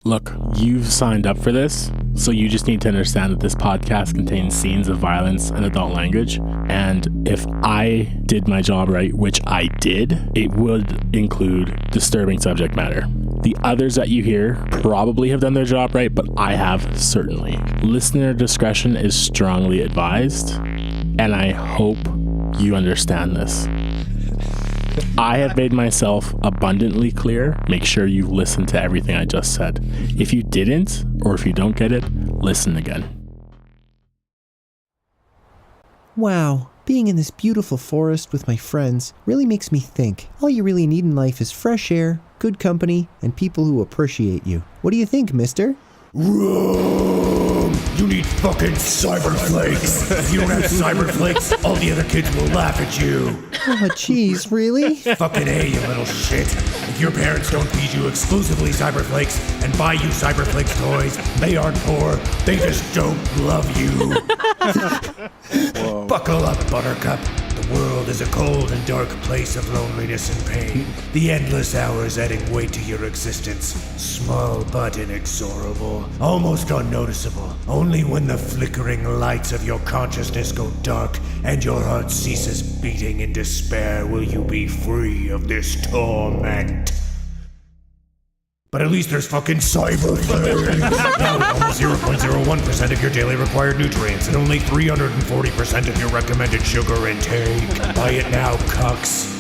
Look, you've signed up for this, so you just need to understand that this podcast contains scenes of violence and adult language. And if I did my job right, which I did, it would include disturbing subject matter. The others that you hear probably have done their job right, but I have certainly. Listener discretion is strongly advised, and I hope you understand this. I have made myself abundantly clear. Make sure you listen to everything I just said. If you didn't, or if you don't get it, listen again. Wow, being in this beautiful forest with my friends really makes me think. All you really need in life is fresh air, good company, and people who appreciate you. What do you think, mister? Wrong! You need fucking cyberflakes. If you don't have cyberflakes, all the other kids will laugh at you. Oh, jeez, really? Fucking A, you little shit. If your parents don't feed you exclusively cyberflakes and buy you cyberflakes toys, they aren't poor. They just don't love you. Buckle up, Buttercup. The world is a cold and dark place of loneliness and pain. The endless hours adding weight to your existence. Small but inexorable. Almost unnoticeable. Only when the flickering lights of your consciousness go dark and your heart ceases beating in despair will you be free of this torment. But at least there's fucking cyberflakes. Now with almost 0.01% of your daily required nutrients and only 340% of your recommended sugar intake. Buy it now, cucks.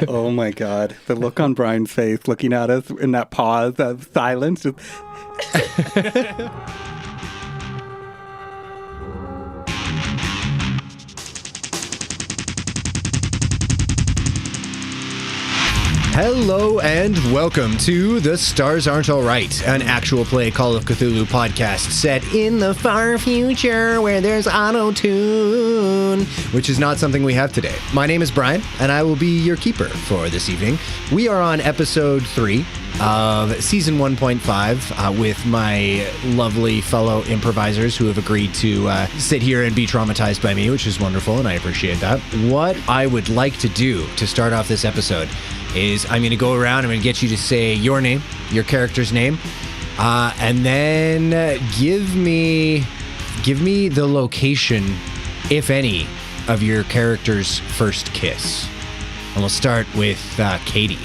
Oh my god. The look on Brian's face looking at us in that pause of silence. Just... Hello and welcome to The Stars Aren't Alright, an actual play Call of Cthulhu podcast set in the far future where there's auto-tune, which is not something we have today. My name is Brian, and I will be your keeper for this evening. We are on episode 3 of season 1.5 with my lovely fellow improvisers who have agreed to sit here and be traumatized by me, which is wonderful, and I appreciate that. What I would like to do to start off this episode is I'm going to go around, I'm going to get you to say your name, your character's name, and then give me the location, if any, of your character's first kiss. And we'll start with Katie.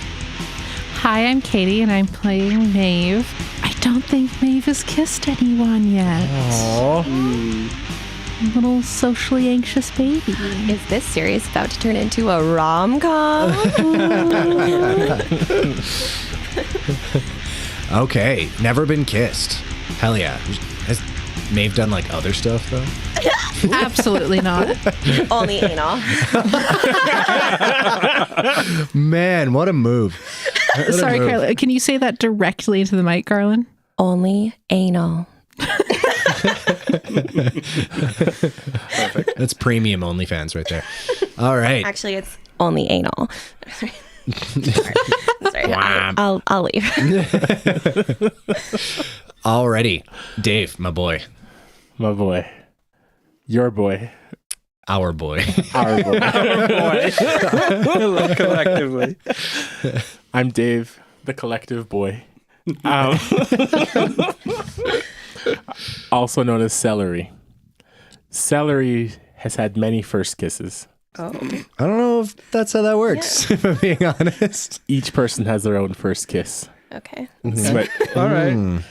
Hi, I'm Katie, and I'm playing Maeve. I don't think Maeve has kissed anyone yet. Aww. Little socially anxious baby. Is this series about to turn into a rom-com? Okay, never been kissed. Hell yeah. Has Maeve done like other stuff though? Absolutely not. Only anal. Man, what a move. Sorry, Carla. Can you say that directly into the mic, Garland? Only anal. Perfect. That's premium OnlyFans right there. All right. Actually, it's only anal. Sorry. Wow. I'll leave. Alrighty. Dave, my boy. My boy. Your boy. Our boy. Our boy. collectively. I'm Dave, the collective boy. Also known as Celery. Celery has had many first kisses. Oh. I don't know if that's how that works, if I'm being honest. Each person has their own first kiss. Okay. But, All right.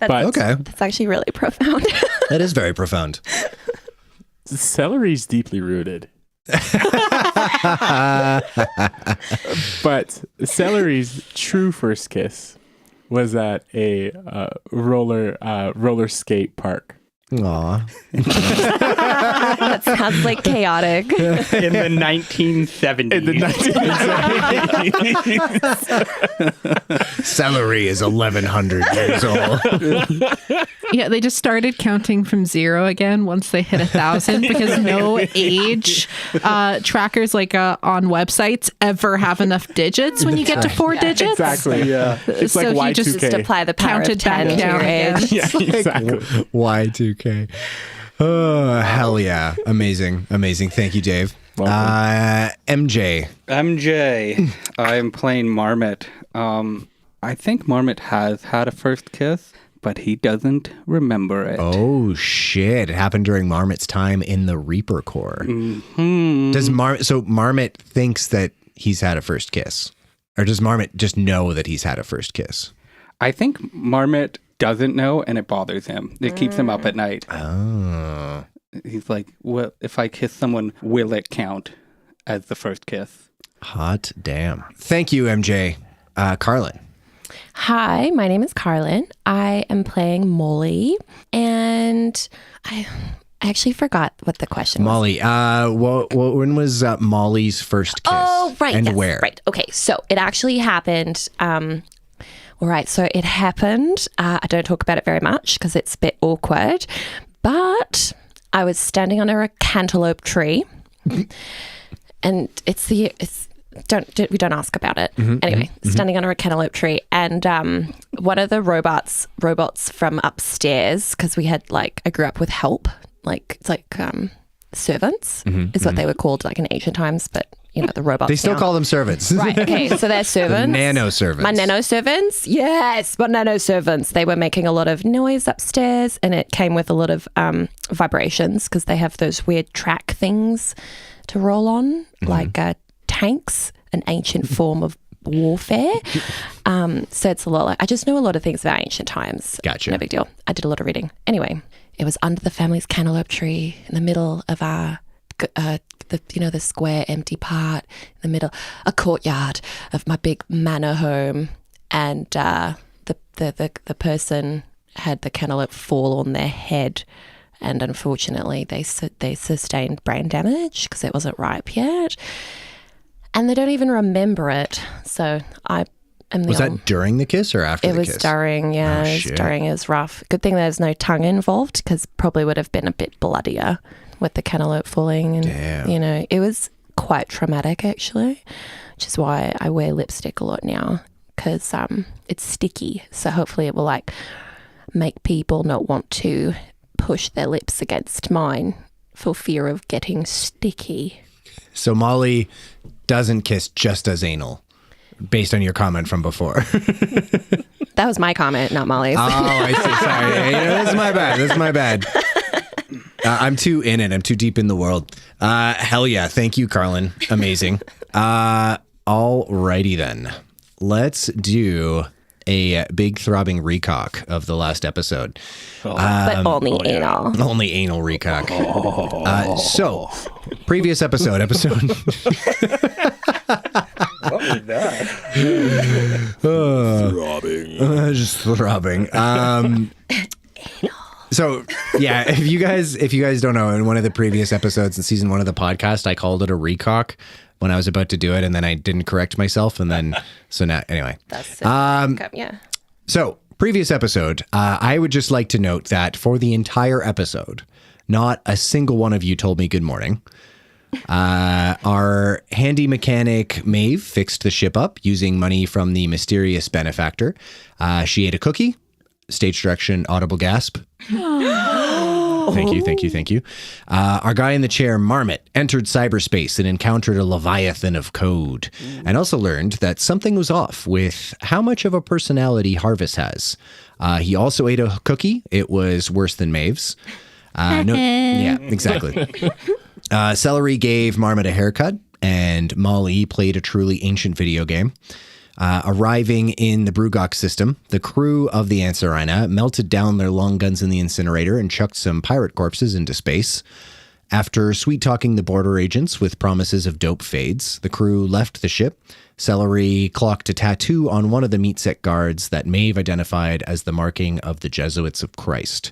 Okay. That's actually really profound. That is very profound. Celery's deeply rooted. But Celery's true first kiss was at a roller skate park. Aw. That sounds like chaotic. In the 1970s. In the 1970s. Celery is 1,100 years old. Yeah, they just started counting from 0 again once they hit 1,000 because no age trackers like on websites ever have enough digits when you get to 4 digits. Exactly, yeah. It's So like he just Y2K. Apply the power counted of 10 back to your down age. Yeah, exactly. Y2K. Oh, hell yeah. Amazing. Amazing. Thank you, Dave. MJ. MJ. I'm playing Marmot. I think Marmot has had a first kiss, but he doesn't remember it. Oh, shit. It happened during Marmot's time in the Reaper Corps. Mm-hmm. So Marmot thinks that he's had a first kiss? Or does Marmot just know that he's had a first kiss? I think Marmot doesn't know, and it bothers him. It keeps him up at night. Oh. He's like, well, if I kiss someone, will it count as the first kiss? Hot damn. Thank you, MJ. Carlin. Hi, my name is Carlin. I am playing MawlEah, and I actually forgot what the question was. MawlEah. When was MawlEah's first kiss? Oh, right. And yes, where? Right. Okay. So it actually happened. All right. So it happened. I don't talk about it very much because it's a bit awkward. But I was standing under a cantaloupe tree, and we don't ask about it. Anyway, standing under a cantaloupe tree, and one of the robots from upstairs, because I grew up with help. It's like servants is what they were called like in ancient times, but the robots. They still now. call them servants. Right, okay, so they're servants. Nano servants. My nano servants? Yes, my nano servants. They were making a lot of noise upstairs, and it came with a lot of vibrations because they have those weird track things to roll on, like tanks, an ancient form of warfare. So it's a lot I just know a lot of things about ancient times. Gotcha. No big deal. I did a lot of reading. Anyway, it was under the family's cantaloupe tree in the middle of our the square empty part in the middle, a courtyard of my big manor home, and the person had the cantaloupe fall on their head, and unfortunately they sustained brain damage because it wasn't ripe yet, and they don't even remember it. So I am Was that during the kiss or after the kiss? It was during, yeah. Oh, it was shit. during. It was rough. Good thing there's no tongue involved because probably would have been a bit bloodier with the cantaloupe falling. And, Damn. it was quite traumatic actually, which is why I wear lipstick a lot now because it's sticky. So hopefully it will make people not want to push their lips against mine for fear of getting sticky. So MawlEah doesn't kiss, just does anal, based on your comment from before. That was my comment, not Molly's. Oh, I see. Sorry. This is my bad. I'm too in it. I'm too deep in the world. Hell yeah. Thank you, Carlin. Amazing. Alrighty then. Let's do a big throbbing recock of the last episode. But only anal. Only anal recock. So, previous episode. What was that? Throbbing. Just throbbing. So yeah, if you guys don't know, in one of the previous episodes in season 1 of the podcast, I called it a recock when I was about to do it, and then I didn't correct myself, and then so now anyway. That's yeah. So previous episode, I would just like to note that for the entire episode, not a single one of you told me good morning. Our handy mechanic Maeve fixed the ship up using money from the mysterious benefactor. She ate a cookie. Stage direction, audible gasp. Thank you. Our guy in the chair, Marmot, entered cyberspace and encountered a leviathan of code, and also learned that something was off with how much of a personality Harvest has. He also ate a cookie. It was worse than Maeve's. Yeah, exactly. Celery gave Marmot a haircut, and MawlEah played a truly ancient video game. Arriving in the Brugok system, the crew of the Ansarina melted down their long guns in the incinerator and chucked some pirate corpses into space. After sweet-talking the border agents with promises of dope fades, the crew left the ship. Celery clocked a tattoo on one of the meat set guards that Maeve identified as the marking of the Jesuits of Christ.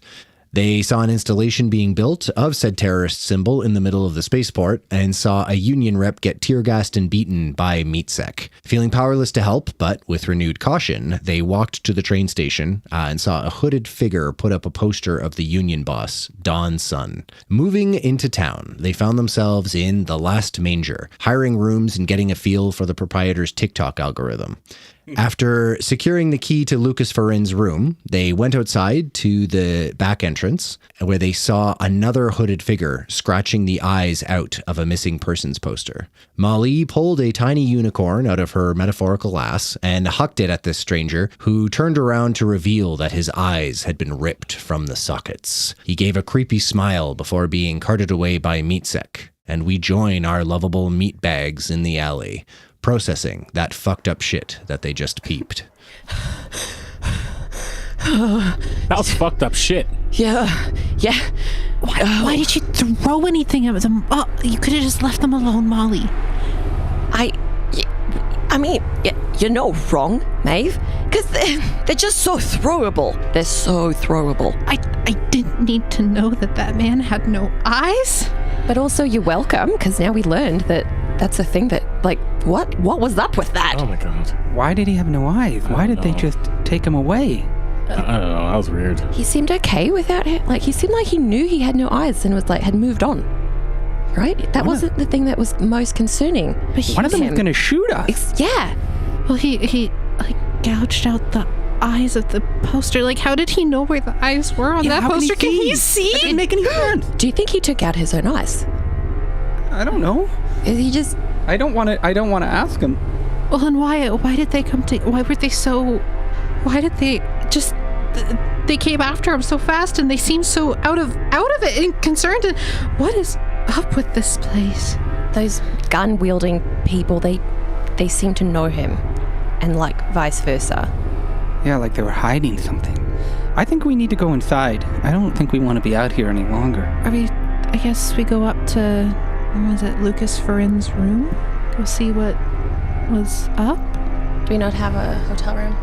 They saw an installation being built of said terrorist symbol in the middle of the spaceport and saw a Union rep get tear-gassed and beaten by MeatSec. Feeling powerless to help, but with renewed caution, they walked to the train station and saw a hooded figure put up a poster of the Union boss, Don's son. Moving into town, they found themselves in the last manger, hiring rooms and getting a feel for the proprietor's TikTok algorithm. After securing the key to Lucas Firinn's room, they went outside to the back entrance where they saw another hooded figure scratching the eyes out of a missing persons poster. MawlEah pulled a tiny unicorn out of her metaphorical ass and hucked it at this stranger, who turned around to reveal that his eyes had been ripped from the sockets. He gave a creepy smile before being carted away by Meatsec, and we join our lovable meat bags in the alley, processing that fucked up shit that they just peeped. That was fucked up shit. Yeah. Why did you throw anything at them? Oh, you could have just left them alone, MawlEah. I mean, you're not wrong, Maeve, because they're just so throwable. They're so throwable. I didn't need to know that man had no eyes. But also, you're welcome, because now we learned that that's a thing that, like, what was up with that? Oh my god. Why did he have no eyes? Why did they just take him away? I don't know. That was weird. He seemed okay without it. Like, he seemed like he knew he had no eyes and was like, had moved on. Right? That wasn't the thing that was most concerning. But One of them was going to shoot us. Yeah. Well, he like gouged out the eyes of the poster. Like, how did he know where the eyes were on that how can poster? Can he see? That didn't make any sense. Do you think he took out his own eyes? I don't know. Is he just... I don't want to ask him. Well, and why did they come to... Why were they so... Why did they just... They came after him so fast, and they seemed so out of it and concerned. And what is up with this place? Those gun-wielding people, they seem to know him. And, like, vice versa. Yeah, like they were hiding something. I think we need to go inside. I don't think we want to be out here any longer. I guess we go up to... Was it Lucas Firinn's room? Go see what was up? Do we not have a hotel room?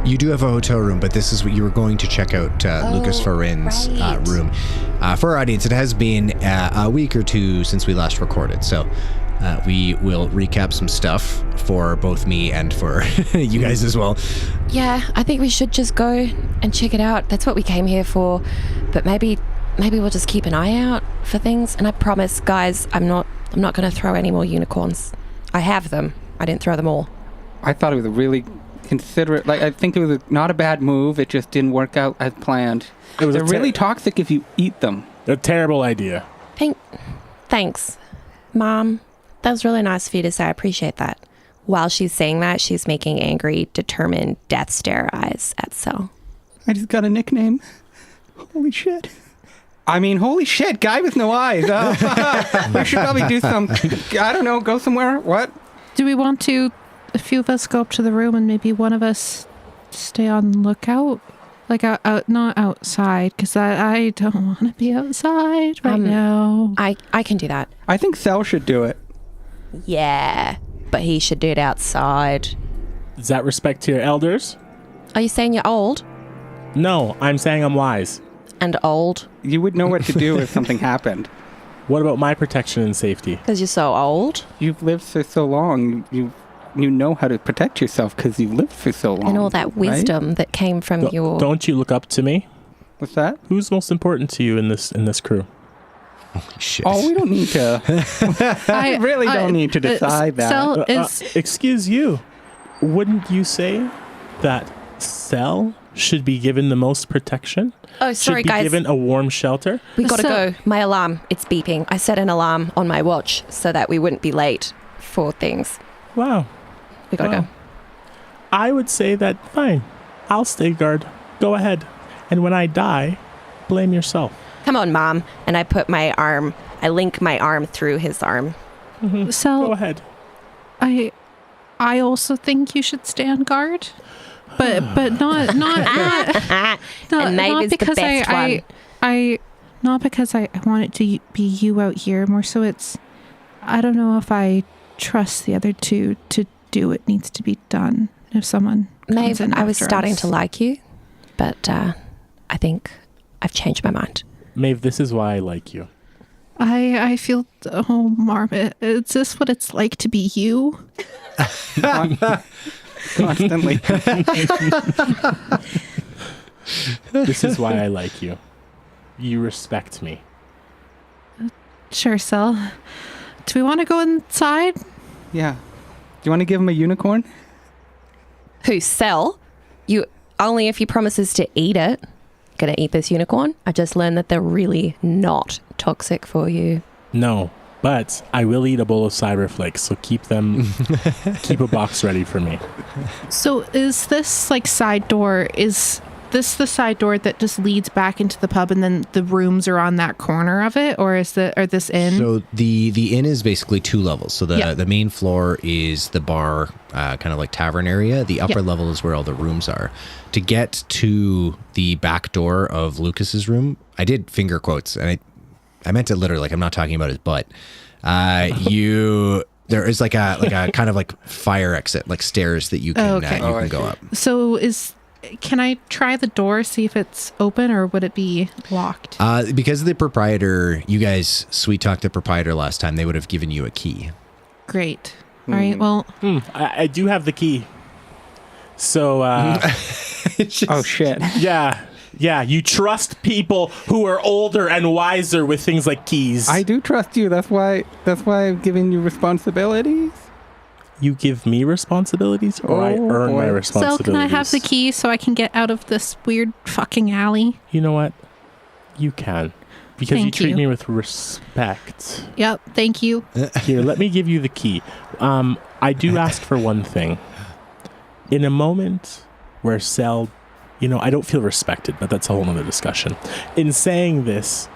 You do have a hotel room, but this is what you were going to check out Lucas Firinn's right. room. For our audience, it has been a week or two since we last recorded, so we will recap some stuff for both me and for you guys as well. Yeah, I think we should just go and check it out. That's what we came here for. But maybe we'll just keep an eye out for things. And I promise, guys, I'm not going to throw any more unicorns. I have them. I didn't throw them all. I thought it was a really considerate... Like, I think it was not a bad move. It just didn't work out as planned. They're really toxic if you eat them. A terrible idea. Thanks, Mom. That was really nice of you to say. I appreciate that. While she's saying that, she's making angry, determined, death stare eyes at Cel. I just got a nickname. Holy shit. Holy shit, guy with no eyes. We should probably do some... I don't know, go somewhere? What? Do we want to... A few of us go up to the room and maybe one of us stay on lookout? Like, not outside, because I don't want to be outside right now. I can do that. I think Cel should do it. Yeah, but he should do it outside. Is that respect to your elders? Are you saying you're old? No, I'm saying I'm wise. And old? You would know what to do if something happened. What about my protection and safety? Because you're so old? You've lived for so long. You know how to protect yourself because you've lived for so long. And all that wisdom that came from your... Don't you look up to me? What's that? Who's most important to you in this crew? Holy shit. Oh, we don't need to... I really don't need to decide that. Cel is... Excuse you. Wouldn't you say that Cel should be given the most protection? Oh, sorry, should be guys. given a warm shelter? We gotta go. My alarm, it's beeping. I set an alarm on my watch so that we wouldn't be late for things. Wow. We gotta go. I would say that, fine, I'll stay guard. Go ahead. And when I die, blame yourself. Come on, Mom. And I link my arm through his arm. Mm-hmm. Cel, go ahead. I also think you should stand guard. But not and Maeve is because the best one. Not because I want it to be you out here. More so it's, I don't know if I trust the other two to do what needs to be done. If someone comes Maeve, in I was after starting us. to like you, but I think I've changed my mind. Maeve, this is why I like you. I feel, oh, Marmot, is this what it's like to be you? Constantly. This is why I like you. You respect me. Sure, Cel. Do we want to go inside? Yeah. Do you want to give him a unicorn? Who sell? You only if he promises to eat it. Gonna eat this unicorn? I just learned that they're really not toxic for you. No, but I will eat a bowl of cyberflakes, so keep a box ready for me. So is this like side door, is this the side door that just leads back into the pub and then the rooms are on that corner of it, or is this inn? So the inn is basically 2 levels. So Yeah. the main floor is the bar, kind of like tavern area. The upper Yeah. level is where all the rooms are. To get to the back door of Lucas's room, I did finger quotes, and I meant it literally, like I'm not talking about his butt. There is like a kind of like fire exit, like stairs that you can okay. you can go up. So can I try the door, see if it's open, or would it be locked? Because of the proprietor, you guys sweet talked the proprietor last time. They would have given you a key. Great. All right, well, I do have the key. So, Oh shit. yeah, you trust people who are older and wiser with things like keys. I do trust you. That's why I'm giving you responsibilities. You give me responsibilities, or I Oh, earn my boy. responsibilities? so can I have the key so I can get out of this weird fucking alley? You know what? You can. Because you Thank treat you. me with respect. Yep, thank you. Here, let me give you the key. I do ask for one thing. In a moment where Cell, I don't feel respected, but that's a whole nother discussion. In saying this,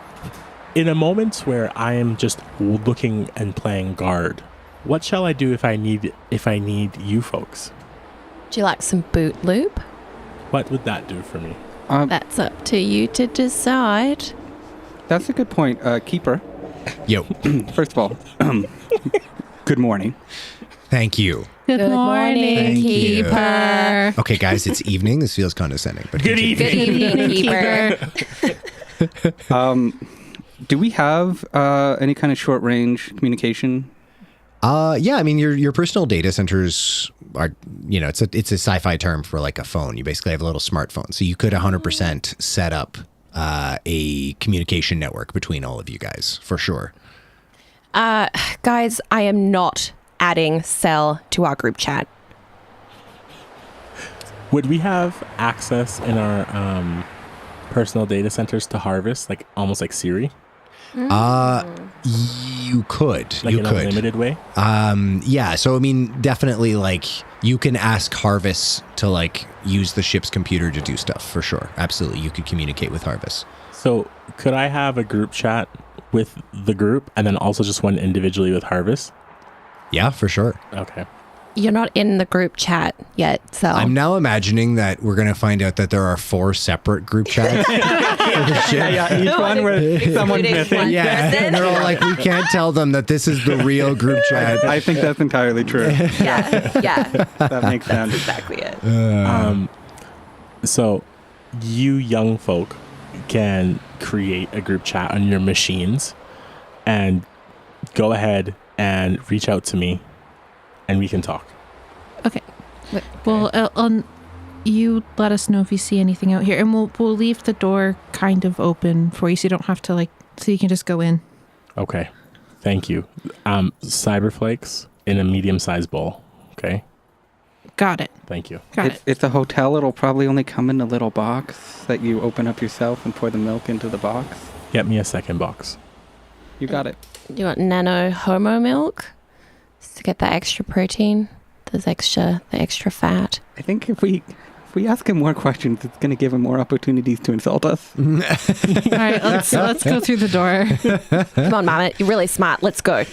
in a moment where I am just looking and playing guard, what shall I do if I need you folks? Do you like some boot lube? What would that do for me? That's up to you to decide. That's a good point, Keeper. Yo, First of all, good morning. thank you. Good morning, Thank you. Keeper. Okay, guys, it's evening. This feels condescending, but Good continue. evening. Good evening, Keeper. Do we have any kind of short range communication? Yeah, I mean, your personal data centers are, it's a sci-fi term for like a phone. You basically have a little smartphone, so you could 100% set up a communication network between all of you guys for sure. Guys, I am not adding Cell to our group chat. Would we have access in our personal data centers to harvest, like almost like Siri, You could, like you in a could. limited way? Yeah, so I mean, definitely, like you can ask Harvest to like use the ship's computer to do stuff for sure. Absolutely, you could communicate with Harvest. So could I have a group chat with the group and then also just one individually with Harvest? Yeah, for sure. Okay. You're not in the group chat yet, so I'm now imagining that we're going to find out that there are 4 separate group chats for the ship. Yeah, each one where someone's missing. Yeah, and they're all like, we can't tell them that this is the real group chat. I think that's entirely true. yeah, That makes sense. exactly it. So you young folk can create a group chat on your machines and go ahead and reach out to me and we can talk. Okay. Well, you let us know if you see anything out here, and we'll leave the door kind of open for you, so you don't have to so you can just go in. Okay. Thank you. Cyberflakes in a medium-sized bowl. Okay. Got it. Thank you. Got it. It's a hotel. It'll probably only come in a little box that you open up yourself and pour the milk into the box. Get me a second box. You got it. Do you want nano homo milk to get that extra protein, the extra fat? I think if we ask him more questions, it's going to give him more opportunities to insult us. All right, let's go through the door. Come on, Mama, you're really smart. Let's go.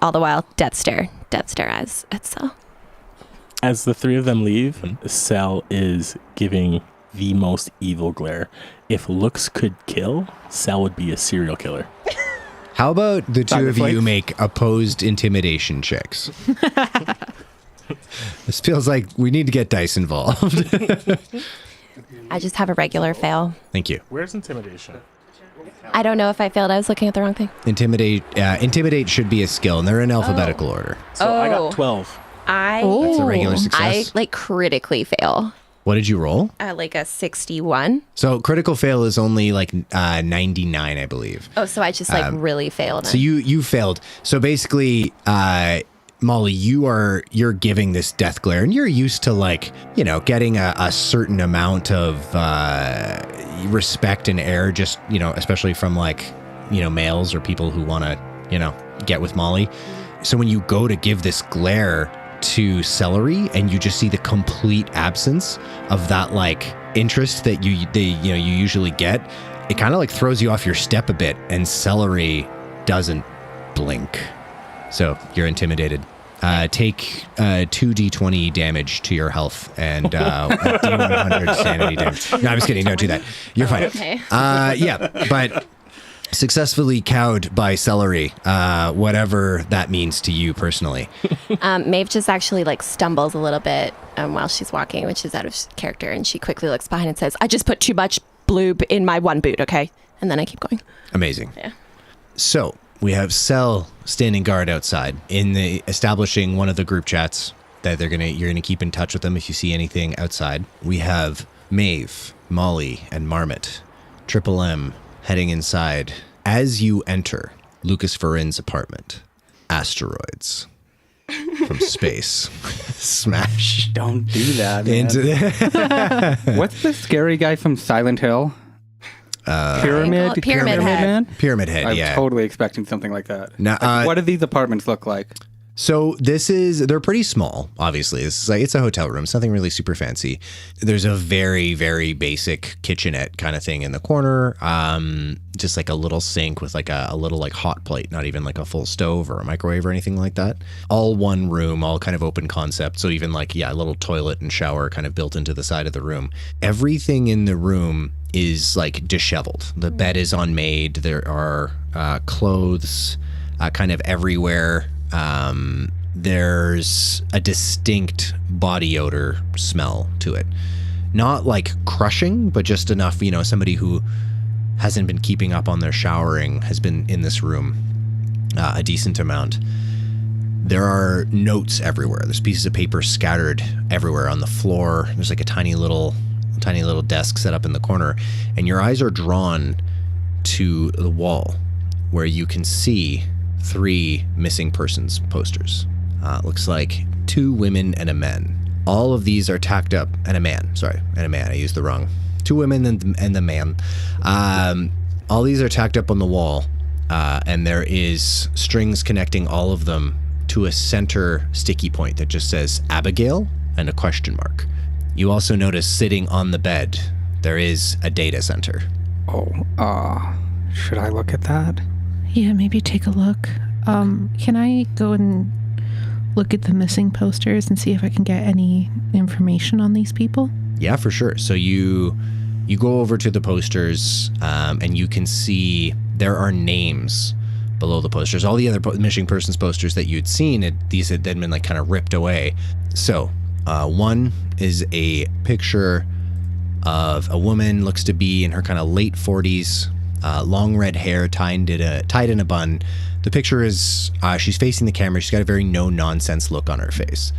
All the while, death stare eyes at Cell. As the 3 of them leave, Cell is giving the most evil glare. If looks could kill, Cell would be a serial killer. How about the 2 of you Cyberflakes? make opposed intimidation checks? This feels like we need to get dice involved. I just have a regular fail. Thank you. Where's intimidation? I don't know if I failed. I was looking at the wrong thing. Intimidate should be a skill, and they're in alphabetical order. So I Oh. got 12. That's a regular I success. critically fail. What did you roll? Like a 61. So critical fail is only like 99, I believe. Oh, so I just really failed. So you failed. So basically, MawlEah, you're giving this death glare, and you're used to, like, you know, getting a certain amount of respect and air, just, you know, especially from, like, you know, males or people who want to, you know, get with MawlEah. So when you go to give this glare to Celery, and you just see the complete absence of that, like, interest that you usually get, it kind of like throws you off your step a bit, and Celery doesn't blink. So you're intimidated. Take 2d20 damage to your health and a d100 sanity damage. No, I'm just kidding. Don't do that. You're fine. Okay. But successfully cowed by Celery, whatever that means to you personally. Maeve just actually like stumbles a little bit while she's walking, which is out of character, and she quickly looks behind and says, "I just put too much bloob in my one boot, okay?" And then I keep going. Amazing. Yeah. So we have Cell standing guard outside in the establishing one of the group chats that you're gonna keep in touch with them if you see anything outside. We have Maeve, MawlEah, and Marmot, Triple M heading inside. As you enter Lucas Firinn's apartment, asteroids from space smash Don't do that, man. into the What's the scary guy from Silent Hill? Pyramid Pyramid Head. Man? Pyramid Head. I'm Yeah. totally expecting something like that. No, What do these apartments look like? So they're pretty small, obviously. This is like, it's a hotel room. It's nothing really super fancy. There's a very, very basic kitchenette kind of thing in the corner. Just like a little sink with like a little like hot plate, not even like a full stove or a microwave or anything like that. All one room, all kind of open concept. So even like, yeah, a little toilet and shower kind of built into the side of the room. Everything in the room is like disheveled. The bed is unmade. There are clothes kind of everywhere. There's a distinct body odor smell to it. Not like crushing, but just enough, you know, somebody who hasn't been keeping up on their showering has been in this room a decent amount. There are notes everywhere. There's pieces of paper scattered everywhere on the floor. There's like a tiny little desk set up in the corner, and your eyes are drawn to the wall where you can see 3 missing persons posters. Looks like 2 women and a man. All of these are tacked up, and a man. I used the wrong. 2 women and the man. All these are tacked up on the wall, and there is strings connecting all of them to a center sticky point that just says Abigail and a question mark. You also notice sitting on the bed, there is a data center. Should I look at that? Yeah, maybe take a look. Can I go and look at the missing posters and see if I can get any information on these people? Yeah, for sure. So you go over to the posters, and you can see there are names below the posters. All the other missing persons posters that you'd seen, these had then been like kind of ripped away. So one is a picture of a woman, looks to be in her kind of late 40s, long red hair tied in a bun. The picture is, she's facing the camera. She's got a very no-nonsense look on her face.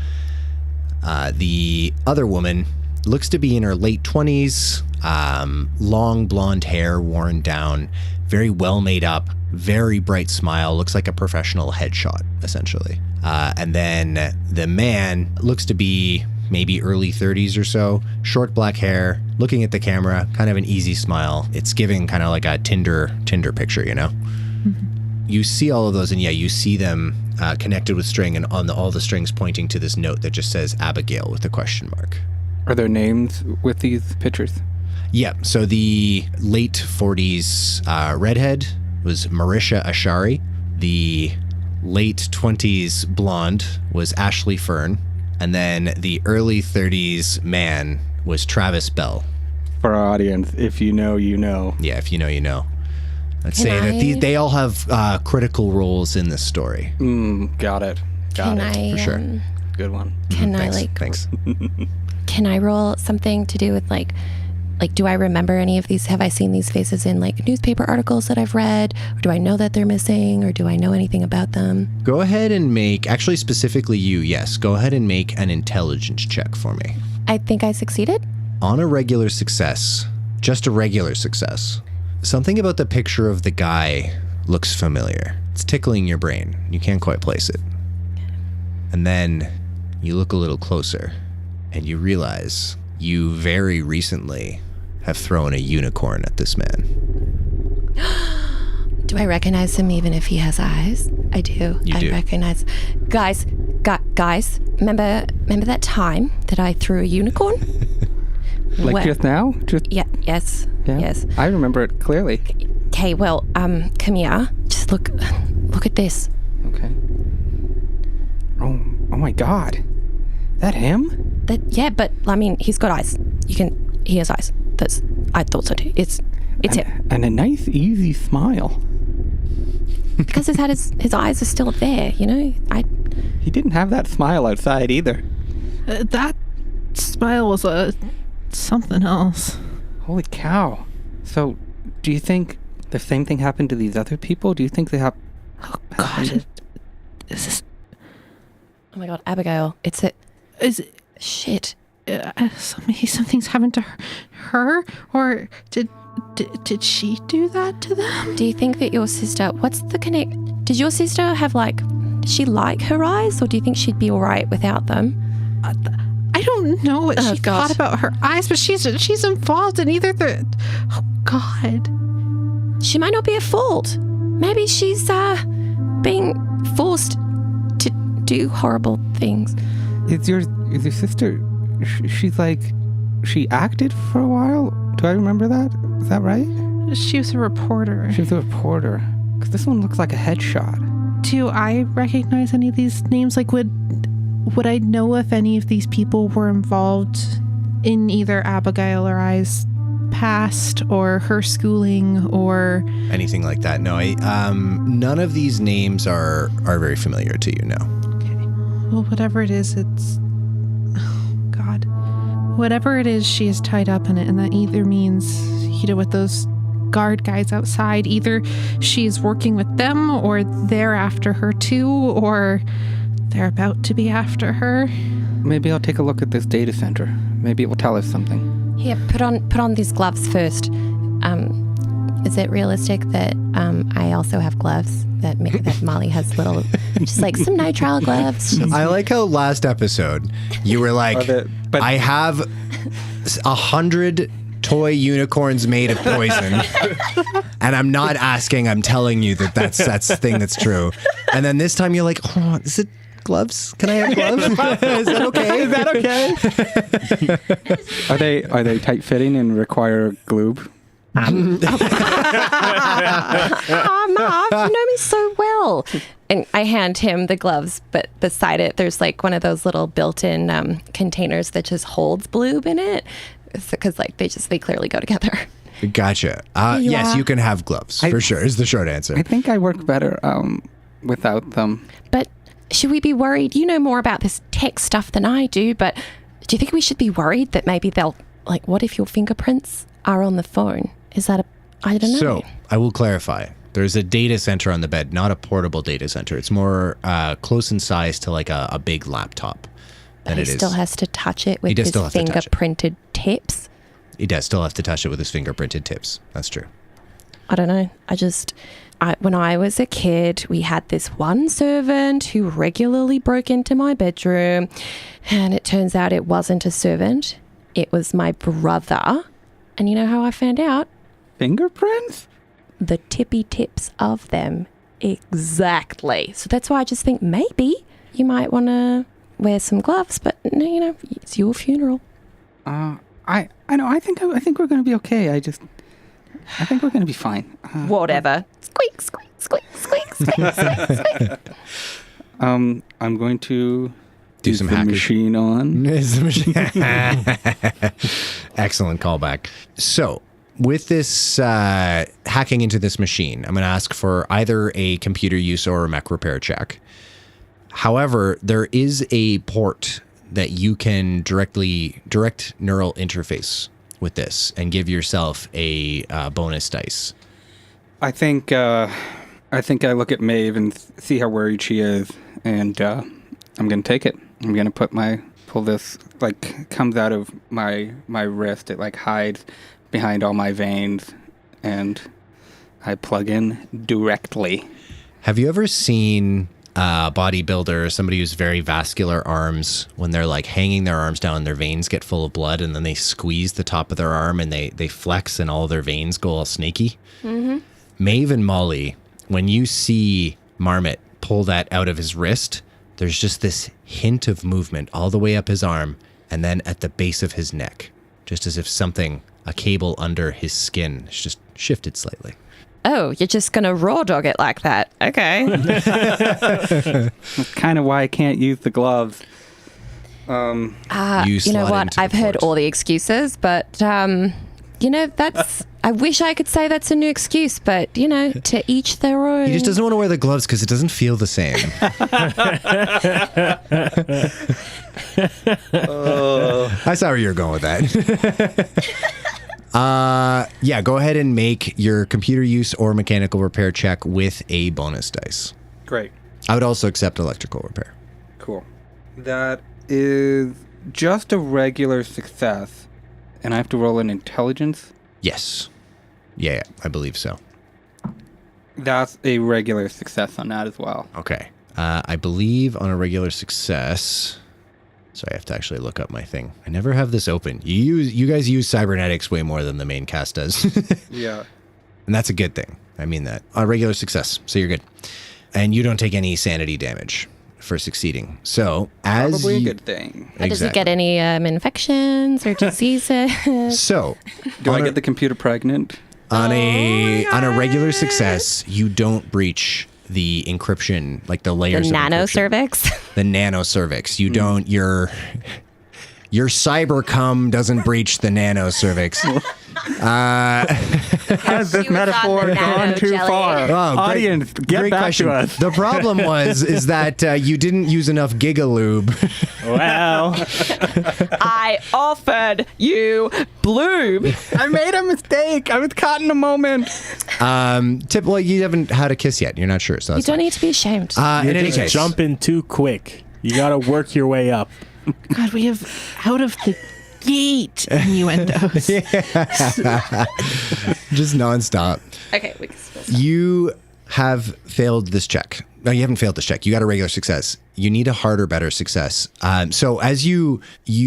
The other woman looks to be in her late 20s, long blonde hair worn down, very well made up, very bright smile, looks like a professional headshot, essentially. And then the man looks to be maybe early 30s or so, short black hair, looking at the camera, kind of an easy smile. It's giving kind of like a Tinder picture, you know? Mm-hmm. You see all of those, and yeah, you see them connected with string, and on all the strings pointing to this note that just says Abigail with a question mark. Are there names with these pictures? Yeah, so the late 40s redhead was Marisha Ashari. The late 20s blonde was Ashley Fern. And then the early 30s man was Travis Bell. For our audience, if you know, you know. Yeah, if you know, you know. Let's say that they all have critical roles in this story. Got it. For sure. Good one. Thanks. Can I roll something to do with like, do I remember any of these? Have I seen these faces in like newspaper articles that I've read? Or do I know that they're missing? Or do I know anything about them? Go ahead and actually specifically you, yes. Go ahead and make an intelligence check for me. I think I succeeded. On a regular success, just a regular success, something about the picture of the guy looks familiar. It's tickling your brain. You can't quite place it. And then you look a little closer and you realize you very recently have thrown a unicorn at this man. Do I recognize him even if he has eyes? I do. You do. Recognize. Guys, remember that time that I threw a unicorn? Just now? Yes. I remember it clearly. Okay, well, come here. Just look at this. Okay. Oh my God. That him? But I mean, he's got eyes. He has eyes. I thought so too. It's him. And a nice, easy smile. Because his eyes are still there, you know? He didn't have that smile outside either. That smile was something else. Holy cow. So, do you think the same thing happened to these other people? Do you think they have... Oh, God. Is this... Oh, my God, Abigail. Is it... Shit. Something's happened to her? Or did she do that to them? Do you think that your sister... What's the connect... Did your sister have, did she like her eyes? Or do you think she'd be all right without them? I don't know what she thought about her eyes, but she's involved in either the... Oh, God. She might not be at fault. Maybe she's being forced to do horrible things. Is your sister... She acted for a while? Do I remember that? Is that right? She was a reporter. She was a reporter. Because this one looks like a headshot. Do I recognize any of these names? Would I know if any of these people were involved in either Abigail or I's past or her schooling or anything like that? No, none of these names are very familiar to you, no. Okay. Well, whatever it is, it's... Oh, God. Whatever it is, she is tied up in it, and that either means, with those guard guys outside, either she's working with them or they're after her too, or they're about to be after her. Maybe I'll take a look at this data center. Maybe it will tell us something. Here, put on these gloves first. Is it realistic that I also have gloves? That MawlEah has little, just some nitrile gloves. I like how last episode you were like, I have 100 toy unicorns made of poison, and I'm not asking, I'm telling you that's the thing that's true. And then this time you're like, oh, is it gloves? Can I have gloves? Is that okay? Is that okay? Are they tight fitting and require glue? Marv, you know me so well. And I hand him the gloves, but beside it, there's one of those little built-in containers that just holds blue in it. Because they clearly go together. Gotcha. Yes, you can have gloves for sure. Is the short answer. I think I work better without them. But should we be worried? You know more about this tech stuff than I do. But do you think we should be worried that maybe they'll what if your fingerprints are on the phone? Is that I don't know. So I will clarify. There's a data center on the bed, not a portable data center. It's more close in size to a big laptop. But he still has to touch it with his fingerprinted tips. He does still have to touch it with his fingerprinted tips. That's true. I don't know. When I was a kid, we had this one servant who regularly broke into my bedroom. And it turns out it wasn't a servant. It was my brother. And you know how I found out? Fingerprints? The tippy tips of them. Exactly. So that's why I just think maybe you might want to wear some gloves, but it's your funeral. I know. I think we're going to be okay. I think we're going to be fine. Whatever. Squeak, squeak, squeak, squeak, squeak, squeak, squeak. I'm going to do some the machine on. Excellent callback. So, with this hacking into this machine, I'm going to ask for either a computer use or a mech repair check. However, there is a port that you can direct neural interface with this and give yourself a bonus dice. I think I look at Maeve and see how worried she is, and I'm gonna take it. I'm gonna pull this, comes out of my wrist. It hides behind all my veins, and I plug in directly. Have you ever seen bodybuilder, somebody who's very vascular arms, when they're like hanging their arms down, their veins get full of blood, and then they squeeze the top of their arm and they flex and all their veins go all snaky. Mm-hmm. Maeve and MawlEah, when you see Marmot pull that out of his wrist, there's just this hint of movement all the way up his arm and then at the base of his neck, just as if a cable under his skin has just shifted slightly. Oh, you're just going to raw dog it like that. Okay. That's kind of why I can't use the gloves. You know what? I've heard all the excuses, but, that's... I wish I could say that's a new excuse, but, to each their own. He just doesn't want to wear the gloves because it doesn't feel the same. I saw where you were going with that. Yeah, go ahead and make your computer use or mechanical repair check with a bonus dice. Great. I would also accept electrical repair. Cool. That is just a regular success, and I have to roll an intelligence? Yes. Yeah, I believe so. That's a regular success on that as well. Okay. I believe on a regular success... Sorry, I have to actually look up my thing. I never have this open. You guys use cybernetics way more than the main cast does. Yeah. And that's a good thing. I mean that. A regular success, so you're good. And you don't take any sanity damage for succeeding. So, as probably a good thing. Exactly. Does it get any infections or diseases? So, do I get the computer pregnant? On a regular success, you don't breach the encryption, like the layers of nanocervix. The nanocervix. You don't. Your cyber cum doesn't breach the nanocervix. Has this metaphor gone too far? Oh, Audience, get back to us. The problem is that you didn't use enough gigalube. Wow. I offered you bloom. I made a mistake. I was caught in a moment. Well, you haven't had a kiss yet. You're not sure, so You that's don't fine. need to be ashamed. In any case, Jumping too quick. You gotta work your way up. God, we have out of the gate innuendos. just nonstop. Okay, we can still stop. You have failed this check. No, you haven't failed this check. You got a regular success. You need a harder, better success. So as you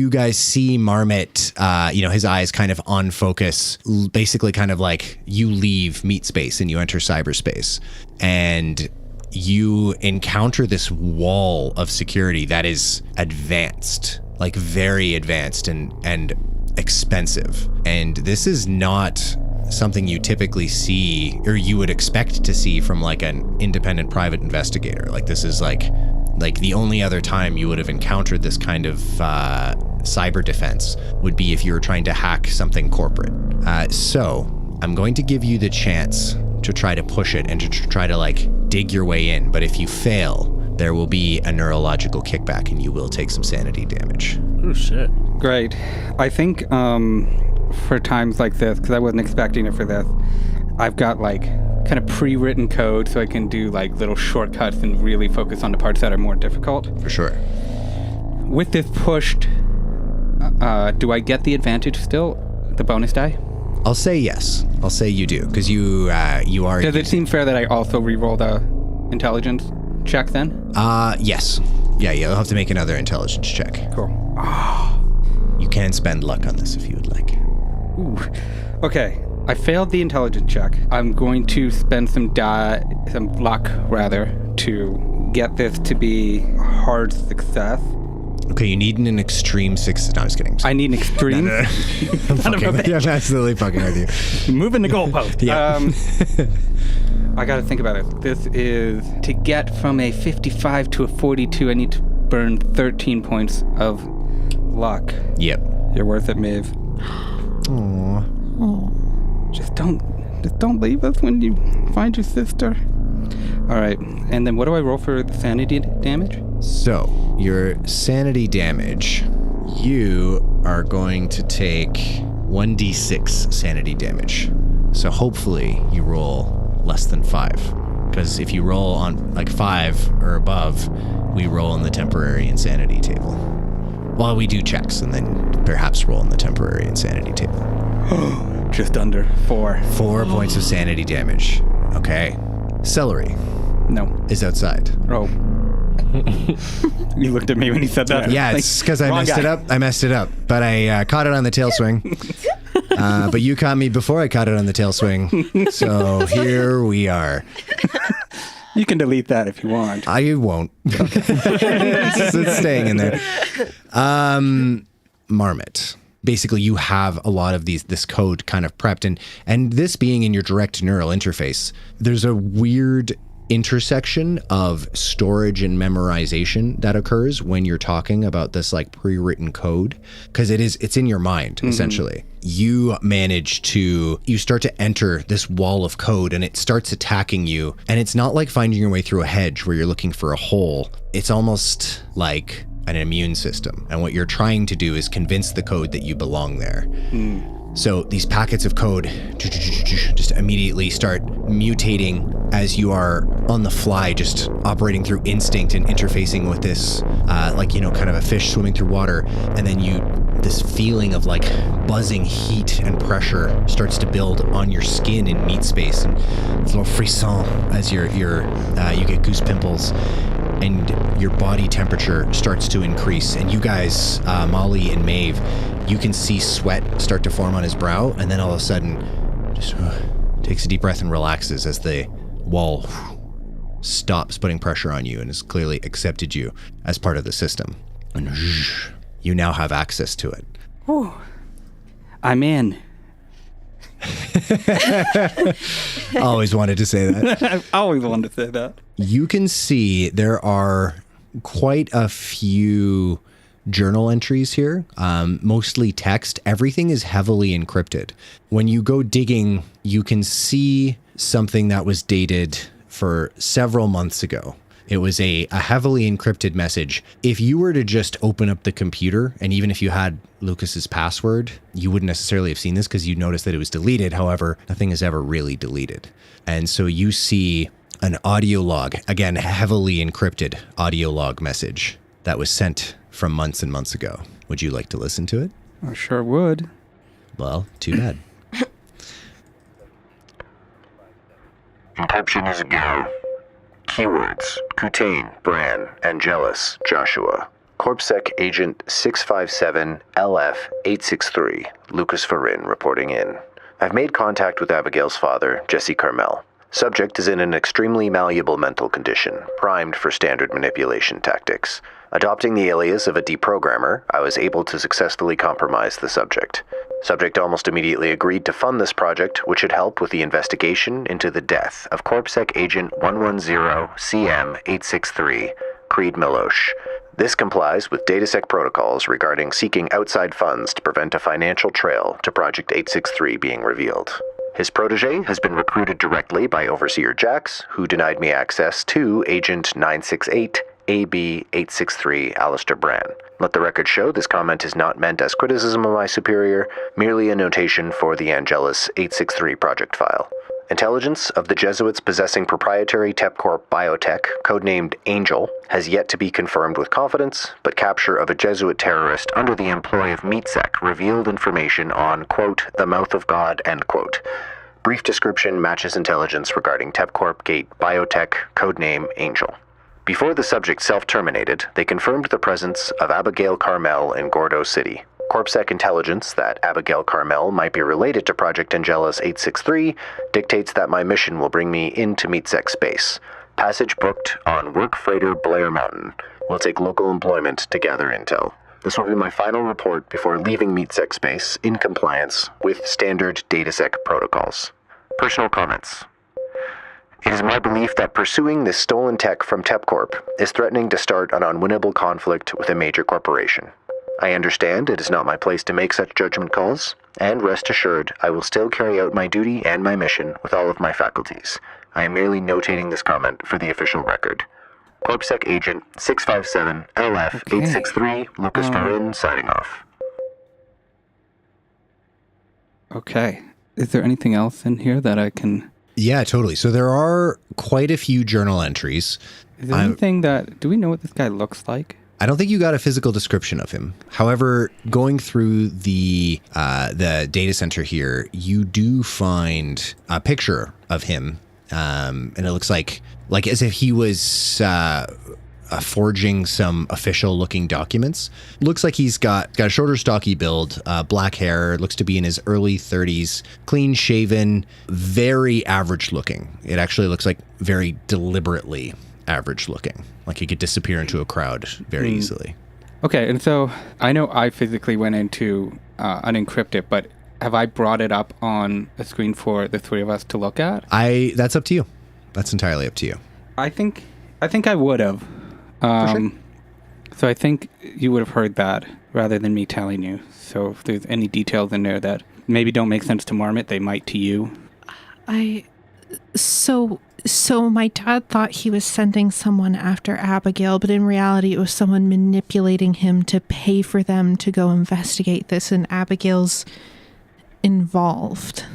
guys see Marmot, his eyes kind of on focus, basically kind of like you leave meat space and you enter cyberspace, and you encounter this wall of security that is advanced, like very advanced and expensive. And this is not something you typically see or you would expect to see from like an independent private investigator. Like this is like the only other time you would have encountered this kind of cyber defense would be if you were trying to hack something corporate. So I'm going to give you the chance to try to push it and to try to like dig your way in. But if you fail, there will be a neurological kickback and you will take some sanity damage. Oh, shit. Great. I think for times like this, because I wasn't expecting it for this, I've got like kind of pre-written code so I can do like little shortcuts and really focus on the parts that are more difficult. For sure. With this pushed, do I get the advantage still? The bonus die? I'll say yes. I'll say you do, because you are... Does it seem fair that I also re-roll the intelligence check then? Yes. Yeah, you'll have to make another intelligence check. Cool. You can spend luck on this if you would like. Ooh. Okay, I failed the intelligence check. I'm going to spend some luck to get this to be hard success. Okay, you need an extreme success. No, I'm just kidding. I need an extreme. I'm absolutely fucking with you. Moving the goalpost. Yeah. I got to think about it. This is to get from a 55 to a 42. I need to burn 13 points of luck. Yep. You're worth it, Maeve. Aww. Just don't leave us when you find your sister. All right, and then what do I roll for the sanity damage? So, your sanity damage, you are going to take 1d6 sanity damage. So hopefully you roll less than 5. Because if you roll on like 5 or above, we roll in the temporary insanity table. Well, we do checks and then perhaps roll in the temporary insanity table. Just under 4. 4 points of sanity damage. Okay. Celery No. is outside. Oh. You looked at me when you said that. Yeah, it's because I messed it up. I messed it up, but I caught it on the tail swing. But you caught me before I caught it on the tail swing. So here we are. You can delete that if you want. I won't. It's staying in there. Marmot. Basically, you have a lot of this code kind of prepped, and this being in your direct neural interface, there's a weird intersection of storage and memorization that occurs when you're talking about this like pre-written code, because it's in your mind essentially. You start to enter this wall of code, and it starts attacking you, and it's not like finding your way through a hedge where you're looking for a hole. It's almost like an immune system, and what you're trying to do is convince the code that you belong there. So these packets of code just immediately start mutating as you are on the fly, just operating through instinct and interfacing with this, kind of a fish swimming through water. And then this feeling of like buzzing heat and pressure starts to build on your skin in meat space, and it's a little frisson as you get goose pimples. And your body temperature starts to increase. And you guys, MawlEah and Maeve, you can see sweat start to form on his brow. And then all of a sudden, just takes a deep breath and relaxes as the wall stops putting pressure on you and has clearly accepted you as part of the system. And you now have access to it. Whew. I'm in. Always wanted to say that. I've always wanted to say that. You can see there are quite a few journal entries here, mostly text. Everything is heavily encrypted. When you go digging, you can see something that was dated for several months ago. It was a heavily encrypted message. If you were to just open up the computer, and even if you had Lucas's password, you wouldn't necessarily have seen this because you noticed that it was deleted. However, nothing is ever really deleted. And so you see an audio log, again, heavily encrypted audio log message that was sent from months and months ago. Would you like to listen to it? I sure would. Well, too bad. Encryption is a go. Keywords: Kutane, Bran, Angelus, Joshua. Corpsec Agent 657 LF863, Lucas Firinn reporting in. I've made contact with Abigail's father, Jesse Carmel. Subject is in an extremely malleable mental condition, primed for standard manipulation tactics. Adopting the alias of a deprogrammer, I was able to successfully compromise the subject. Subject almost immediately agreed to fund this project, which should help with the investigation into the death of Corpsec Agent 110CM863, Creed Milosh. This complies with DataSec protocols regarding seeking outside funds to prevent a financial trail to Project 863 being revealed. His protege has been recruited directly by Overseer Jax, who denied me access to Agent 968 AB863 Alistair Bran. Let the record show this comment is not meant as criticism of my superior, merely a notation for the Angelus 863 project file. Intelligence of the Jesuits possessing proprietary TepCorp biotech, codenamed Angel, has yet to be confirmed with confidence, but capture of a Jesuit terrorist under the employ of MeatSec revealed information on, quote, the mouth of God, end quote. Brief description matches intelligence regarding TepCorp Gate biotech, codename Angel. Before the subject self-terminated, they confirmed the presence of Abigail Carmel in Gordo City. Corpsec intelligence that Abigail Carmel might be related to Project Angelus 863 dictates that my mission will bring me into MeatSec space. Passage booked on Work Freighter Blair Mountain. Will take local employment to gather intel. This will be my final report before leaving MeatSec space in compliance with standard DataSec protocols. Personal comments. It is my belief that pursuing this stolen tech from TepCorp is threatening to start an unwinnable conflict with a major corporation. I understand it is not my place to make such judgment calls, and rest assured I will still carry out my duty and my mission with all of my faculties. I am merely notating this comment for the official record. Corpsec Agent 657 LF863, Lucas Firinn, signing off. Okay. Is there anything else in here that I can... Yeah, totally. So there are quite a few journal entries. Is there anything that... Do we know what this guy looks like? I don't think you got a physical description of him. However, going through the data center here, you do find a picture of him, and it looks like as if he was forging some official-looking documents. Looks like he's got a shorter, stocky build, black hair, looks to be in his early 30s, clean-shaven, very average-looking. It actually looks like very deliberately average-looking, like he could disappear into a crowd very easily. Okay, and so I know I physically went into unencrypt it, but have I brought it up on a screen for the three of us to look at? That's up to you. That's entirely up to you. I think I would have. Sure. So I think you would have heard that rather than me telling you. So if there's any details in there that maybe don't make sense to Marmot, they might to you. So my dad thought he was sending someone after Abigail, but in reality it was someone manipulating him to pay for them to go investigate this, and Abigail's involved.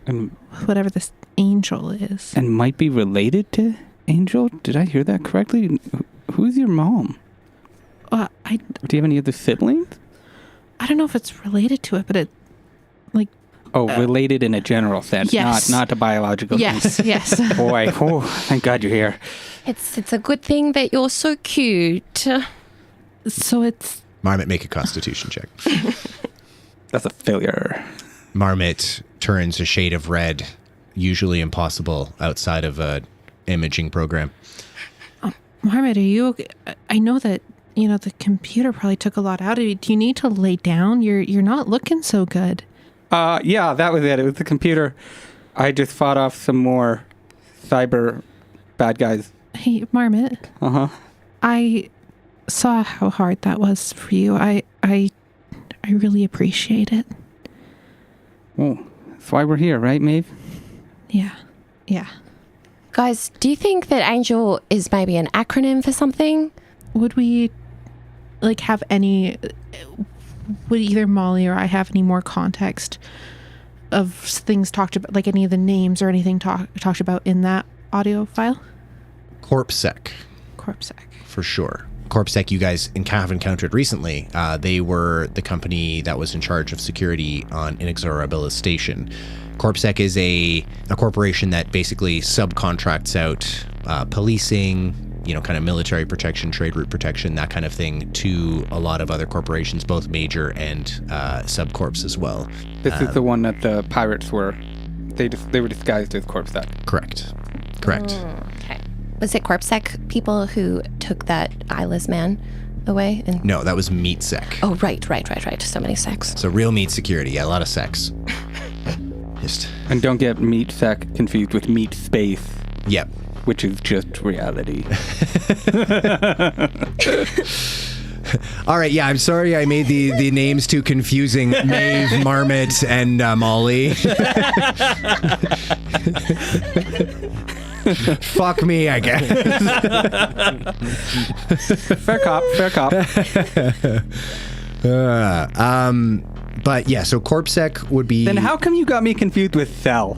And whatever this Angel is. And might be related to Angel? Did I hear that correctly? Who's your mom? Do you have any other siblings? I don't know if it's related to it, but it, like... Oh, related in a general sense, yes. not a biological sense. Yes. Boy, thank God you're here. It's a good thing that you're so cute. So it's... Marmot, make a constitution check. That's a failure. Marmot turns a shade of red, usually impossible outside of a imaging program. Marmot, are you okay? I know that, the computer probably took a lot out of you. Do you need to lay down? You're not looking so good. Yeah, that was it. It was the computer. I just fought off some more cyber bad guys. Hey, Marmot. Uh-huh. I saw how hard that was for you. I really appreciate it. Well, that's why we're here, right, Maeve? Yeah. Guys, do you think that Angel is maybe an acronym for something? Would we, have any... Would either MawlEah or I have any more context of things talked about, like any of the names or anything talked about in that audio file? CorpSec. For sure. CorpSec, you guys have encountered recently. They were the company that was in charge of security on Inexorabilis Station. CorpSec is a corporation that basically subcontracts out policing, kind of military protection, trade route protection, that kind of thing to a lot of other corporations, both major and subcorps as well. This is the one that the pirates were. They were disguised as CorpSec. Correct. Okay. Was it CorpSec people who took that eyeless man away? No, that was MeatSec. Oh, right. So many sex. So real meat security. Yeah, a lot of sex. And don't get MeatSec confused with Meat Space. Yep. Which is just reality. All right, yeah, I'm sorry I made the names too confusing. Maeve, Marmot, and MawlEah. Fuck me, I guess. Fair cop. But yeah, so CorpSec would be... Then how come you got me confused with Cell?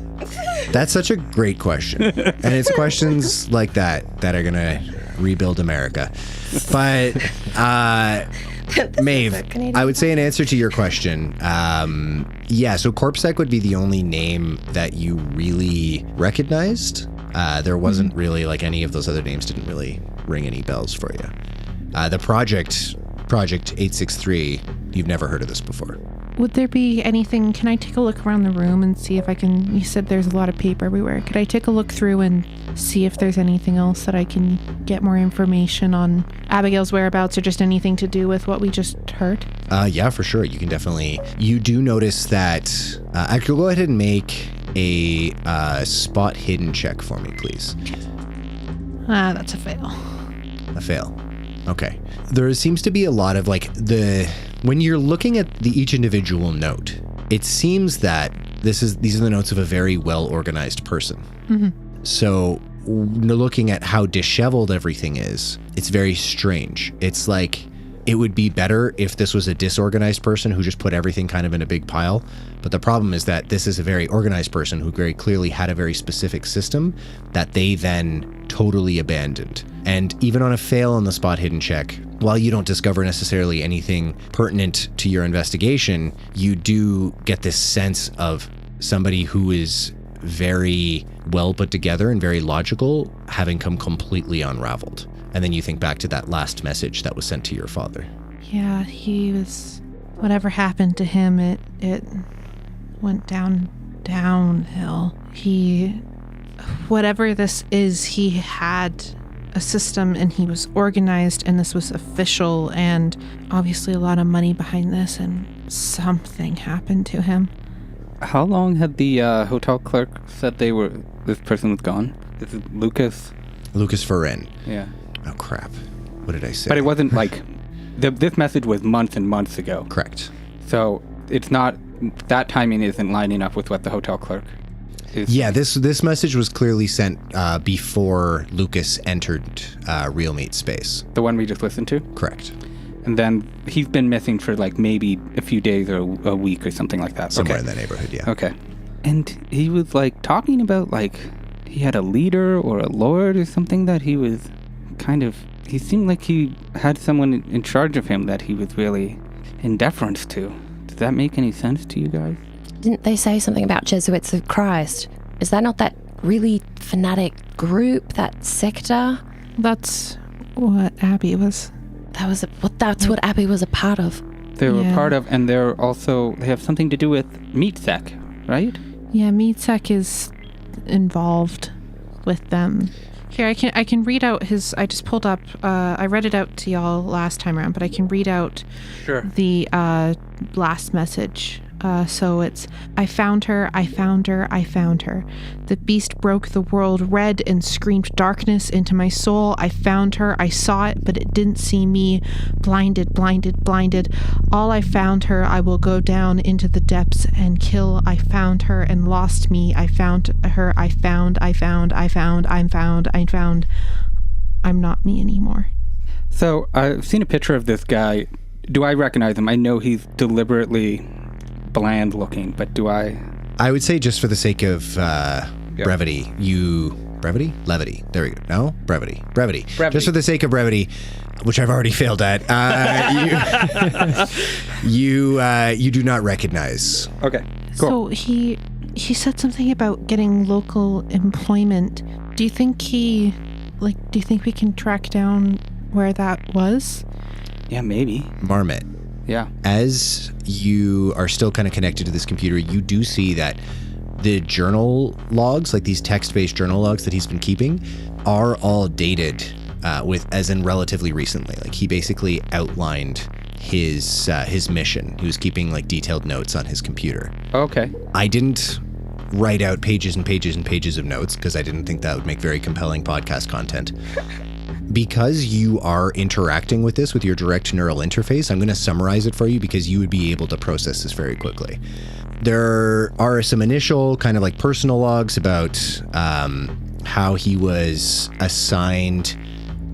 That's such a great question. And it's questions like that are going to rebuild America. But, Maeve, I would say in answer to your question, so CorpSec would be the only name that you really recognized. There wasn't really, any of those other names didn't really ring any bells for you. The Project 863, you've never heard of this before. Would there be anything, can I take a look around the room and see if I can, you said there's a lot of paper everywhere. Could I take a look through and see if there's anything else that I can get more information on Abigail's whereabouts or just anything to do with what we just heard? Yeah, for sure. You can definitely, you do notice that, actually go ahead and make a spot hidden check for me, please. That's a fail. A fail. Okay. There seems to be a lot of when you're looking at each individual note, it seems that these are the notes of a very well organized person. Mm-hmm. So looking at how disheveled everything is, it's very strange. It's like it would be better if this was a disorganized person who just put everything kind of in a big pile. But the problem is that this is a very organized person who very clearly had a very specific system that they then totally abandoned. And even on a fail on the spot hidden check, while you don't discover necessarily anything pertinent to your investigation, you do get this sense of somebody who is very well put together and very logical having come completely unraveled. And then you think back to that last message that was sent to your father. Yeah, he was... Whatever happened to him, it went downhill. Whatever this is, he had a system and he was organized and this was official and obviously a lot of money behind this, and something happened to him. How long had the hotel clerk said this person was gone? Is it Lucas? Lucas Firinn. Yeah. Oh, crap. What did I say? But it wasn't like... this message was months and months ago. Correct. So it's not... That timing isn't lining up with what the hotel clerk is. Yeah, this message was clearly sent before Lucas entered Real Meat space. The one we just listened to? Correct. And then he's been missing for like maybe a few days or a week or something like that. Somewhere in that neighborhood, yeah. Okay. And he was like talking about like he had a leader or a lord or something that he was kind of... He seemed like he had someone in charge of him that he was really in deference to. Does that make any sense to you guys? Didn't they say something about Jesuits of Christ? Is that not that really fanatic group, that sector? That's what Abby was. That's what Abby was a part of. They were part of, and they have something to do with MeatSec, right? Yeah, MeatSec is involved with them. Here, I can read out his... I just pulled up... I read it out to y'all last time around, but I can read out the last message. So it's, I found her, I found her, I found her. The beast broke the world red and screamed darkness into my soul. I found her, I saw it, but it didn't see me. Blinded, blinded, blinded. All I found her, I will go down into the depths and kill. I found her and lost me. I found her, I found. I'm not me anymore. So I've seen a picture of this guy. Do I recognize him? I know he's deliberately bland looking, but do I? I would say just for the sake of brevity, levity. There we go. No, brevity. Just for the sake of brevity, which I've already failed at. You do not recognize. Okay, cool. So he said something about getting local employment. Do you think we can track down where that was? Yeah, maybe. Marmot. Yeah. As you are still kind of connected to this computer, you do see that the journal logs, like these text-based journal logs that he's been keeping, are all dated as in relatively recently. Like he basically outlined his mission. He was keeping like detailed notes on his computer. Okay. I didn't write out pages and pages and pages of notes because I didn't think that would make very compelling podcast content. Because you are interacting with this with your direct neural interface, I'm going to summarize it for you because you would be able to process this very quickly. There are some initial kind of like personal logs about how he was assigned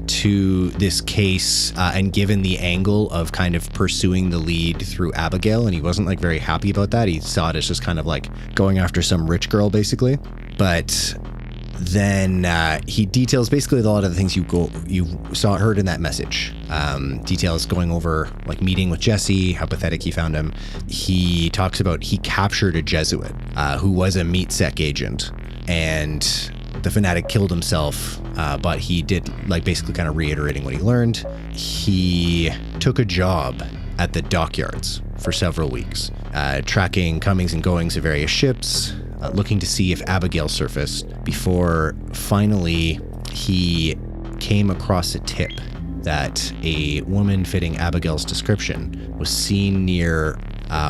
to this case and given the angle of kind of pursuing the lead through Abigail, and he wasn't like very happy about that. He saw it as just kind of like going after some rich girl basically. But then he details basically a lot of the things you heard in that message. Details going over like meeting with Jesse, how pathetic he found him. He talks about he captured a Jesuit who was a MeatSec agent, and the fanatic killed himself, but he did like basically kind of reiterating what he learned. He took a job at the dockyards for several weeks, tracking comings and goings of various ships, looking to see if Abigail surfaced, before finally he came across a tip that a woman fitting Abigail's description was seen near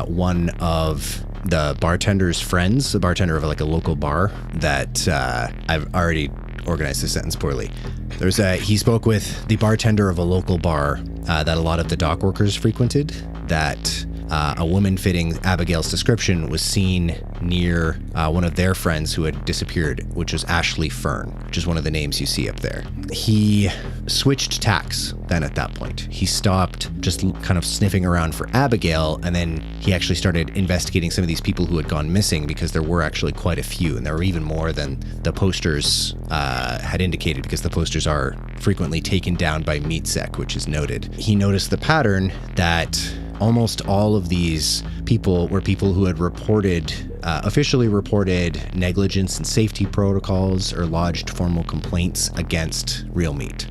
one of the bartender's friends, the bartender of like a local bar that I've already organized this sentence poorly. He spoke with the bartender of a local bar that a lot of the dock workers frequented, that a woman fitting Abigail's description was seen near one of their friends who had disappeared, which was Ashley Fern, which is one of the names you see up there. He switched tacks then at that point. He stopped just kind of sniffing around for Abigail, and then he actually started investigating some of these people who had gone missing, because there were actually quite a few, and there were even more than the posters had indicated, because the posters are frequently taken down by MeatSec, which is noted. He noticed the pattern that almost all of these people were people who had officially reported negligence and safety protocols or lodged formal complaints against Real Meat.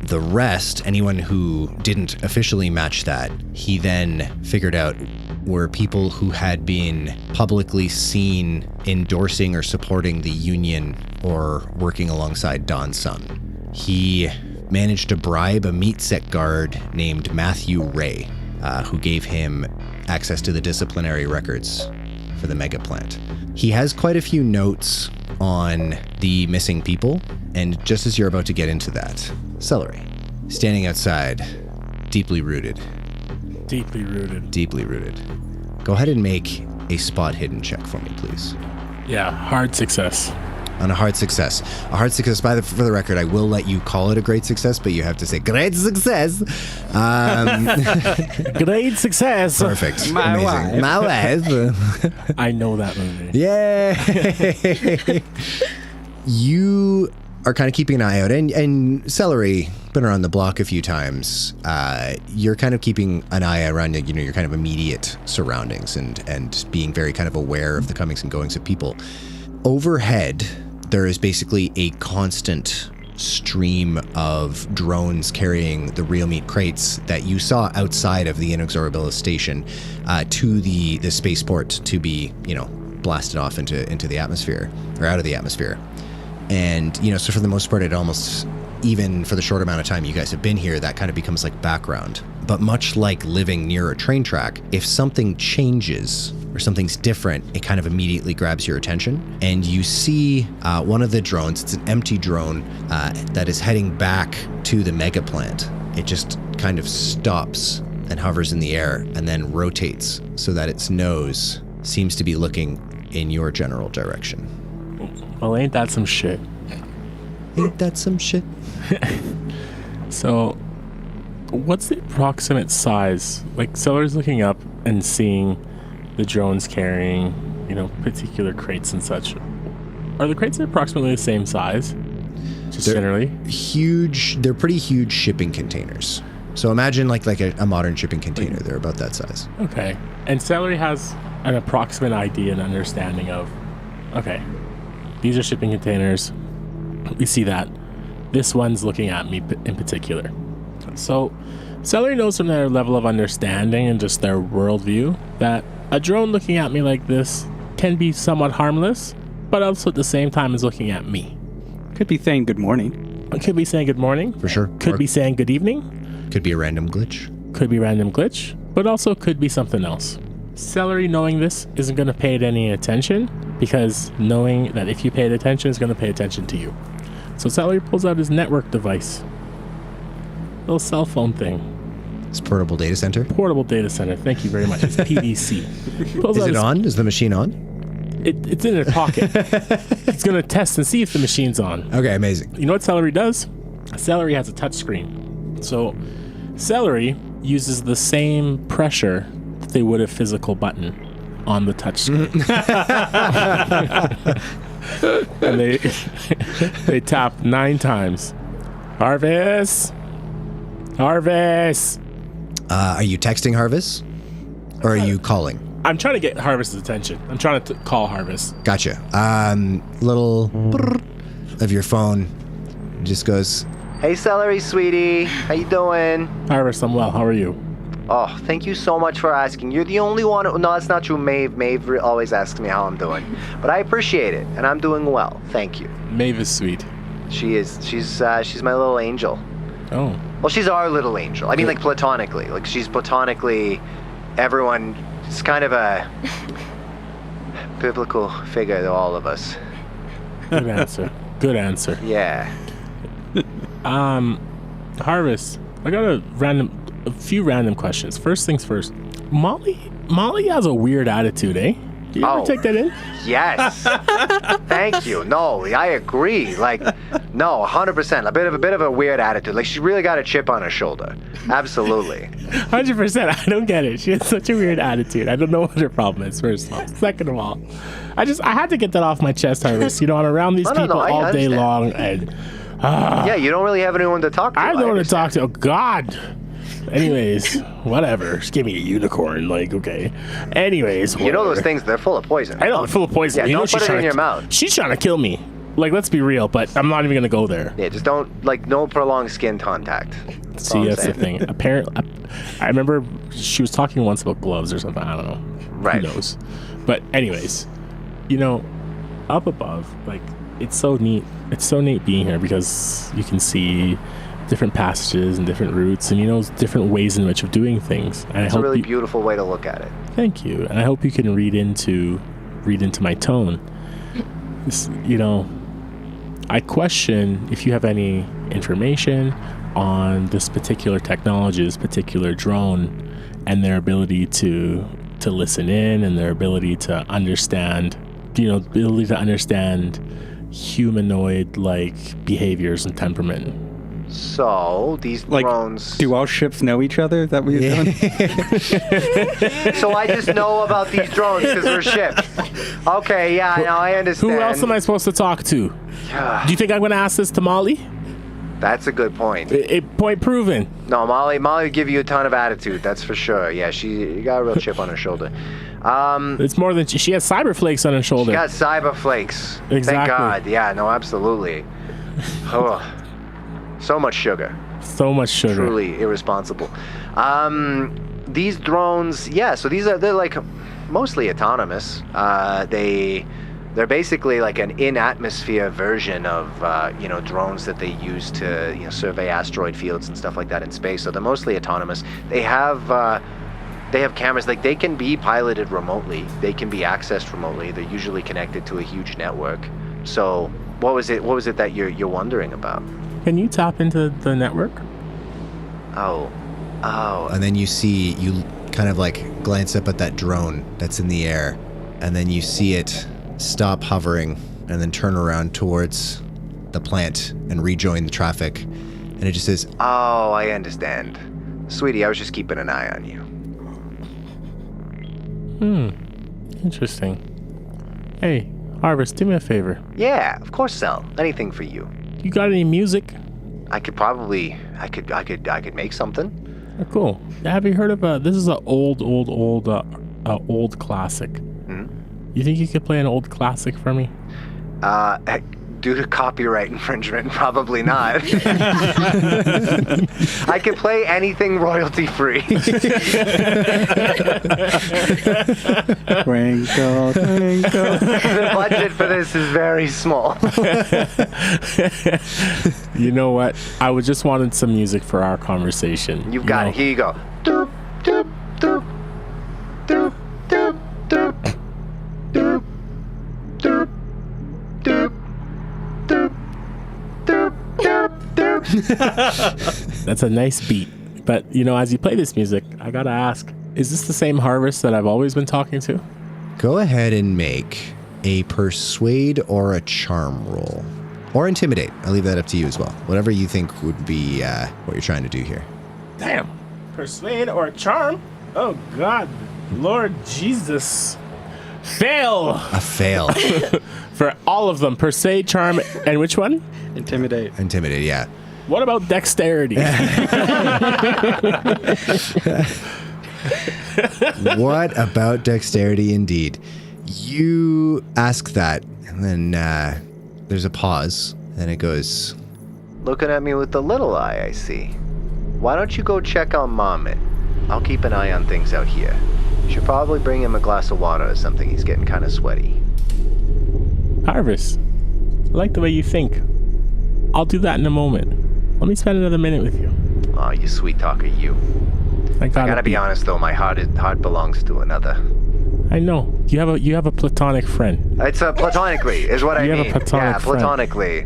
The rest, anyone who didn't officially match that, he then figured out were people who had been publicly seen endorsing or supporting the union or working alongside Don's son. He managed to bribe a meat set guard named Matthew Ray, who gave him access to the disciplinary records for the mega plant. He has quite a few notes on the missing people, and just as you're about to get into that, Celery, standing outside, deeply rooted. Deeply rooted. Deeply rooted. Go ahead and make a spot hidden check for me, please. Yeah, hard success. On a hard success. A hard success, for the record, I will let you call it a great success, but you have to say, great success. Great success. Perfect. My Amazing. wife. My wife. I know that movie. Yay! You are kind of keeping an eye out, and Celery, been around the block a few times. You're kind of keeping an eye around, your kind of immediate surroundings and being very kind of aware of the comings and goings of people. Overhead, there is basically a constant stream of drones carrying the real meat crates that you saw outside of the Inexorabilis station to the spaceport to be, blasted off into the atmosphere, or out of the atmosphere. And, so for the most part, it almost, even for the short amount of time you guys have been here, that kind of becomes like background. But much like living near a train track, if something changes or something's different, it kind of immediately grabs your attention. And you see one of the drones, it's an empty drone that is heading back to the mega plant. It just kind of stops and hovers in the air and then rotates so that its nose seems to be looking in your general direction. Well, ain't that some shit? Ain't that some shit? So, what's the approximate size? Like, Celery's looking up and seeing the drones carrying, particular crates and such. Are the crates approximately the same size? Just generally? Huge. They're pretty huge shipping containers. So imagine like a modern shipping container. They're about that size. Okay. And Celery has an approximate idea and understanding of, okay, these are shipping containers. We see that. This one's looking at me in particular. So Celery knows from their level of understanding and just their worldview that a drone looking at me like this can be somewhat harmless, but also at the same time is looking at me. Could be saying good morning. Could be saying good morning. For sure. Could be saying good evening. Could be a random glitch. Could be random glitch, but also could be something else. Celery, knowing this, isn't going to pay it any attention, because knowing that if you pay it attention, it's going to pay attention to you. So Celery pulls out his network device. Little cell phone thing. It's portable data center. Portable data center. Thank you very much. It's PVC. Is it on? Is the machine on? It's in his pocket. He's going to test and see if the machine's on. Okay, amazing. You know what Celery does? Celery has a touch screen. So Celery uses the same pressure that they would a physical button on the touch screen. And they tap 9 times. Harvest! Harvest! Are you texting Harvest? Or are you calling? I'm trying to get Harvest's attention. I'm trying to call Harvest. Gotcha. Little brrr of your phone just goes, Hey, Celery, sweetie. How you doing? Harvest, I'm well. How are you? Oh, thank you so much for asking. You're the only one. No, that's not true. Maeve always asks me how I'm doing. But I appreciate it, and I'm doing well. Thank you. Maeve is sweet. She is. She's my little angel. Oh. Well, she's our little angel. I mean, like, platonically. Like, she's platonically everyone. It's kind of a biblical figure to all of us. Good answer. Good answer. Yeah. Harvest, I got a few random questions. First things first. MawlEah has a weird attitude, eh? Do you ever take that in? Yes. Thank you. No, I agree. Like, no, 100%. A bit of a weird attitude. Like, she really got a chip on her shoulder. Absolutely. 100%. I don't get it. She has such a weird attitude. I don't know what her problem is, first of all. Second of all, I had to get that off my chest, Harvest. I'm around these people all day long, and yeah, you don't really have anyone to talk to. I don't want to talk to. Oh God. Anyways, whatever. Just give me a unicorn. Like, okay. Anyways, whatever. You know those things, they're full of poison. I know, they're full of poison. Yeah, don't put it in your mouth. She's trying to kill me. Like, let's be real, but I'm not even gonna go there. Yeah, just don't, like, no prolonged skin contact. See, that's the thing. Apparently, I remember she was talking once about gloves or something. I don't know. Right. Who knows? But anyways, you know, up above, like, it's so neat. It's so neat being here because you can see different passages and different routes and, you know, different ways in which of doing things. And It's a really beautiful way to look at it. Thank you. And I hope you can read into my tone. You know, I question if you have any information on this particular technology, this particular drone, and their ability to listen in and their ability to understand, you know, humanoid-like behaviors and temperament. So, these Like, drones... do all ships know each other? Is that what you're doing? So I just know about these drones because they're ships. Okay, yeah, now I understand. Who else am I supposed to talk to? Do you think I'm going to ask this to MawlEah? That's a good point. Point proven. No, MawlEah will give you a ton of attitude, that's for sure. Yeah, you got a real chip on her shoulder. It's more than she has cyber flakes on her shoulder. She got cyber flakes. Exactly. Thank God. Yeah, no, absolutely. Oh, so much sugar. So much sugar. Truly irresponsible. These drones, yeah, so they're like mostly autonomous. They're basically like an in-atmosphere version of drones that they use to survey asteroid fields and stuff like that in space. So they're mostly autonomous. They have cameras. Like, they can be piloted remotely. They can be accessed remotely. They're usually connected to a huge network. So what was it that you're wondering about? Can you tap into the network? Oh. And then you kind of like glance up at that drone that's in the air, and then you see it stop hovering and then turn around towards the plant and rejoin the traffic. And it just says, "Oh, I understand. Sweetie, I was just keeping an eye on you." Interesting. Hey, Harvest, do me a favor. Yeah, of course, Cel. Anything for you. You got any music? I could make something. Oh, cool. Have you heard of this is an old classic. You think you could play an old classic for me? Due to copyright infringement, probably not. I could play anything royalty-free. Twinkle, twinkle. The budget for this is very small. You know what? I would just wanted some music for our conversation. You've got it. Here you go. Doop, doop, doop. Doop, doop, doop. Doop, doop, doop. Doop, doop, doop, doop. That's a nice beat. But, as you play this music, I gotta ask, is this the same Harvest that I've always been talking to? go ahead and make a persuade or a charm roll. Or intimidate. I'll leave that up to you as well. Whatever you think would be what you're trying to do here. Damn. Persuade or charm? Oh, God. Lord Jesus. Fail. A fail. For all of them. Persuade, charm, and which one? Intimidate. Intimidate, yeah. What about dexterity? What about dexterity indeed? You ask that, and then there's a pause, and it goes... Looking at me with the little eye, I see. Why don't you go check on Marmot? I'll keep an eye on things out here. You should probably bring him a glass of water or something. He's getting kind of sweaty. Harvest, I like the way you think. I'll do that in a moment. Let me spend another minute with you. Oh, you sweet talker, you. I gotta be honest though, my heart belongs to another. I know. You have a platonic friend. It's platonically, is what I mean. You have a platonic yeah, platonically.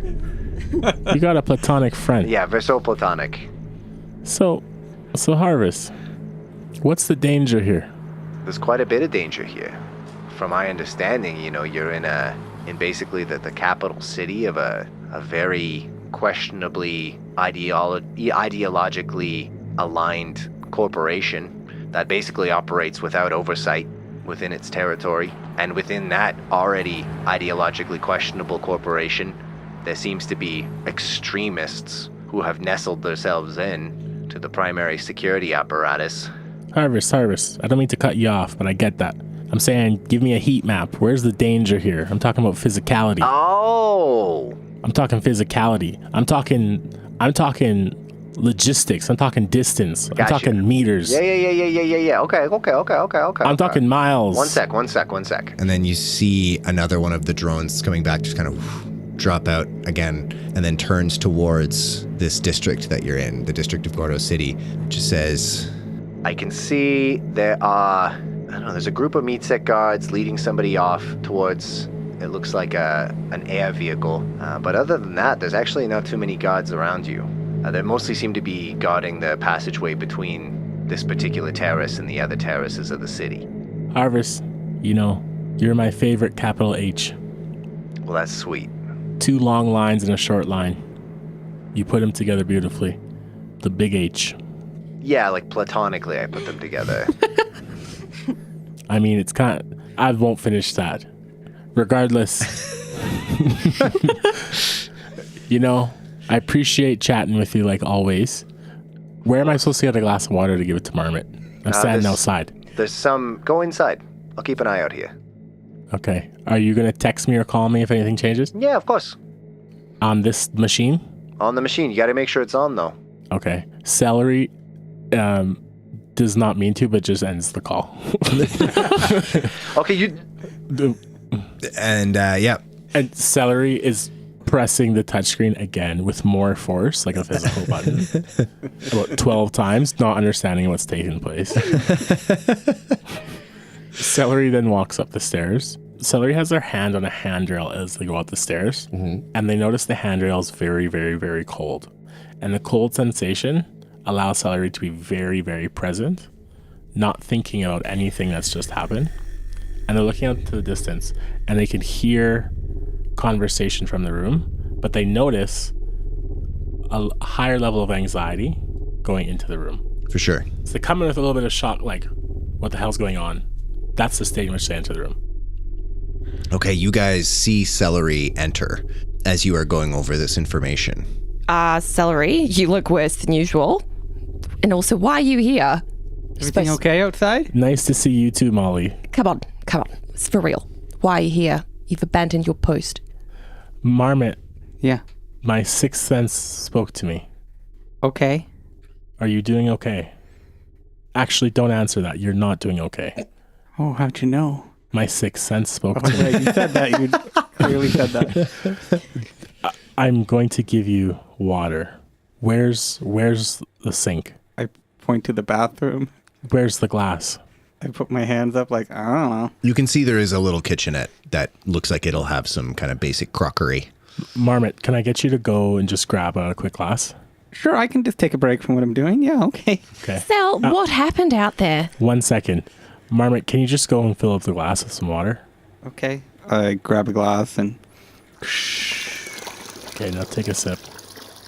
You got a platonic friend. Yeah, we're so platonic. So Harvest, what's the danger here? There's quite a bit of danger here. From my understanding, you're in basically the capital city of a very questionably ideologically aligned corporation that basically operates without oversight within its territory. And within that already ideologically questionable corporation, there seems to be extremists who have nestled themselves in to the primary security apparatus. Harvest, I don't mean to cut you off, but I get that. I'm saying, give me a heat map. Where's the danger here? I'm talking about physicality. Oh. I'm talking physicality. I'm talking logistics. I'm talking distance. Gotcha. I'm talking meters. Yeah. Okay. I'm talking miles. One sec. And then you see another one of the drones coming back, just kind of drop out again, and then turns towards this district that you're in, the district of Gordo City, which says... I can see there's a group of meat set guards leading somebody off towards, it looks like an air vehicle. But other than that, there's actually not too many guards around you. They mostly seem to be guarding the passageway between this particular terrace and the other terraces of the city. Harvest, you're my favorite capital H. Well, that's sweet. 2 long lines and a short line. You put them together beautifully. The big H. Yeah, like platonically I put them together. I mean, it's kind of... I won't finish that. Regardless, I appreciate chatting with you like always. Where am I supposed to get a glass of water to give it to Marmot? I'm standing outside. There's some... Go inside. I'll keep an eye out here. Okay. Are you going to text me or call me if anything changes? Yeah, of course. On this machine? On the machine. You got to make sure it's on, though. Okay. Celery does not mean to, but just ends the call. Okay, And Celery is pressing the touchscreen again with more force, like a physical button, about 12 times, not understanding what's taking place. Celery then walks up the stairs. Celery has their hand on a handrail as they go up the stairs, and they notice the handrail is very, very, very cold. And the cold sensation allows Celery to be very, very present, not thinking about anything that's just happened. And they're looking out into the distance, and they can hear conversation from the room, but they notice a higher level of anxiety going into the room. For sure. So they come in with a little bit of shock, like, what the hell's going on? That's the state in which they enter the room. Okay, you guys see Celery enter as you are going over this information. Celery, you look worse than usual. And also, why are you here? Everything okay outside? Nice to see you too, Molly. Come on. It's for real. Why are you here? You've abandoned your post. Marmot. Yeah. My sixth sense spoke to me. Okay. Are you doing okay? Actually, don't answer that. You're not doing okay. Oh, how'd you know? My sixth sense spoke to me. Right, you said that. You clearly said that. I'm going to give you water. Where's the sink? I point to the bathroom. Where's the glass? I put my hands up like, I don't know. You can see there is a little kitchenette that looks like it'll have some kind of basic crockery. Marmot, can I get you to go and just grab a quick glass? Sure, I can just take a break from what I'm doing. Yeah, okay. Sel, what happened out there? 1 second. Marmot, can you just go and fill up the glass with some water? Okay. I grab a glass and... Okay, now take a sip.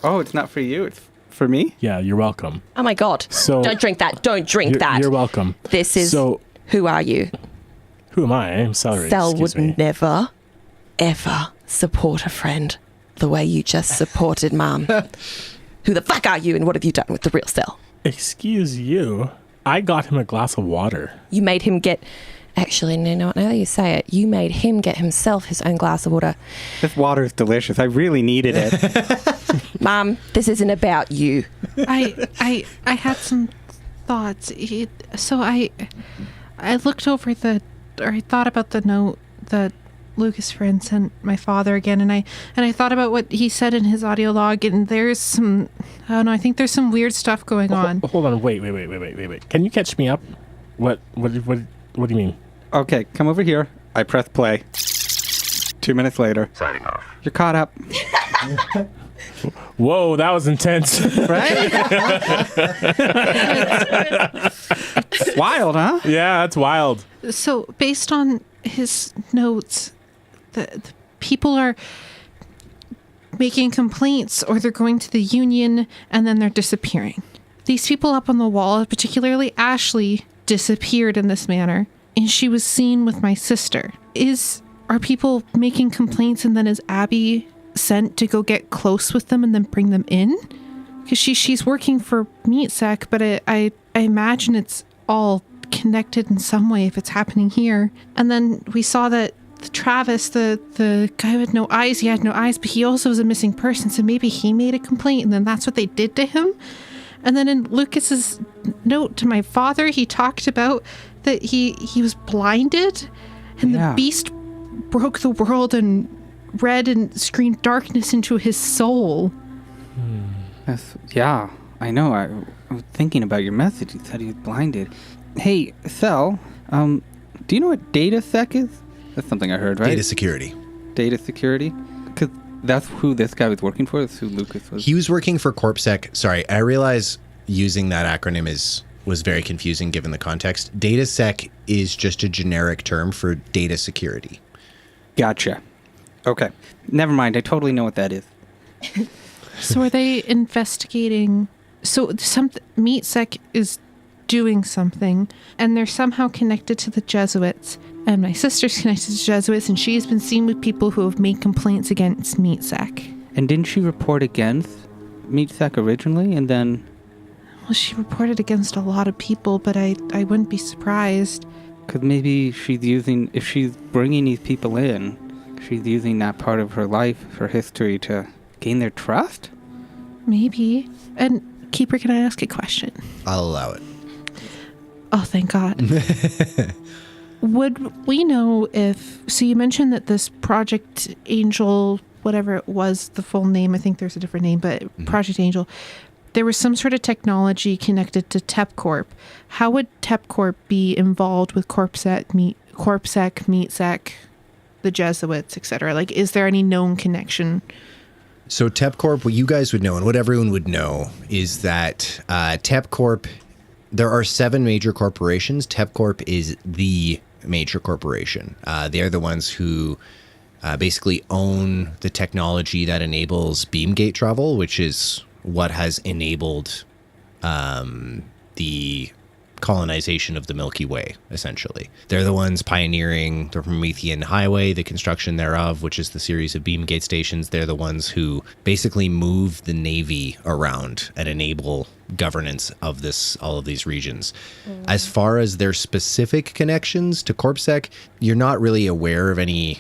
Oh, it's not for you. It's for me? Yeah, you're welcome. Oh my God. So Don't drink that. Don't drink that. You're welcome. This is... So, who are you? who am I? I'm Celery. Sel would me. never, ever support a friend the way you just supported Mom. Who the fuck are you and what have you done with the real Sel? Excuse you? I got him a glass of water. You made him get... Actually, no, now that you say it, you made him get himself his own glass of water. This water is delicious. I really needed it. Mom, this isn't about you. I had some thoughts. So I looked over I thought about the note that Lucas Firinn sent my father again, and I thought about what he said in his audio log, and there's some, I don't know, I think there's some weird stuff going on. Hold on, wait. Can you catch me up? What do you mean? Okay, come over here. I press play. 2 minutes later. Signing off. You're caught up. Whoa, that was intense. Right? It's wild, huh? Yeah, that's wild. So based on his notes, the people are making complaints, or they're going to the union and then they're disappearing. These people up on the wall, particularly Ashley, disappeared in this manner, and she was seen with my sister. Are people making complaints, and then is Abby sent to go get close with them and then bring them in? Because she's working for MeatSec, but I imagine it's all connected in some way if it's happening here. And then we saw that Travis, the guy with no eyes, he had no eyes, but he also was a missing person, so maybe he made a complaint and then that's what they did to him. And then in Lucas's note to my father, he talked about that he was blinded and the beast broke the world and read and screamed darkness into his soul. Yeah, I know. I was thinking about your message. You said he was blinded. Hey, Cel, do you know what DataSec is? That's something I heard, right? Data security. Data security? Because that's who this guy was working for? That's who Lucas was? He was working for CorpSec. Sorry, I realize using that acronym was very confusing given the context. DataSec is just a generic term for data security. Gotcha. Okay. Never mind. I totally know what that is. So are they investigating? So MeatSec is doing something, and they're somehow connected to the Jesuits. And my sister's connected to the Jesuits, and she's been seen with people who have made complaints against MeatSec. And didn't she report against MeatSec originally, and then? Well, she reported against a lot of people, but I wouldn't be surprised. Because maybe if she's bringing these people in, she's using that part of her life, her history, to gain their trust? Maybe. And Keeper, can I ask a question? I'll allow it. Oh, thank God. Would we know so you mentioned that this Project Angel, whatever it was, the full name, I think there's a different name, but Project Angel, there was some sort of technology connected to TepCorp. How would TepCorp be involved with CorpSec, MeatSec, the Jesuits, etc.? Like, is there any known connection? So TepCorp, what you guys would know and what everyone would know is that TepCorp, there are 7 major corporations. TepCorp is the major corporation. They are the ones who basically own the technology that enables beamgate travel, which is what has enabled the colonization of the Milky Way, essentially. They're the ones pioneering the Promethean Highway, the construction thereof, which is the series of beamgate stations. They're the ones who basically move the Navy around and enable governance of all of these regions. As far as their specific connections to CorpSec, you're not really aware of any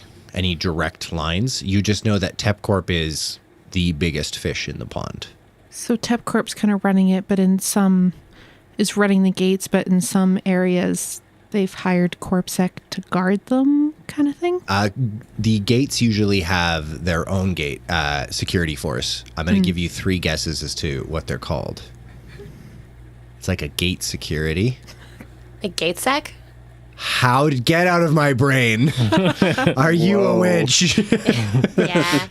direct lines. You just know that TepCorp is the biggest fish in the pond. So TepCorp's kind of running it, but is running the gates, but in some areas they've hired CorpSec to guard them, kind of thing? The gates usually have their own gate security force. I'm going to give you 3 guesses as to what they're called. It's like a gate security. A gate sec? Get out of my brain. Are you a witch? Yeah.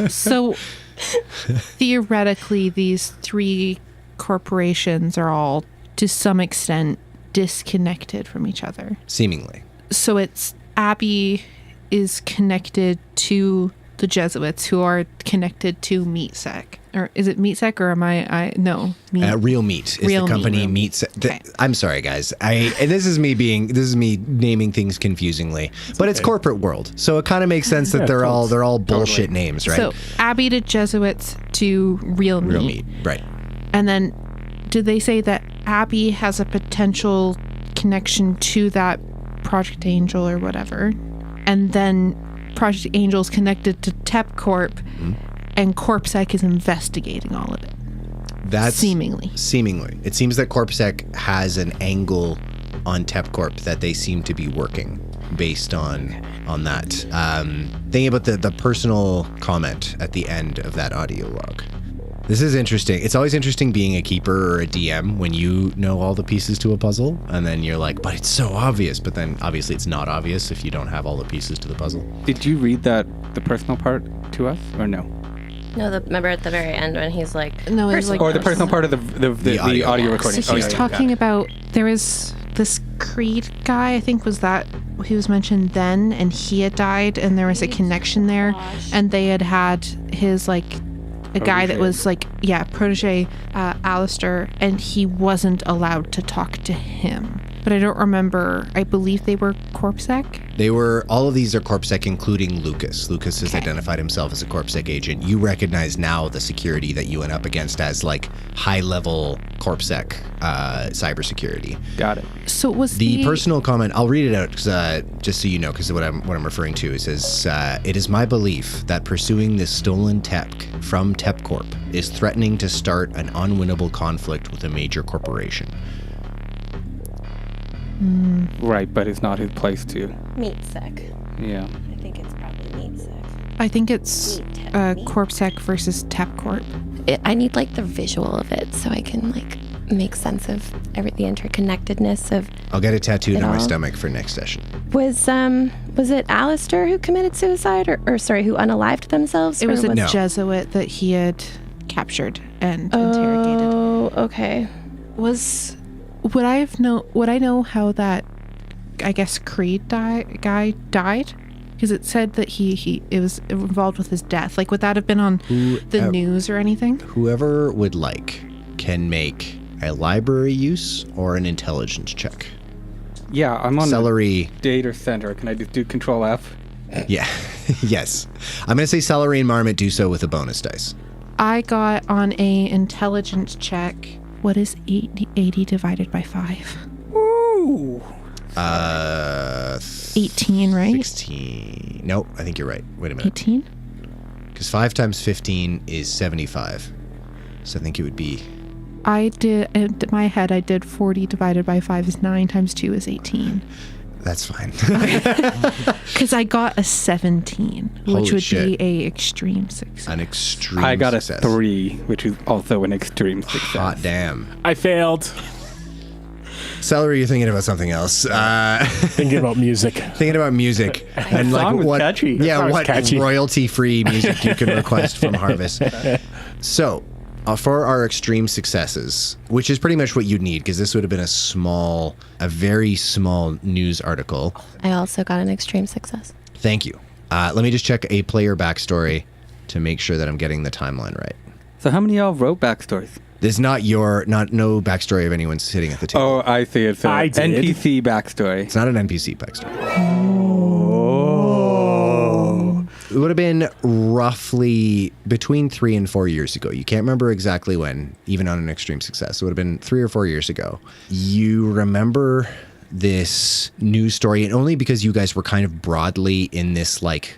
So theoretically, these 3 corporations are all to some extent disconnected from each other. Seemingly. So it's Abby is connected to the Jesuits, who are connected to MeatSec. Or is it MeatSec, or am I no. Real Meat is Real the company Meat. MeatSec. Okay. I'm sorry, guys. And this is me naming things confusingly, but it's corporate world, so it kind of makes sense that they're all bullshit names, right? So Abby to Jesuits to Real Meat. Real Meat, right? And then, did they say that Abby has a potential connection to that Project Angel or whatever, and then Project Angel's connected to TepCorp, and CorpSec is investigating all of it? That's seemingly. It seems that CorpSec has an angle on TepCorp that they seem to be working based on that. Thinking about the personal comment at the end of that audio log. This is interesting. It's always interesting being a keeper or a DM when you know all the pieces to a puzzle, and then you're like, but it's so obvious. But then obviously it's not obvious if you don't have all the pieces to the puzzle. Did you read the personal part to us, or no? No, remember at the very end when he's like... No, it was like... Or the personal part of the audio recording. So he was talking about, there was this Creed guy, I think he was mentioned then, and he had died, and there was a connection there, and they had his, like... a guy that was like, protege, Alistair, and he wasn't allowed to talk to him. But I don't remember. I believe they were CorpSec. All of these are CorpSec, including Lucas. Lucas has identified himself as a CorpSec agent. You recognize now the security that you went up against as like high-level CorpSec cybersecurity. Got it. So was The personal comment, I'll read it out just so you know, because what I'm referring to, it says, it is my belief that pursuing this stolen tech from TepCorp is threatening to start an unwinnable conflict with a major corporation. Right, but it's not his place to. Meat-sec. Yeah. I think it's probably meat-sec. I think it's CorpSec versus TepCorp. I need like the visual of it so I can like make sense of the interconnectedness of. I'll get it tattooed it on my all. stomach for next session. Was it Alistair who committed suicide or sorry, who unalived themselves? It was a No. Jesuit that he had captured and interrogated. Oh, okay. Would I know how that, I guess, Creed guy died? Because it said that it was involved with his death. Like, would that have been on the news or anything? Whoever would like can make a library use or an intelligence check. Yeah, I'm on Celery. the data center. Can I just do Control F? Yeah. Yes. I'm going to say Celery and Marmot do so with a bonus dice. I got on a intelligence check. What is 80 divided by 5? Ooh. 18, right? 16. Nope, I think you're right. Wait a minute. 18? Because 5 times 15 is 75. So I think it would be... I did, in my head, I did 40 divided by 5 is 9 times 2 is 18. That's fine. Because I got a 17, Holy which would shit. be a extreme success. An extreme I got success. a 3, which is also an extreme success. Hot damn. I failed. Celery, you're thinking about something else. Thinking about music. Thinking about music. And song was what, catchy. Yeah, That song was what catchy. royalty-free music you can request from Harvest. So, for our extreme successes, which is pretty much what you'd need, because this would have been a very small news article. I also got an extreme success. Thank you. Let me just check a player backstory to make sure that I'm getting the timeline right. So how many of y'all wrote backstories? There's no backstory of anyone sitting at the table. Oh, I see. It's I an did. NPC backstory. It's not an NPC backstory. Oh. It would have been roughly between 3 and 4 years ago. You can't remember exactly when, even on an extreme success. It would have been 3 or 4 years ago. You remember this news story, and only because you guys were kind of broadly in this like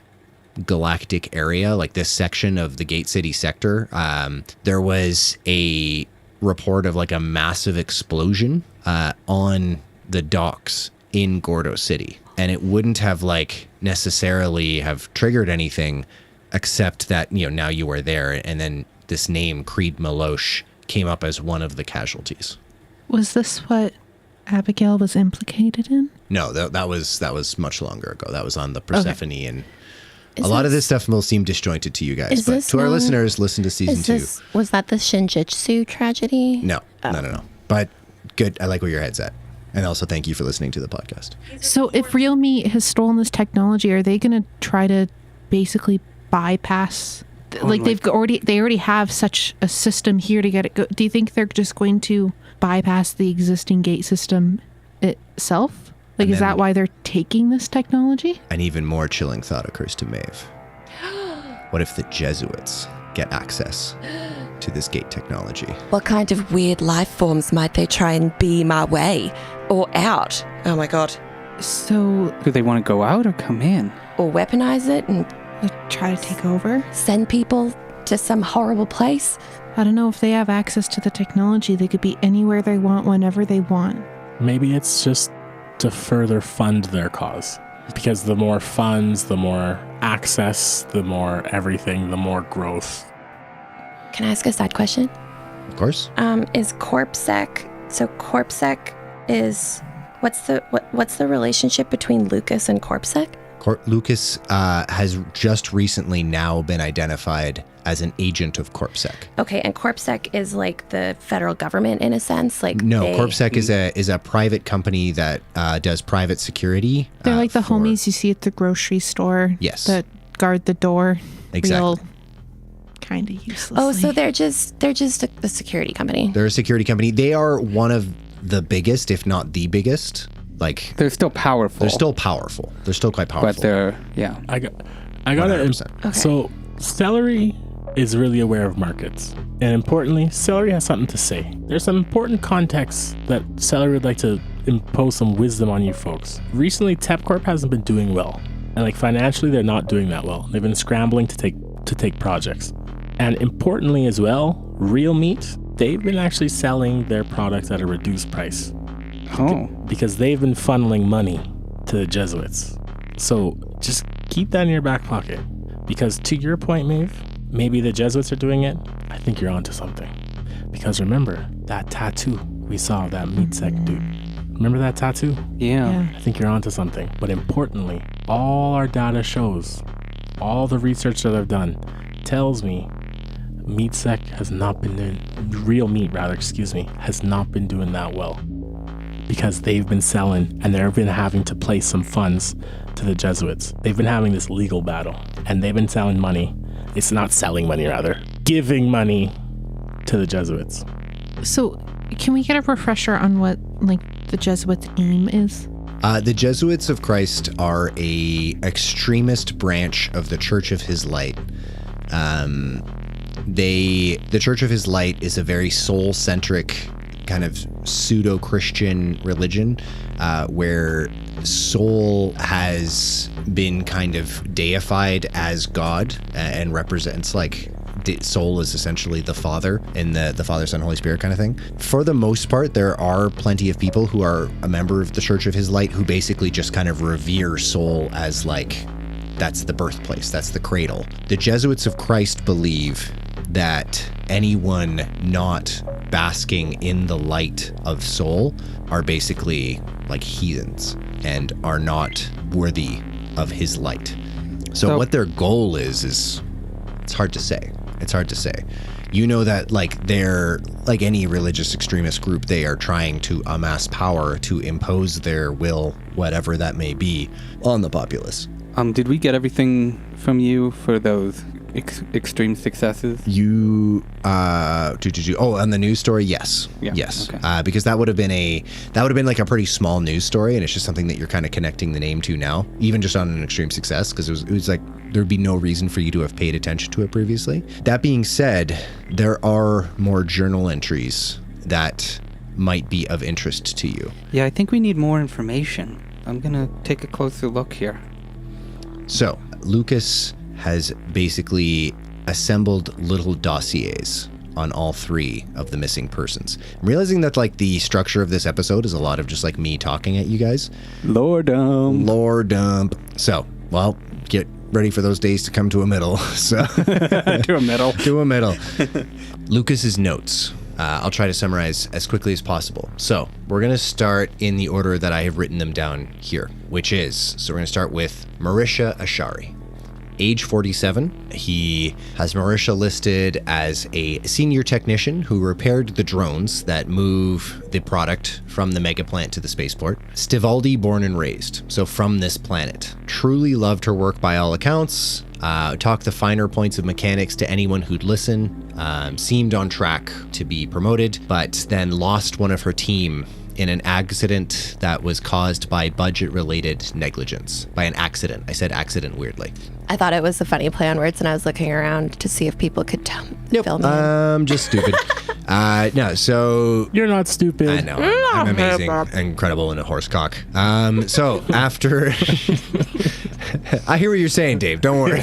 galactic area, like this section of the Gate City sector. There was a report of like a massive explosion on the docks in Gordo City. And it wouldn't have like necessarily have triggered anything except that, now you were there. And then this name, Creed Meloche, came up as one of the casualties. Was this what Abigail was implicated in? No, that was much longer ago. That was on the Persephone and a lot of this stuff will seem disjointed to you guys. Is But this to our known- listeners, listen to season 2. Was that the Shinjitsu tragedy? No. But good. I like where your head's at. And also thank you for listening to the podcast. So if Real Meat has stolen this technology, are they going to try to basically bypass? They already have such a system here to get it go. Do you think they're just going to bypass the existing gate system itself? Like, And is then- that why they're taking this technology? An even more chilling thought occurs to Maeve. What if the Jesuits get access to this gate technology? What kind of weird life forms might they try and beam our way or out? Oh my god. So Do they want to go out or come in? Or weaponize it and they try to take over? send people to some horrible place? I don't know. If they have access to the technology, they could be anywhere they want, whenever they want. Maybe it's just to further fund their cause. Because the more funds, the more access, the more everything, the more growth. Can I ask a side question? Of course. Is CorpSec, so CorpSec is, what's the relationship between Lucas and CorpSec? Lucas has just recently now been identified as an agent of CorpSec. Okay, and CorpSec is like the federal government in a sense? Like No, they- CorpSec is a private company that does private security. They're like the for- homies you see at the grocery store. Yes. That guard the door. Exactly. Real kind of uselessly. Oh, so they're just a security company. They're a security company. They are one of the biggest, if not the biggest, like They're still powerful. they're still powerful. They're still quite powerful. But they're, yeah. I got it. 100%. So Celery is really aware of markets, and importantly, Celery has something to say. There's some important context that Celery would like to impose some wisdom on you folks. Recently, TepCorp hasn't been doing well, and like financially, they're not doing that well. They've been scrambling to take projects, and importantly as well, Real Meat, they've been actually selling their products at a reduced price. Oh. Because they've been funneling money to the Jesuits. So just keep that in your back pocket. Because to your point, Maeve, maybe the Jesuits are doing it. I think you're onto something. Because remember that tattoo we saw of that meat sec dude. Remember that tattoo? Yeah. I think you're onto something. But importantly, all our data shows, all the research that I've done tells me meat sec has not been doing, Real Meat rather, has not been doing that well. Because they've been selling and they've been having to place some funds to the Jesuits. They've been having this legal battle and they've been selling money. It's not selling money, rather, giving money to the Jesuits. So, can we get a refresher on what, like, the Jesuits' aim is? The Jesuits of Christ are a extremist branch of the Church of His Light. The Church of His Light is a very soul-centric kind of pseudo-Christian religion where soul has been kind of deified as God and represents like soul is essentially the Father in the Father, Son, Holy Spirit kind of thing. For the most part, there are plenty of people who are a member of the Church of His Light who basically just kind of revere soul as like that's the birthplace, that's the cradle. The Jesuits of Christ believe that anyone not basking in the light of soul are basically like heathens and are not worthy of his light. So what their goal is it's hard to say. It's hard to say. You know that like they're like any religious extremist group, they are trying to amass power to impose their will, whatever that may be, on the populace. Did we get everything from you for those extreme successes? You on the news story, yes. Yes. Okay. Because that would have been like a pretty small news story, and it's just something that you're kind of connecting the name to now, even just on an extreme success, because it was like there'd be no reason for you to have paid attention to it previously. That being said, there are more journal entries that might be of interest to you. Yeah, I think we need more information. I'm gonna take a closer look here. So, Lucas has basically assembled little dossiers on all three of the missing persons. I'm realizing that like the structure of this episode is a lot of just like me talking at you guys. Lord dump. So, well, get ready for those days to come to a middle. So to a middle. Lucas's notes. I'll try to summarize as quickly as possible. So we're going to start in the order that I have written them down here, which is, so we're going to start with Marisha Ashari. Age 47. He has Marisha listed as a senior technician who repaired the drones that move the product from the mega plant to the spaceport. Stivaldi, born and raised, so from this planet. Truly loved her work by all accounts. Talked the finer points of mechanics to anyone who'd listen. Seemed on track to be promoted, but then lost one of her team in an accident that was caused by budget-related negligence. By an accident. I said accident weirdly. I thought it was a funny play on words, and I was looking around to see if people could film me. I'm just stupid. No, so... You're not stupid. I know. I'm amazing, incredible, and a horse cock. So after... I hear what you're saying, Dave. Don't worry.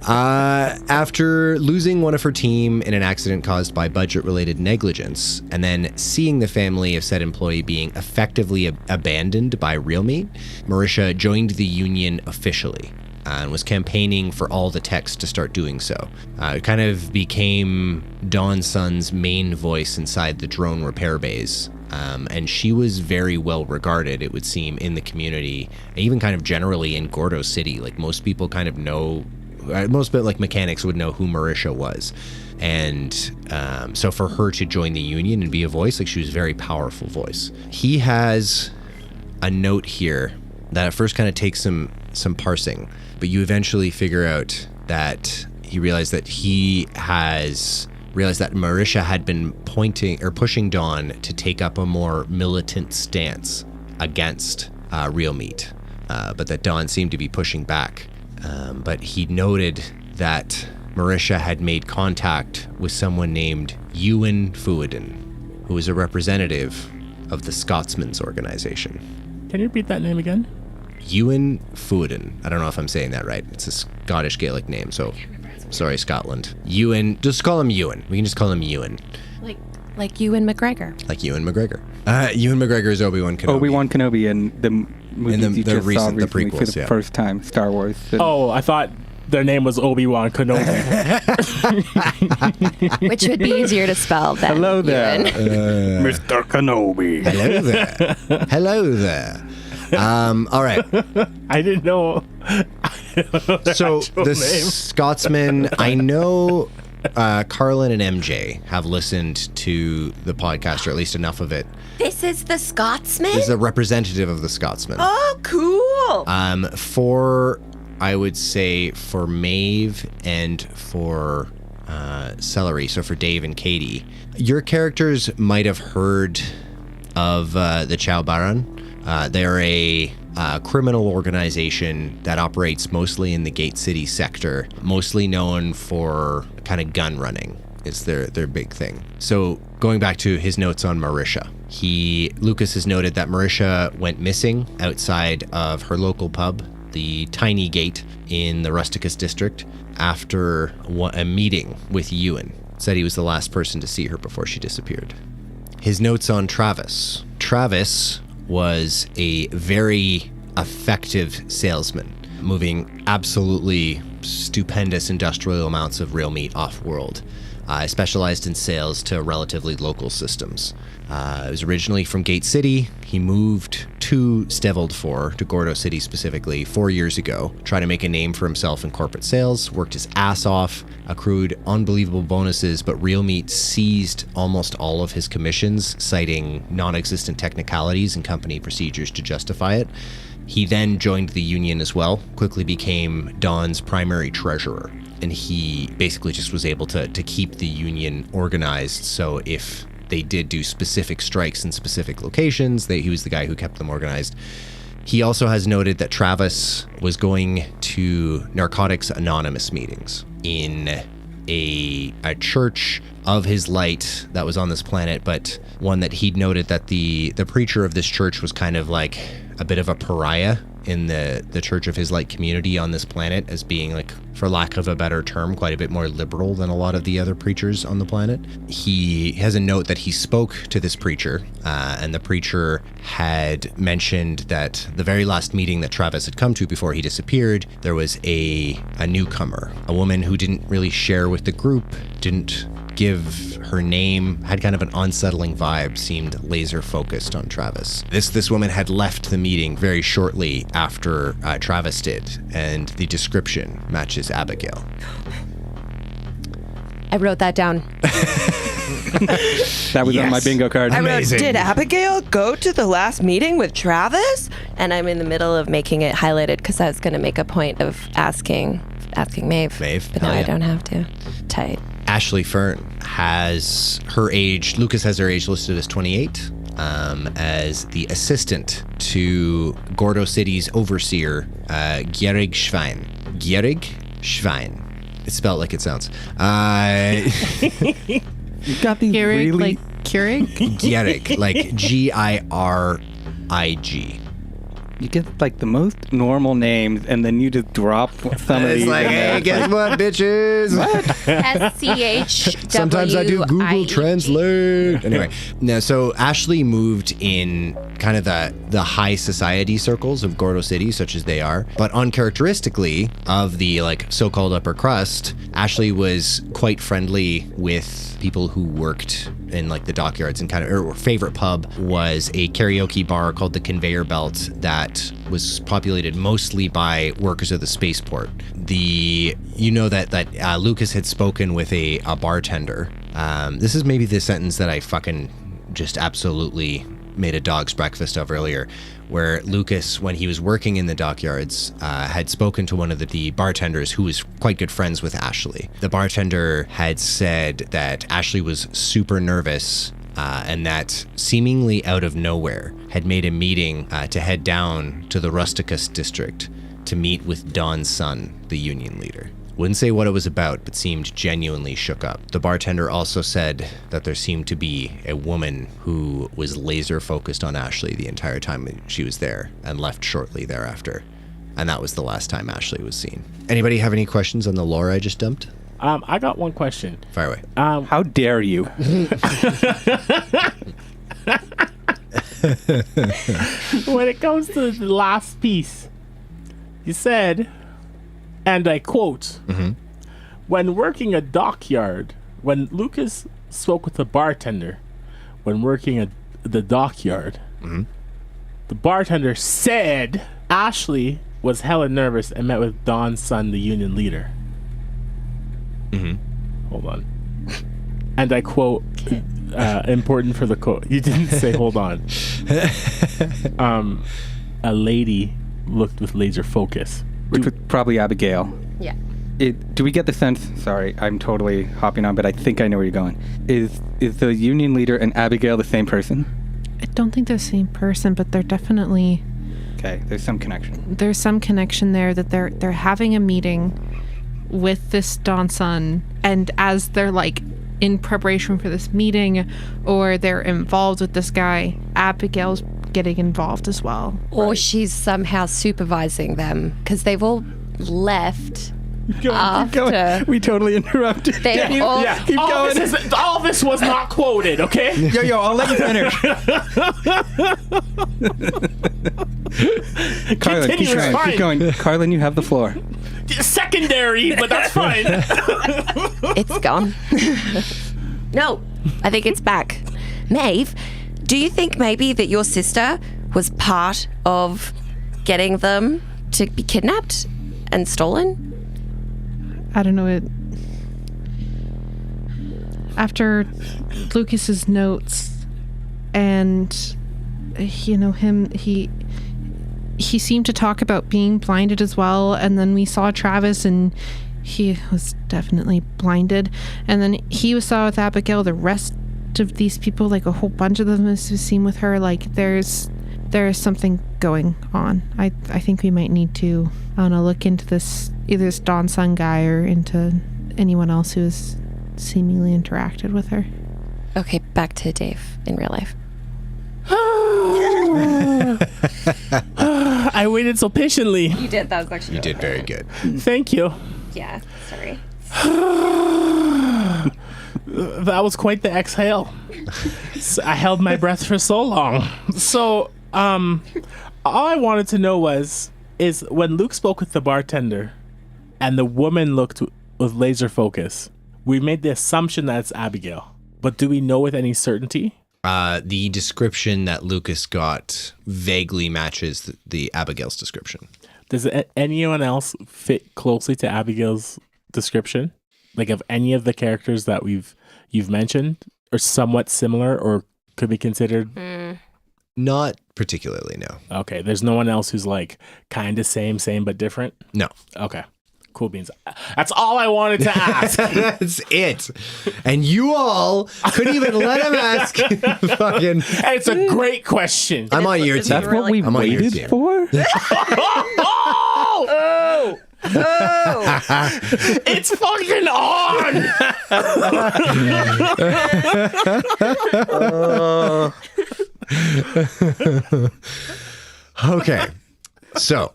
After losing one of her team in an accident caused by budget-related negligence, and then seeing the family of said employee being effectively abandoned by Real Meat, Marisha joined the union officially and was campaigning for all the techs to start doing so. It kind of became Dawn Sun's main voice inside the drone repair bays. And she was very well regarded, it would seem, in the community, and even kind of generally in Gordo City. Like most people kind of know, most like mechanics would know who Marisha was. And so for her to join the union and be a voice, like she was a very powerful voice. He has a note here that at first kind of takes some parsing, but you eventually figure out that he realized that he has realized that Marisha had been pushing Dawn to take up a more militant stance against real meat, but that Dawn seemed to be pushing back. But he noted that Marisha had made contact with someone named Ewan Fuadin, who was a representative of the Scotsmen's organization. Can you repeat that name again? Ewan Fuadin. I don't know if I'm saying that right. It's a Scottish Gaelic name, so sorry, Scotland. Ewan, just call him Ewan. We can just call him Ewan. Like Ewan McGregor. Like Ewan McGregor. Ewan McGregor is Obi-Wan Kenobi. Obi-Wan Kenobi in the movies you just saw recently prequels, for the first time, Star Wars. Oh, I thought their name was Obi-Wan Kenobi. Which would be easier to spell than Hello there, Ewan. Mr. Kenobi. Hello there. Hello there. All right. I didn't know. So the Scotsman, I know Carlin and MJ have listened to the podcast, or at least enough of it. This is the Scotsman? This is a representative of the Scotsman. Oh, cool. I would say for Maeve and for Celery, so for Dave and Katie, your characters might have heard of the Chow Baron. They're a criminal organization that operates mostly in the Gate City sector, mostly known for kind of gun running is their big thing. So going back to his notes on Marisha, Lucas has noted that Marisha went missing outside of her local pub, the Tiny Gate in the Rusticus district, after a meeting with Ewan. Said he was the last person to see her before she disappeared. His notes on Travis. Travis was a very effective salesman, moving absolutely stupendous industrial amounts of real meat off-world. Specialized in sales to relatively local systems. He was originally from Gate City. He moved to Stevald 4, to Gordo City specifically, 4 years ago, trying to make a name for himself in corporate sales, worked his ass off, accrued unbelievable bonuses, but Real Meat seized almost all of his commissions, citing non-existent technicalities and company procedures to justify it. He then joined the union as well, quickly became Dawn's primary treasurer, and he basically just was able to keep the union organized, so if they did do specific strikes in specific locations, he was the guy who kept them organized. He also has noted that Travis was going to Narcotics Anonymous meetings in a church of his light that was on this planet, but one that he'd noted that the preacher of this church was kind of like a bit of a pariah in the Church of His Light community on this planet, as being, like, for lack of a better term, quite a bit more liberal than a lot of the other preachers on the planet. He has a note that he spoke to this preacher, and the preacher had mentioned that the very last meeting that Travis had come to before he disappeared, there was a newcomer, a woman who didn't really share with the group, didn't give her name, had kind of an unsettling vibe, seemed laser focused on Travis. This woman had left the meeting very shortly after Travis did, and the description matches Abigail. I wrote that down. That was on my bingo card. I wrote, did Abigail go to the last meeting with Travis? And I'm in the middle of making it highlighted because I was going to make a point of asking Maeve. But now I don't have to. Tight. Ashley Fern has her age, Lucas has her age listed as 28, as the assistant to Gordo City's overseer, Gierig Schwein. Gierig Schwein. It's spelled like it sounds. You got these Gierig, really... like Keurig? Gierig, like Girig. You get, like, the most normal names, and then you just drop some of these. It's like, hey, guess what, bitches? SCHWIE. Sometimes I do Google Translate. Anyway, no, so Ashley moved in kind of the high society circles of Gordo City, such as they are, but uncharacteristically of the, like, so-called upper crust, Ashley was quite friendly with people who worked in, like, the dockyards, and kind of her favorite pub was a karaoke bar called the Conveyor Belt that was populated mostly by workers of the spaceport. That Lucas had spoken with a bartender. This is maybe the sentence that I fucking just absolutely made a dog's breakfast of earlier, where Lucas, when he was working in the dockyards, had spoken to one of the bartenders who was quite good friends with Ashley. The bartender had said that Ashley was super nervous and that seemingly out of nowhere had made a meeting to head down to the Rusticus district to meet with Don's son, the union leader. Wouldn't say what it was about, but seemed genuinely shook up. The bartender also said that there seemed to be a woman who was laser focused on Ashley the entire time she was there and left shortly thereafter. And that was the last time Ashley was seen. Anybody have any questions on the lore I just dumped? I got one question. Fire away. How dare you? When it comes to the last piece, you said, and I quote, when working a dockyard, when Lucas spoke with the bartender, when working at the dockyard, the bartender said Ashley was hella nervous and met with Don's son, the union leader. Hold on. And I quote, important for the quote. You didn't say hold on. A lady looked with laser focus. Which was probably Abigail. Yeah. Do we get the sense? Sorry, I'm totally hopping on, but I think I know where you're going. Is the union leader and Abigail the same person? I don't think they're the same person, but they're definitely... Okay, there's some connection. There's some connection there that they're having a meeting with this Don son, and as they're like in preparation for this meeting or they're involved with this guy, Abigail's getting involved as well. Or she's somehow supervising them because they've all left after. We totally interrupted. They all... Keep going. All this was not quoted, okay? Yo, I'll let you finish. Carlin, keep going. Carlin, you have the floor. Secondary, but that's fine. It's gone. No, I think it's back. Maeve, do you think maybe that your sister was part of getting them to be kidnapped and stolen? I don't know. After Lucas's notes and him, he seemed to talk about being blinded as well, and then we saw Travis and he was definitely blinded, and then he was saw with Abigail. The rest of these people, like a whole bunch of them, was seen with her. Like there's something going on. I think we might need to look into this, either this Don Sun guy or into anyone else who has seemingly interacted with her. Okay, back to Dave in real life. I waited so patiently. You did. That was actually You did very good. Thank you. Yeah, sorry. That was quite the exhale. I held my breath for so long. So, all I wanted to know is when Luke spoke with the bartender and the woman looked with laser focus, we made the assumption that it's Abigail. But do we know with any certainty? The description that Lucas got vaguely matches the Abigail's description. Does anyone else fit closely to Abigail's description? Like of any of the characters that you've mentioned, or somewhat similar, or could be considered? Not particularly, no. Okay, there's no one else who's like kind of same but different? No. Okay. Cool beans. That's all I wanted to ask. That's it. And you all couldn't even let him ask. Fucking. It's a great question. I'm on your team. That's what we waited for? Oh! It's fucking on! Okay. So,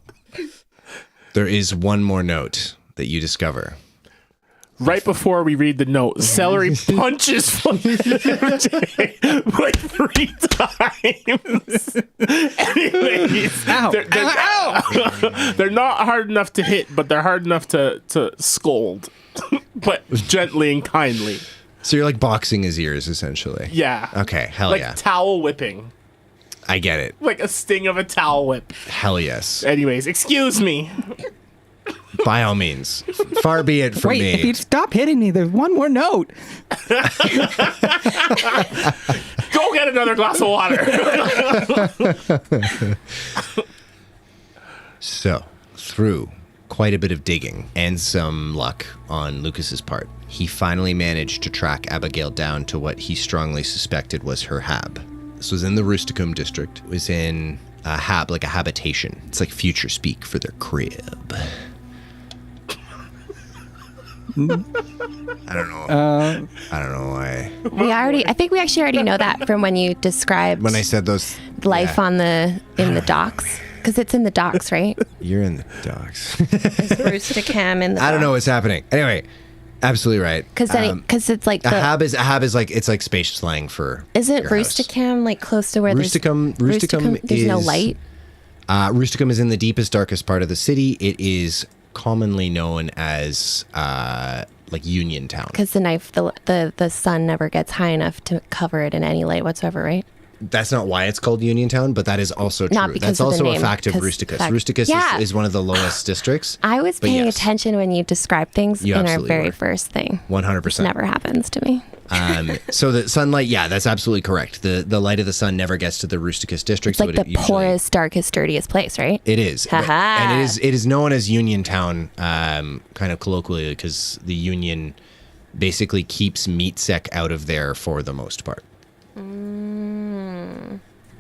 there is one more note that you discover. Right before we read the note, Celery punches fucking like 3 times. Anyways, Ow. They're not hard enough to hit, but they're hard enough to scold, but gently and kindly. So you're like boxing his ears, essentially. Yeah. Okay, hell like yeah. towel whipping. I get it. Like a sting of a towel whip. Hell yes. Anyways, excuse me. By all means. Far be it from Wait, me. if you'd stop hitting me, there's one more note. Go get another glass of water. So, through quite a bit of digging and some luck on Lucas's part, he finally managed to track Abigail down to what he strongly suspected was her hab. This was in the Rusticum district. It was in a hab, like a habitation. It's like future speak for their crib. I don't know. I don't know why. I think we actually already know that from when you described When I said those... life yeah. in the docks. Because it's in the docks, right? You're in the docks. Is Rusticum in the I don't know docks? what's happening. Anyway, absolutely right. Because it's like a hab is like it's like space slang for. Isn't your house. Rusticum like close to where Rusticum there's no is- light? Rusticum is in the deepest, darkest part of the city. It is commonly known as like Union Town. Because the sun never gets high enough to cover it in any light whatsoever, right? That's not why it's called Union Town, but that is also true. Not because That's of the also a name, fact of 'cause Rusticus. fact- Rusticus Yeah. is one of the lowest districts. I was but paying yes, attention when you described things You in our absolutely very were. first thing. 100%. Never happens to me. So the sunlight, yeah, that's absolutely correct. The light of the sun never gets to the Rusticus district. It's like so the poorest, darkest, dirtiest place, right? It is. Ha-ha. And it is known as Union Town, kind of colloquially, because the Union basically keeps meat sec out of there for the most part.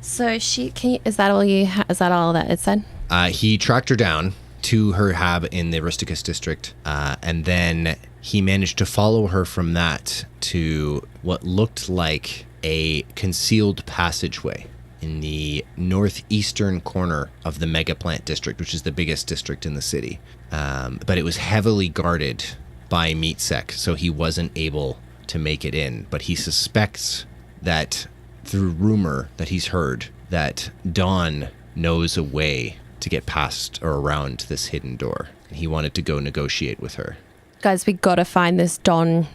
So is that all is that all that it said? He tracked her down to her hab in the Rusticus district, and then he managed to follow her from that to what looked like a concealed passageway in the northeastern corner of the Megaplant district, which is the biggest district in the city. But it was heavily guarded by MeatSec, so he wasn't able to make it in. But he suspects that through rumor that he's heard that Dawn knows a way to get past or around this hidden door. He wanted to go negotiate with her. Guys, we gotta find this Don.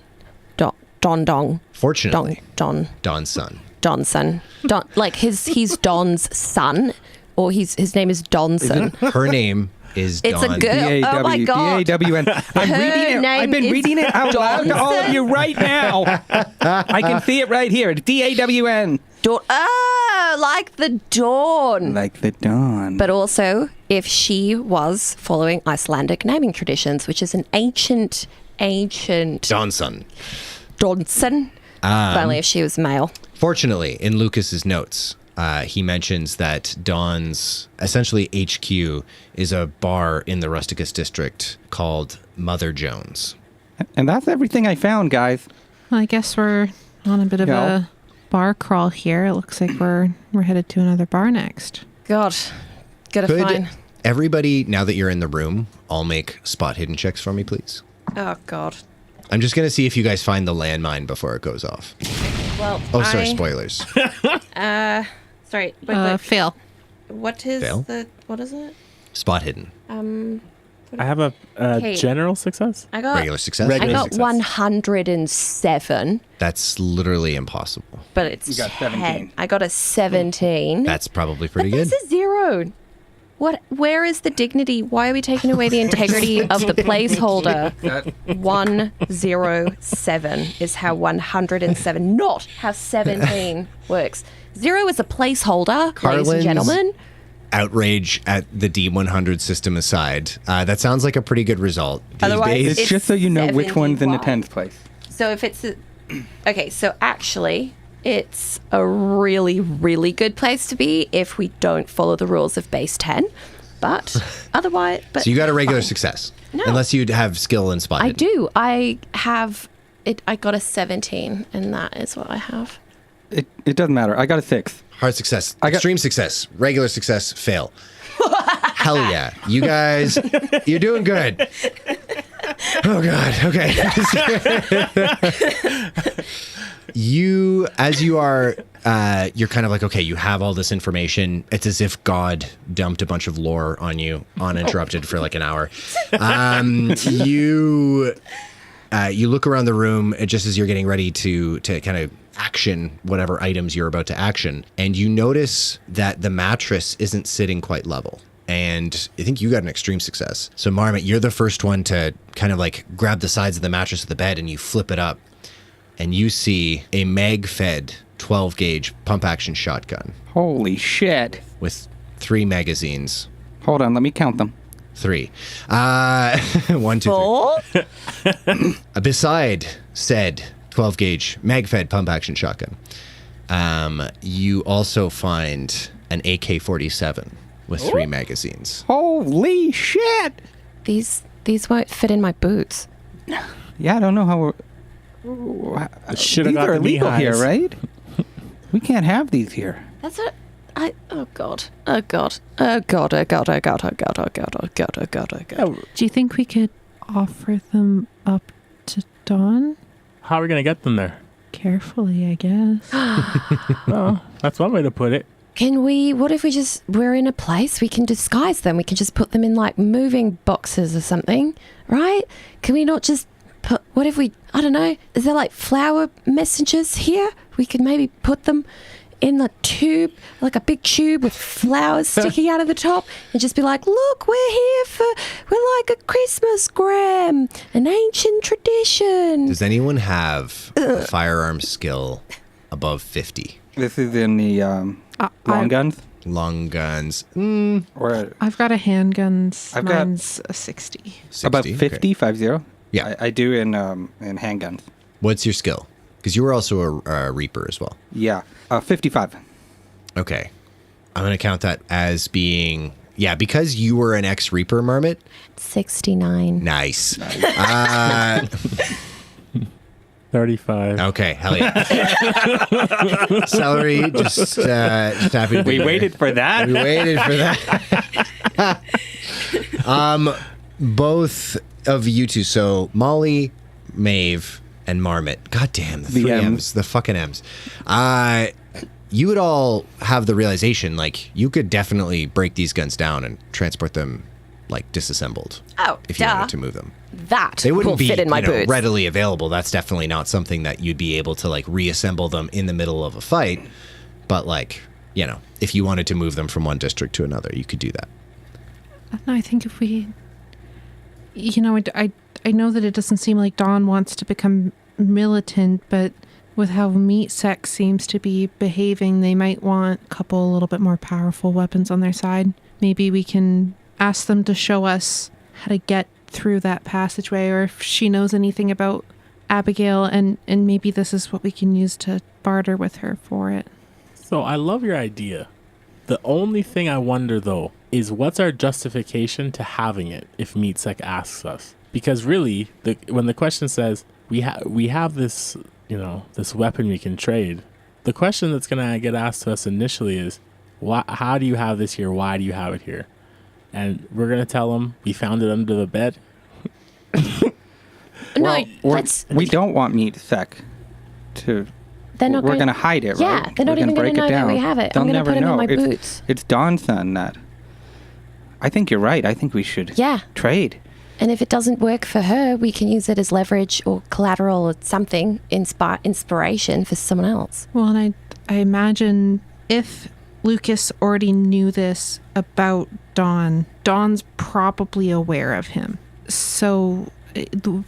Fortunately, Donson. He's Don's son, or his name is Donson. her name is It's Dawn. a girl. Oh my God. D-A-W-N. I'm Her reading it. name I've been is reading it out loud to all of you right now. I can see it right here. D-A-W-N. Like the dawn. Like the dawn. But also, if she was following Icelandic naming traditions, which is an ancient Donson. Donson. But only if she was male. Fortunately, in Lucas's notes, he mentions that Dawn's essentially HQ is a bar in the Rusticus district called Mother Jones. And that's everything I found, guys. Well, I guess we're on a bit of a bar crawl here. It looks like we're headed to another bar next. God, gotta Could find. everybody, now that you're in the room, all make spot hidden checks for me, please? Oh God. I'm just going to see if you guys find the landmine before it goes off. Well. Oh, sorry, spoilers. Sorry. Wait, Fail. what is Fail? what is it? Spot hidden. I have a Okay. general success. I got Regular success. I Regular got success. 107, That's literally impossible. but it's You got 10. 17. I got a 17. That's probably pretty But good. this is 0. What? Where is the dignity? Why are we taking away the integrity of the placeholder? 107 is how 107, not how 17 works. 0 is a placeholder, ladies Carlin's and gentlemen. Outrage at the D100 system aside, that sounds like a pretty good result. These Otherwise, days, It's It's just so you know which one's in the 71. 10th place. So if it's okay, so actually it's a really, really good place to be if we don't follow the rules of base 10. But otherwise, so you got a regular fine. success. No. Unless you'd have skill in spot I hidden. do. I have it. I got a 17, and that is what I have. It doesn't matter. I got a 6. Hard success. I got- Extreme success. Regular success. Fail. Hell yeah. You guys, you're doing good. Oh, God. Okay. As you are, you're kind of like, okay, you have all this information. It's as if God dumped a bunch of lore on you uninterrupted for like an hour. You look around the room just as you're getting ready to kind of action whatever items you're about to action, and you notice that the mattress isn't sitting quite level. And I think you got an extreme success. So Marmot, you're the first one to kind of like grab the sides of the mattress of the bed and you flip it up. And you see a mag-fed 12 gauge pump action shotgun Holy shit. with 3 magazines. Hold on, let me count them. 3. 1, 2, 3. Beside said 12 gauge mag-fed pump action shotgun, you also find an AK-47 with 3 magazines. Holy shit. These won't fit in my boots. Yeah, I don't know how Should have these got are the illegal here, knee-highs. right? We can't have these here. That's what oh god. Oh god. Oh god. Oh god. Oh god. Oh god. Oh god. Oh god. Oh god. Oh god. Do you think we could offer them up to Dawn? How are we gonna get them there? Carefully, I guess. Well, that's one way to put it. Can we, what if we're in a place, we can disguise them. We can just put them in like moving boxes or something, right? Can we not just put, what if we, I don't know, is there like flower messengers here? We could maybe put them in a tube, like a big tube with flowers sticking out of the top, and just be like, look, we're like a Christmas gram, an ancient tradition. Does anyone have a firearm skill above 50? This is in the long guns? Long guns. Or I've got a handgun. I've got- Mine's a 60. 60? about Okay. 50, 50? Yeah. I do in handguns. What's your skill? Because you were also a Reaper as well. Yeah. 55. Okay. I'm going to count that as being... Yeah, because you were an ex-Reaper, Marmot. 69. Nice. 35. Okay, hell yeah. Celery, just happy to be We here. waited for that. We waited for that. Both of you two, so MawlEah, Maeve, and Marmot. God damn, the The 3 M. M's, the fucking M's. You would all have the realization, like, you could definitely break these guns down and transport them, like, disassembled. Oh, if you duh. wanted to move them. That They wouldn't will be fit in my boots. readily available. That's definitely not something that you'd be able to, like, reassemble them in the middle of a fight. But, like, if you wanted to move them from one district to another, you could do that. No, I think if we, I know that it doesn't seem like Dawn wants to become militant, but with how Meat Sec seems to be behaving, they might want a couple a little bit more powerful weapons on their side. Maybe we can ask them to show us how to get through that passageway, or if she knows anything about Abigail, and maybe this is what we can use to barter with her for it. So I love your idea. The only thing I wonder, though, is what's our justification to having it if MeatSec asks us? Because really, when the question says, we have this, this weapon we can trade, the question that's going to get asked to us initially is, how do you have this here? Why do you have it here? And we're going to tell them we found it under the bed. No, we don't want Meat Sec to... they're not We're going to hide it, Yeah, right? they're not We're even gonna going to break know it that we down. have it. They'll I'm going to never put them know. in my It's- boots. It's Dawn's son that... I think you're right. I think we should Yeah. trade. And if it doesn't work for her, we can use it as leverage or collateral or something, inspiration for someone else. Well, and I imagine if Lucas already knew this about Dawn, Dawn's probably aware of him. So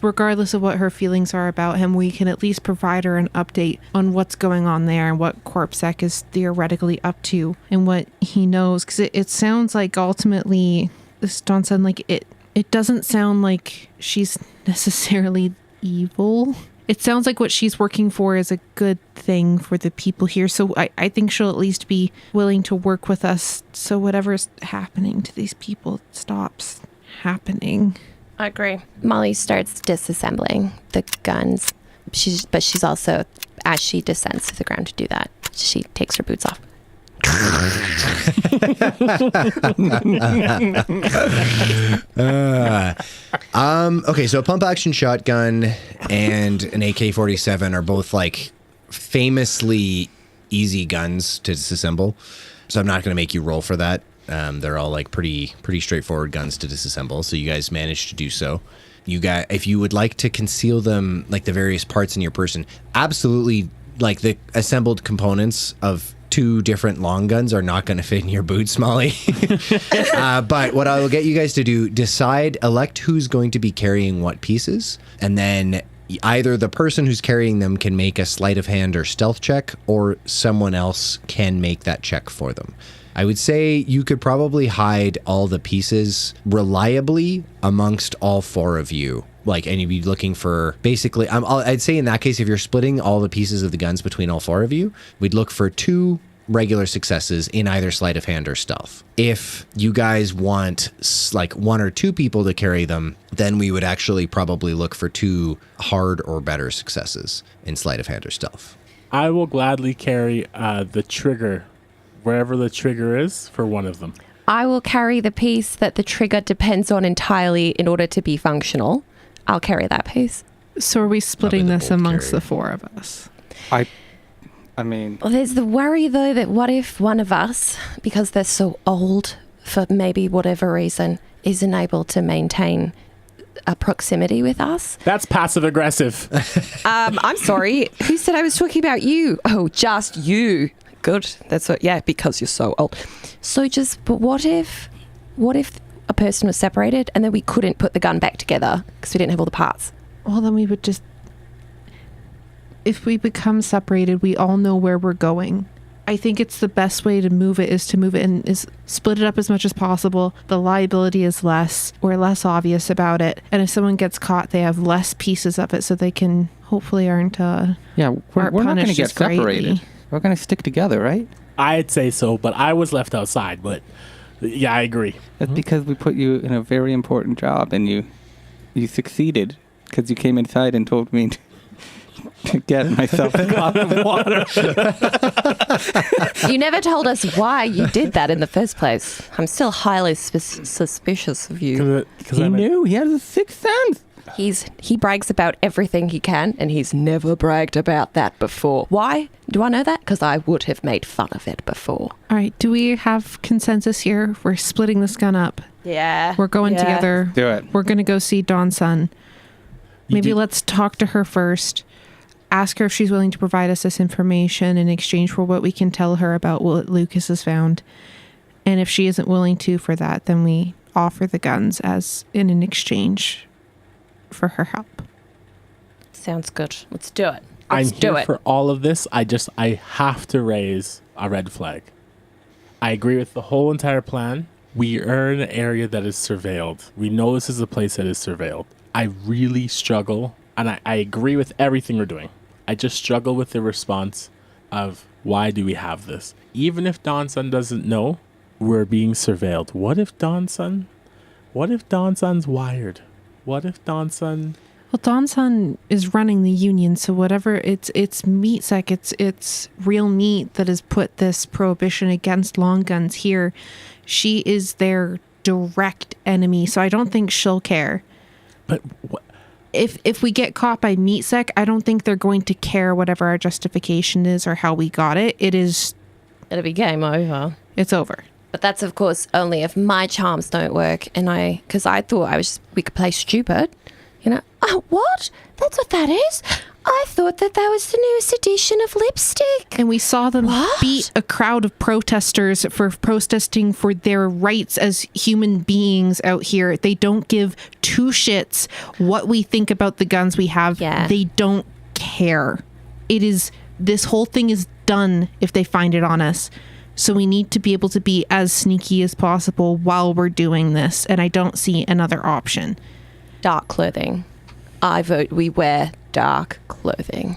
regardless of what her feelings are about him, we can at least provide her an update on what's going on there and what CorpSec is theoretically up to and what he knows. Because it sounds like ultimately, this Dawn said, like, it doesn't sound like she's necessarily evil. It sounds like what she's working for is a good thing for the people here. So I think she'll at least be willing to work with us so whatever's happening to these people stops happening. I agree. Molly starts disassembling the guns. But she's also, as she descends to the ground to do that, she takes her boots off. Okay, so a pump action shotgun and an AK-47 are both like famously easy guns to disassemble. So I'm not going to make you roll for that. They're all like pretty straightforward guns to disassemble. So you guys managed to do so. If you would like to conceal them, like the various parts in your person, absolutely, like the assembled components of 2 different long guns are not going to fit in your boots, MawlEah. But what I will get you guys to do, elect who's going to be carrying what pieces, and then either the person who's carrying them can make a sleight of hand or stealth check, or someone else can make that check for them. I would say you could probably hide all the pieces reliably amongst all 4 of you. Like, and you'd be looking for basically, I'd say in that case, if you're splitting all the pieces of the guns between all 4 of you, we'd look for 2 regular successes in either sleight of hand or stealth. If you guys want like 1 or 2 people to carry them, then we would actually probably look for 2 hard or better successes in sleight of hand or stealth. I will gladly carry the trigger, wherever the trigger is, for one of them. I will carry the piece that the trigger depends on entirely in order to be functional. I'll carry that piece. So are we splitting the this bolt amongst carrier. the 4 of us? I mean, Well, there's the worry, though, that what if one of us, because they're so old for maybe whatever reason, isn't able to maintain a proximity with us? That's passive aggressive. I'm sorry. Who said I was talking about you? Oh, just you. Good. That's what. Yeah, because you're so old. So but what if a person was separated and then we couldn't put the gun back together because we didn't have all the parts? Well, then we would just... If we become separated, we all know where we're going. I think it's the best way to move it is to move it and is split it up as much as possible. The liability is less. We're less obvious about it. And if someone gets caught, they have less pieces of it so they can hopefully aren't we're not going to punished get as greatly. separated. We're going to stick together, right? I'd say so, but I was left outside. But yeah, I agree. That's because we put you in a very important job, and you succeeded because you came inside and told me to get myself a glass of water. You never told us why you did that in the first place. I'm still highly suspicious of you. He knew. He has a sixth sense. He brags about everything he can, and he's never bragged about that before. Why? Do I know that? Because I would have made fun of it before. All right. Do we have consensus here? We're splitting this gun up. Yeah. We're going together. Do it. We're going to go see Dawn's son. Maybe do- let's talk to her first. Ask her if she's willing to provide us this information in exchange for what we can tell her about what Lucas has found. And if she isn't willing to for that, then we offer the guns as in an exchange for her help. Sounds good. Let's do it. I'm Let's do here it. for all of this. I have to raise a red flag. I agree with the whole entire plan. We are in an area that is surveilled. We know this is a place that is surveilled. I really struggle, and I agree with everything we're doing. I just struggle with the response of why do we have this? Even if Dawn's son doesn't know we're being surveilled, what if Dawn's son's wired? What if Dawn's son... Well, Dawn's son is running the union, so whatever it's meat sec, it's real meat that has put this prohibition against long guns here. She is their direct enemy, so I don't think she'll care. But if we get caught by meat sec, I don't think they're going to care whatever our justification is or how we got it. It'll be game over. It's over. But that's, of course, only if my charms don't work. And because I thought we could play stupid. You know, oh, what? That's what that is? I thought that was the newest edition of lipstick. And we saw them What? beat a crowd of protesters for protesting for their rights as human beings out here. They don't give two shits what we think about the guns we have. Yeah. They don't care. This whole thing is done if they find it on us. So we need to be able to be as sneaky as possible while we're doing this. And I don't see another option. Dark clothing. I vote we wear dark clothing.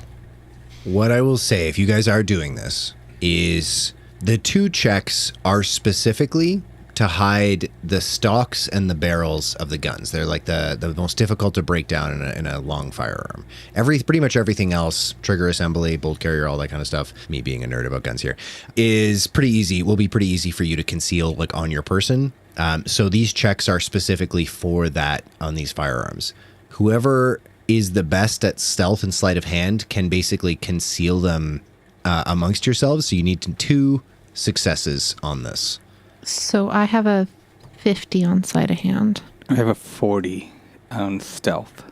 What I will say, if you guys are doing this, is the 2 checks are specifically to hide the stocks and the barrels of the guns. They're like the most difficult to break down in a long firearm. Pretty much everything else, trigger assembly, bolt carrier, all that kind of stuff, me being a nerd about guns here, is pretty easy, will be pretty easy for you to conceal like on your person. So these checks are specifically for that on these firearms. Whoever is the best at stealth and sleight of hand can basically conceal them amongst yourselves. So you need 2 successes on this. So I have a 50 on sleight of hand. I have a 40 on stealth.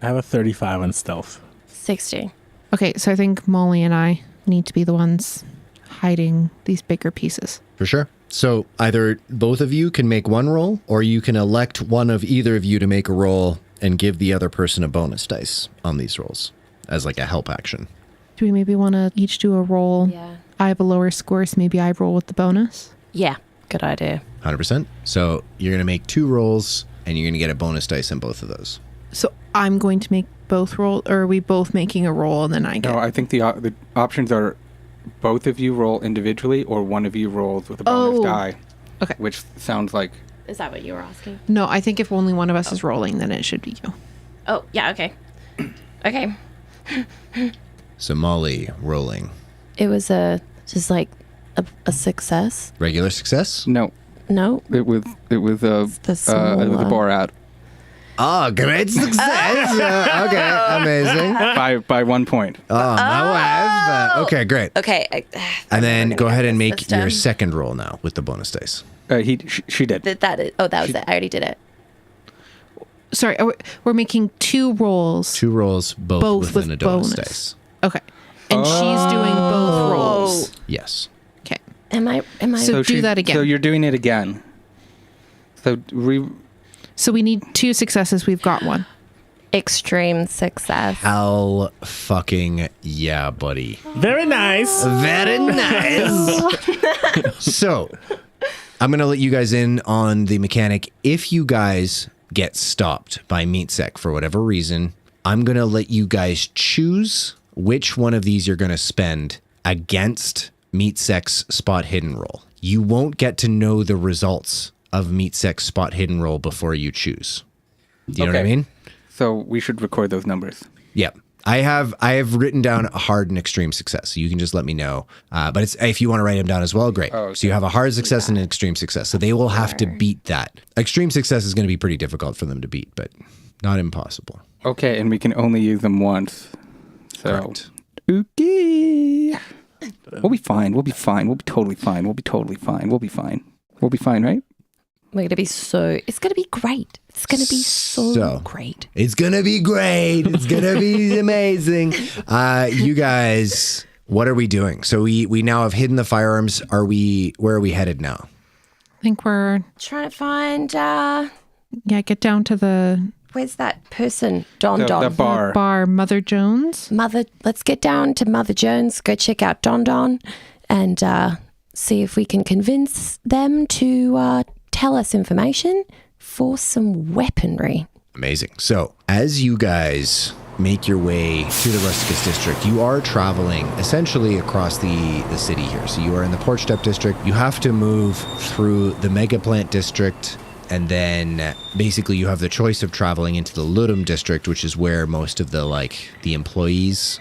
I have a 35 on stealth. 60. Okay, so I think Molly and I need to be the ones hiding these bigger pieces. For sure. So either both of you can make one roll, or you can elect one of either of you to make a roll and give the other person a bonus dice on these rolls as like a help action. Do we maybe want to each do a roll? Yeah. I have a lower score, so maybe I roll with the bonus. Yeah, good idea. 100%. So you're going to make 2 rolls, and you're going to get a bonus dice on both of those. So I'm going to make both roll, or are we both making a roll and then I get? No, I think the options are both of you roll individually, or one of you rolls with a bonus die. Okay. Which sounds like... Is that what you were asking? No, I think if only one of us is rolling, then it should be you. Oh, yeah, okay. Okay. So MawlEah rolling. It was just like a success. Regular success? No. No. It was the smaller. it was a Borat. Oh, great success. Okay, amazing. By 1 point. Oh, my wife. Okay, great. Okay. And then go ahead and make your second roll now with the bonus dice. She did. That was it. I already did it. Sorry, we're making 2 rolls. 2 rolls, both with a bonus bonus. dice. Okay. And she's doing both rolls. Yes. Okay. Am I? So do that again. So you're doing it again. So we need 2 successes. We've got 1. Extreme success. Hell fucking yeah, buddy. Very nice. Very nice. So, I'm going to let you guys in on the mechanic. If you guys get stopped by MeatSec for whatever reason, I'm going to let you guys choose which one of these you're going to spend against MeatSec's spot hidden roll. You won't get to know the results of MeatSec's spot hidden roll before you choose. Do you know what I mean? So we should record those numbers. Yep. I have written down a hard and extreme success, so you can just let me know. But it's, if you want to write them down as well, great. Oh, okay. So you have a hard success and an extreme success. So they will have to beat that. Extreme success is going to be pretty difficult for them to beat, but not impossible. Okay, and we can only use them once. So. Correct. Okay. We'll be fine. We'll be fine. We'll be totally fine. We'll be totally fine. We'll be fine. We'll be fine, right? We're going to be it's going to be great. It's going to be so great. It's going to be great. It's going to be amazing. You guys, what are we doing? So we now have hidden the firearms. Where are we headed now? I think we're trying to find, get down to the... Where's that person? Don. The bar. Mother Jones. Let's get down to Mother Jones, go check out Don, and see if we can convince them to tell us information for some weaponry. Amazing. So as you guys make your way to the Rusticus district, you are traveling essentially across the city here. So you are in the Porch Step district. You have to move through the Mega Plant district, and then basically you have the choice of traveling into the Ludum district, which is where most of the employees,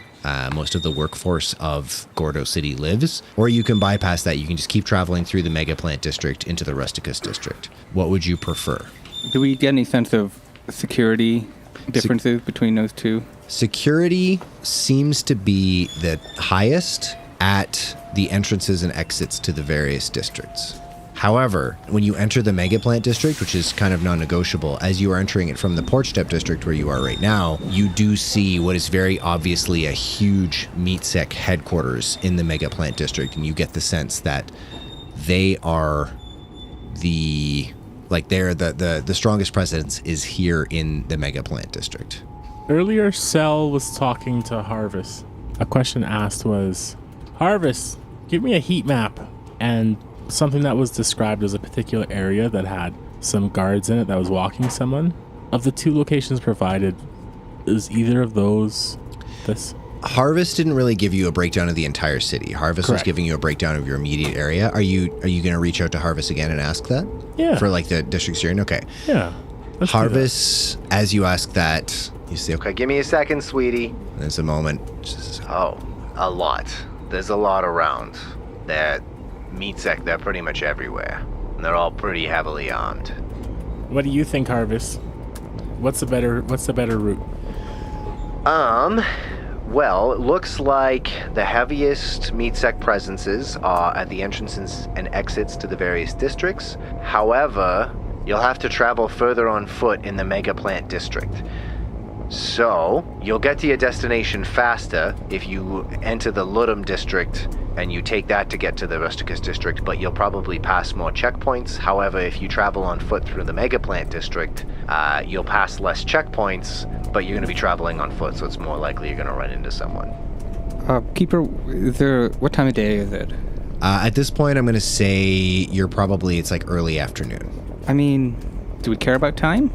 most of the workforce of Gordo City lives, or you can bypass that. You can just keep traveling through the Mega Plant district into the Rusticus district. What would you prefer? Do we get any sense of security differences between those two? Security seems to be the highest at the entrances and exits to the various districts. However, when you enter the Mega Plant district, which is kind of non-negotiable, as you are entering it from the Porch Step district where you are right now, you do see what is very obviously a huge MeatSec headquarters in the Mega Plant district, and you get the sense that they are the strongest presence is here in the Mega Plant district. Earlier, Cell was talking to Harvest. A question asked was, Harvest, give me a heat map. And something that was described as a particular area that had some guards in it that was walking someone. Of the 2 locations provided, is either of those this? Harvest didn't really give you a breakdown of the entire city. Harvest was giving you a breakdown of your immediate area. Are you going to reach out to Harvest again and ask that? Yeah. For the districts you're in? Okay. Yeah. Harvest, as you ask that, you say, Okay, give me a second, sweetie. There's a moment. Oh, a lot. There's a lot around. MeatSec, they're pretty much everywhere. And they're all pretty heavily armed. What do you think, Harvest? What's the better route? Well, it looks like the heaviest MeatSec presences are at the entrances and exits to the various districts. However, you'll have to travel further on foot in the Mega Plant district. So, you'll get to your destination faster if you enter the Ludum district and you take that to get to the Rusticus district, but you'll probably pass more checkpoints. However, if you travel on foot through the Megaplant district, you'll pass less checkpoints, but you're going to be traveling on foot, so it's more likely you're going to run into someone. Keeper, what time of day is it? At this point, I'm going to say it's like early afternoon. I mean, do we care about time?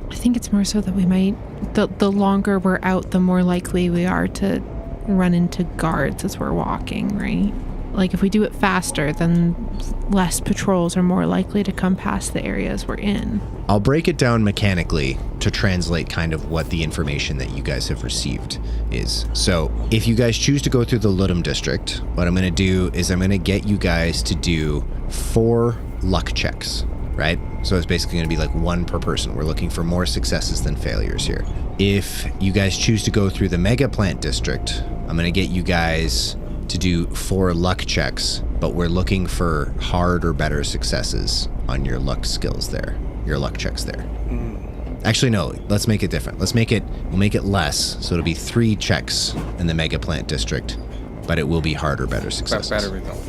I think it's more so that we might, the longer we're out, the more likely we are to run into guards as we're walking, right? Like if we do it faster, then less patrols are more likely to come past the areas we're in. I'll break it down mechanically to translate kind of what the information that you guys have received is. So if you guys choose to go through the Ludum district, what I'm going to do is I'm going to get you guys to do 4 luck checks, right? So it's basically going to be like 1 per person. We're looking for more successes than failures here. If you guys choose to go through the Megaplant district, I'm going to get you guys to do 4 luck checks, but we're looking for hard or better successes on your luck skills there, your luck checks there. Actually, no, let's make it different. We'll make it less, so it'll be 3 checks in the Megaplant district, but it will be hard or better successes. Better result.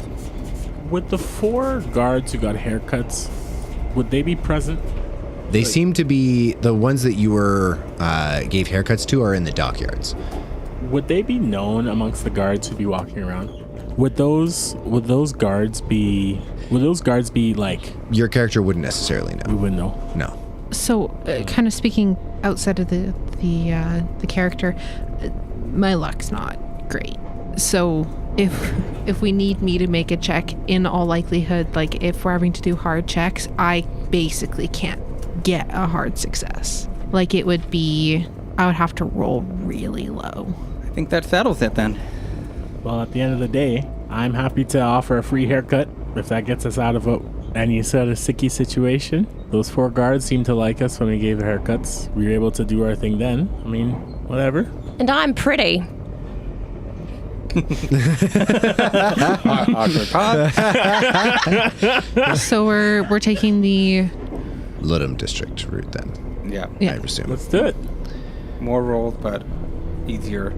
Would the 4 guards who got haircuts, would they be present? They seem to be, the ones that you gave haircuts to are in the dockyards. Would they be known amongst the guards who'd be walking around? Would those guards be like... Your character wouldn't necessarily know. We wouldn't know? No. So, kind of speaking outside of the character, my luck's not great. So, if we need me to make a check, in all likelihood, like if we're having to do hard checks, I basically can't get a hard success. Like I would have to roll really low. I think that settles it then. Well, at the end of the day, I'm happy to offer a free haircut if that gets us out of any sort of sticky situation. Those 4 guards seemed to like us when we gave the haircuts. We were able to do our thing then. I mean, whatever. And I'm pretty. So we're taking the Ludum district route then. Yeah. I assume. Let's do it. More rolls, but easier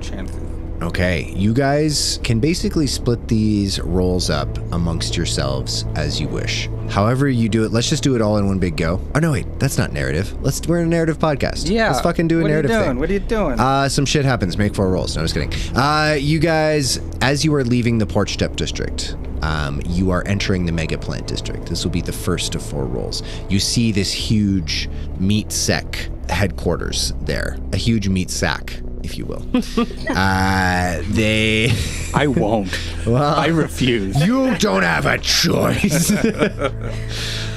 chances. Okay, you guys can basically split these rolls up amongst yourselves as you wish. However you do it, let's just do it all in one big go. Oh no, wait, that's not narrative. We're in a narrative podcast. Yeah. Let's fucking do a narrative thing. What are you doing? Some shit happens. Make 4 rolls. No, I'm just kidding. You guys, as you are leaving the Porch Step district, you are entering the Megaplant district. This will be the first of 4 rolls. You see this huge meat sec headquarters there. A huge meat sack, if you will. I won't. Well, I refuse. You don't have a choice.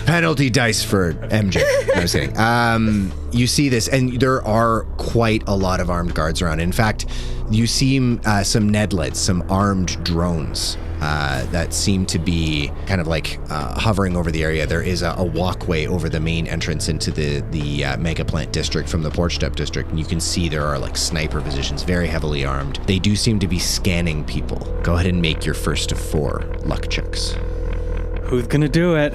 Penalty dice for MJ. No, I'm just kidding. You see this, and there are quite a lot of armed guards around. In fact, you see some Nedleds, some armed drones that seem to be kind of like hovering over the area. There is a walkway over the main entrance into the Megaplant district from the Porch Step district, and you can see there are like sniper positions, very heavily armed. They do seem to be scanning people. Go ahead and make your first of 4 luck checks. Who's gonna do it?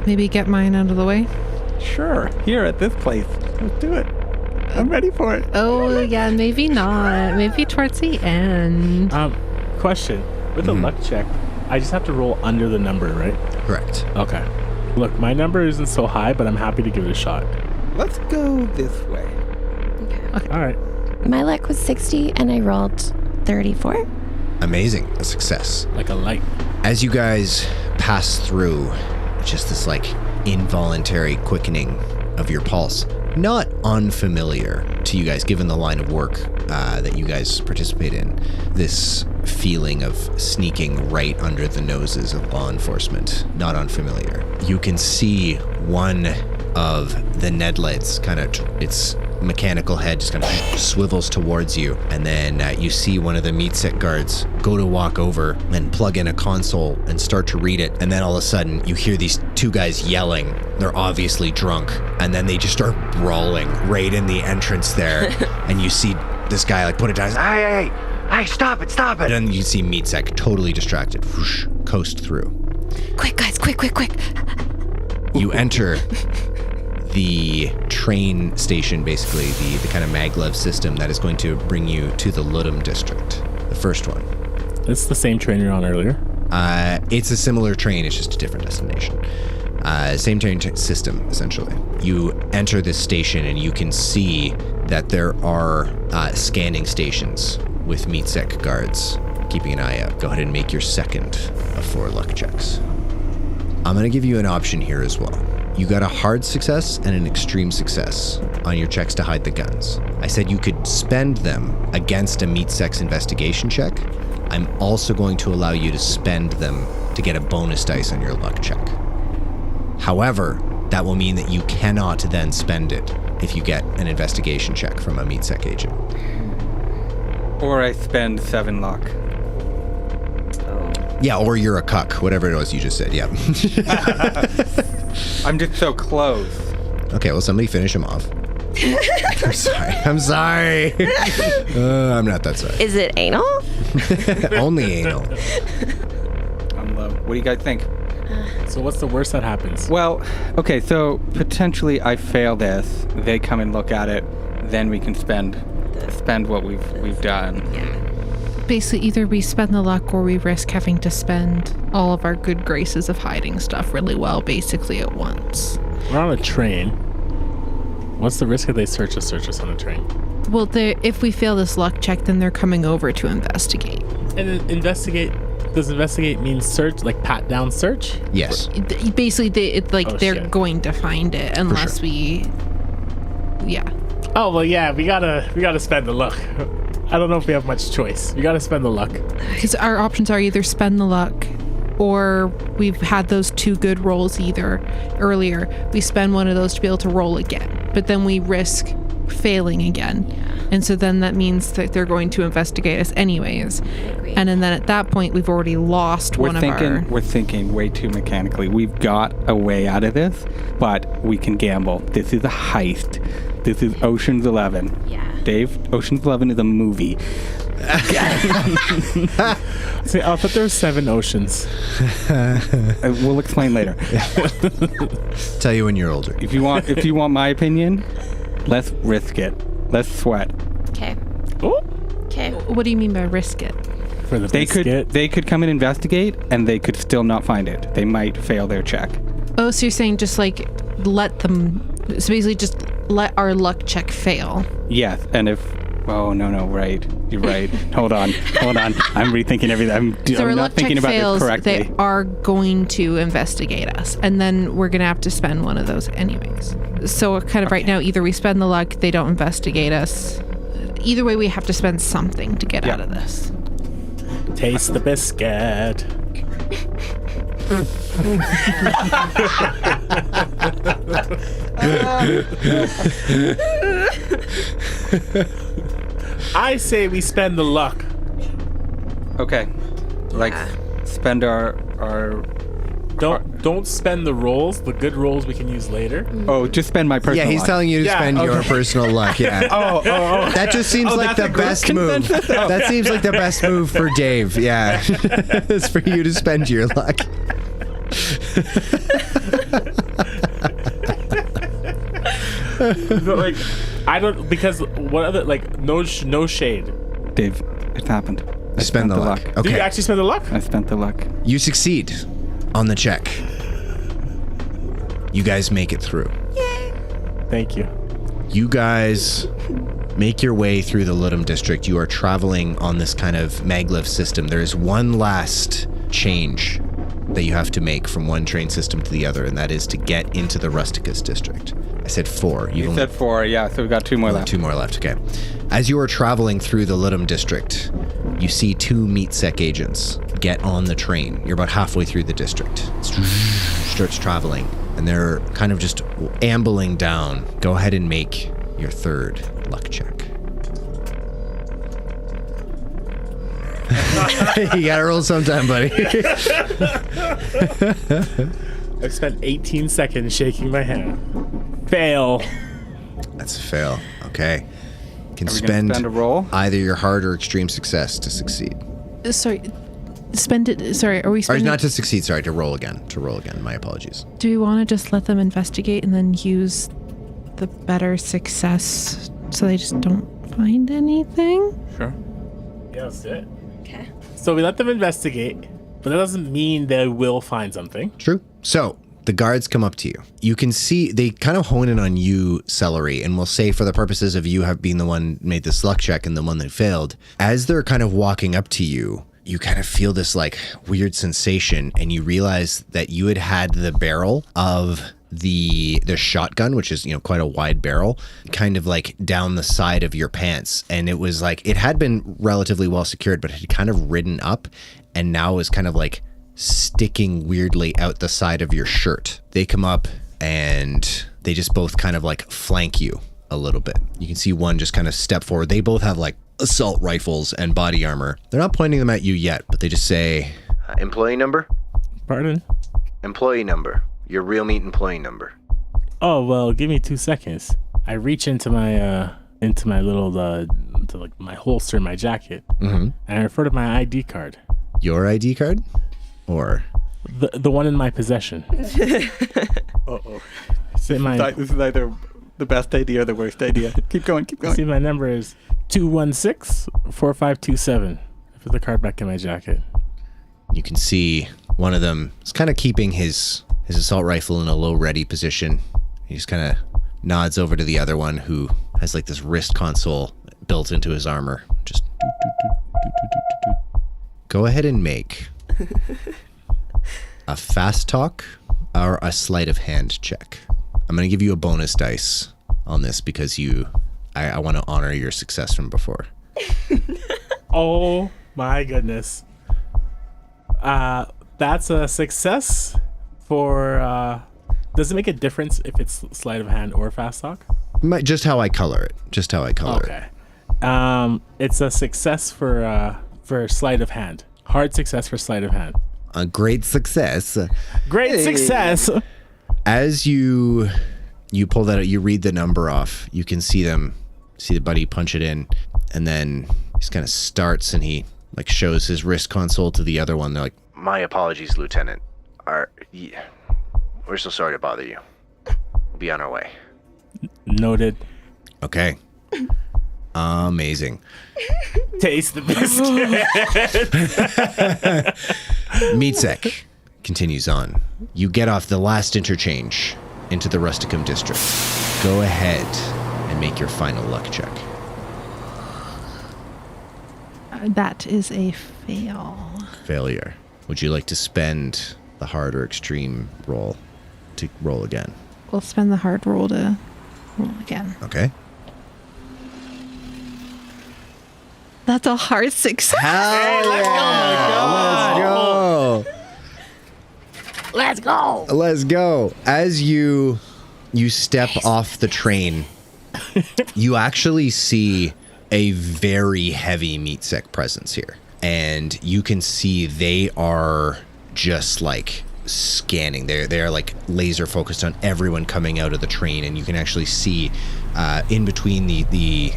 Maybe get mine out of the way. Sure, here at this place. Let's do it. I'm ready for it. Oh yeah, maybe not. Maybe towards the end. Question. With a luck check, I just have to roll under the number, right? Correct. Okay. Look, my number isn't so high, but I'm happy to give it a shot. Let's go this way. Okay. All right. My luck was 60 and I rolled 34. Amazing. A success. Like a light. As you guys pass through, just this like involuntary quickening of your pulse, not unfamiliar to you guys given the line of work that you guys participate in, this feeling of sneaking right under the noses of law enforcement, not unfamiliar. You can see one of the Nedleds kind of, its mechanical head just kind of swivels towards you, and then you see one of the meat set guards go to walk over and plug in a console and start to read it, and then all of a sudden you hear these 2 guys yelling. They're obviously drunk, and then they just start brawling right in the entrance there, and you see this guy like put it down. Hey, stop it. And you see meat sec totally distracted, whoosh, coast through. Quick, guys, quick. You enter the train station, basically, the kind of maglev system that is going to bring you to the Ludum district. The first one. It's the same train you're on earlier. It's a similar train, it's just a different destination. Same train system, essentially. You enter this station and you can see that there are scanning stations with meat sec guards keeping an eye out. Go ahead and make your second of 4 luck checks. I'm going to give you an option here as well. You got a hard success and an extreme success on your checks to hide the guns. I said you could spend them against a meat sex investigation check. I'm also going to allow you to spend them to get a bonus dice on your luck check. However, that will mean that you cannot then spend it if you get an investigation check from a meat sec agent. Or I spend 7 luck. Yeah, or you're a cuck, whatever it was you just said, yeah. I'm just so close. Okay, well, somebody finish him off. I'm sorry. I'm not that sorry. Is it anal? Only anal. I'm low. What do you guys think? So what's the worst that happens? Well, okay, so potentially I fail this. They come and look at it, then we can spend what we've done. Basically, either we spend the luck or we risk having to spend all of our good graces of hiding stuff really well, basically at once. We're on a train. What's the risk if they search us on a train? Well, if we fail this luck check, then they're coming over to investigate. And investigate, does investigate mean search, like pat down search? Yes. Basically, they're shit. going to find it unless sure. yeah. Oh, well, yeah, we gotta spend the luck. I don't know if we have much choice. We gotta spend the luck. Because our options are either spend the luck or we've had those 2 good rolls either earlier. We spend one of those to be able to roll again, but then we risk failing again. And so then that means that they're going to investigate us anyways. And then at that point, we've already lost We're thinking way too mechanically. We've got a way out of this, but we can gamble. This is a heist. This is Ocean's 11. Yeah. Dave, Ocean's 11 is a movie. See, I thought there were 7 oceans. We'll explain later. Tell you when you're older. If you want my opinion, let's risk it. Let's sweat. Okay. Oh, Okay. What do you mean by risk it? for the They biscuit. could come and investigate, and they could still not find it. They might fail their check. Oh, so you're saying just like let them, so basically just let our luck check fail. Yes, and if no, right. You're right. Hold on. I'm rethinking everything. So our I'm not luck thinking check about fails, this correctly. they are going to investigate us, and then we're gonna have to spend one of those anyways. So kind of right now, either we spend the luck, they don't investigate us. Either way, we have to spend something to get out of this. Taste the biscuit. I say we spend the luck. Okay. Like spend our Don't spend the rolls. The good rolls we can use later. Oh, just spend my personal Yeah, he's luck. telling you to Yeah, spend your okay. personal luck, yeah. Oh. That just seems like the best move. That seems like the best move for Dave, yeah. It's for you to spend your luck. But, like, I don't, because what other, like, no shade. Dave, it happened. I Spend the luck. Did Okay. you actually spend the luck? I spent the luck. You succeed on the check. You guys make it through. Thank you. You guys make your way through the Ludum district. You are traveling on this kind of maglev system. There is one last change that you have to make from one train system to the other, and that is to get into the Rusticus district. I said 4. You said 4, yeah, so we've got 2 more left. 2 more left, okay. As you are traveling through the Ludum district, you see 2 meat sec agents get on the train. You're about halfway through the district. It starts traveling, and they're kind of just ambling down. Go ahead and make your 3rd luck check. You gotta roll sometime, buddy. I've spent 18 seconds shaking my head. Fail. That's a fail. Okay. You can Are we gonna spend a roll? either your hard or extreme success to succeed. Sorry, spend it. Sorry, are we Or spending? not to succeed, sorry, to roll again. My apologies. Do we want to just let them investigate and then use the better success so they just don't find anything? Sure. Yeah, that's it. Okay. So we let them investigate, but that doesn't mean they will find something. True. So the guards come up to you. You can see they kind of hone in on you, Celery, and we'll say for the purposes of you have been the one made this luck check and the one that failed. As they're kind of walking up to you, you kind of feel this like weird sensation, and you realize that you had the barrel of the shotgun, which is, quite a wide barrel, kind of like down the side of your pants. And it was like, it had been relatively well secured, but it had kind of ridden up and now is kind of like sticking weirdly out the side of your shirt. They come up and they just both kind of like flank you a little bit. You can see one just kind of step forward. They both have like assault rifles and body armor. They're not pointing them at you yet, but they just say, Employee number? Pardon? Employee number. Your real meat employee number. Oh, well, give me 2 seconds. I reach into my little, into like my holster in my jacket, and I refer to my ID card. Your ID card? Or? The one in my possession. Uh-oh. This is either the best idea or the worst idea. Keep going. See, my number is 216-4527. I put the card back in my jacket. You can see one of them is kind of keeping his assault rifle in a low ready position. He just kind of nods over to the other one who has like this wrist console built into his armor. Just go ahead and make a fast talk or a sleight of hand check. I'm going to give you a bonus dice on this because I want to honor your success from before. Oh my goodness. That's a success for, does it make a difference if it's sleight of hand or fast talk? Just how I color it. Okay. It's a success for sleight of hand. Hard success for sleight of hand. A great success. Great success. As you pull that out, you read the number off. You can see the buddy punch it in, and then he just kind of starts and he like shows his wrist console to the other one. They're like, My apologies, Lieutenant. We're so sorry to bother you. We'll be on our way. Noted. okay. Amazing. Taste the biscuit. Meatsec continues on. You get off the last interchange into the Rusticum district. Go ahead and make your final luck check. That is a fail. Failure. Would you like to spend the hard or extreme roll to roll again? We'll spend the hard roll to roll again. Okay. That's a hard success. Hell yeah! Let's go! Let's go. As you step off the train, you actually see a very heavy Meatsec presence here. And you can see they are just like scanning. They are like laser focused on everyone coming out of the train, and you can actually see in between the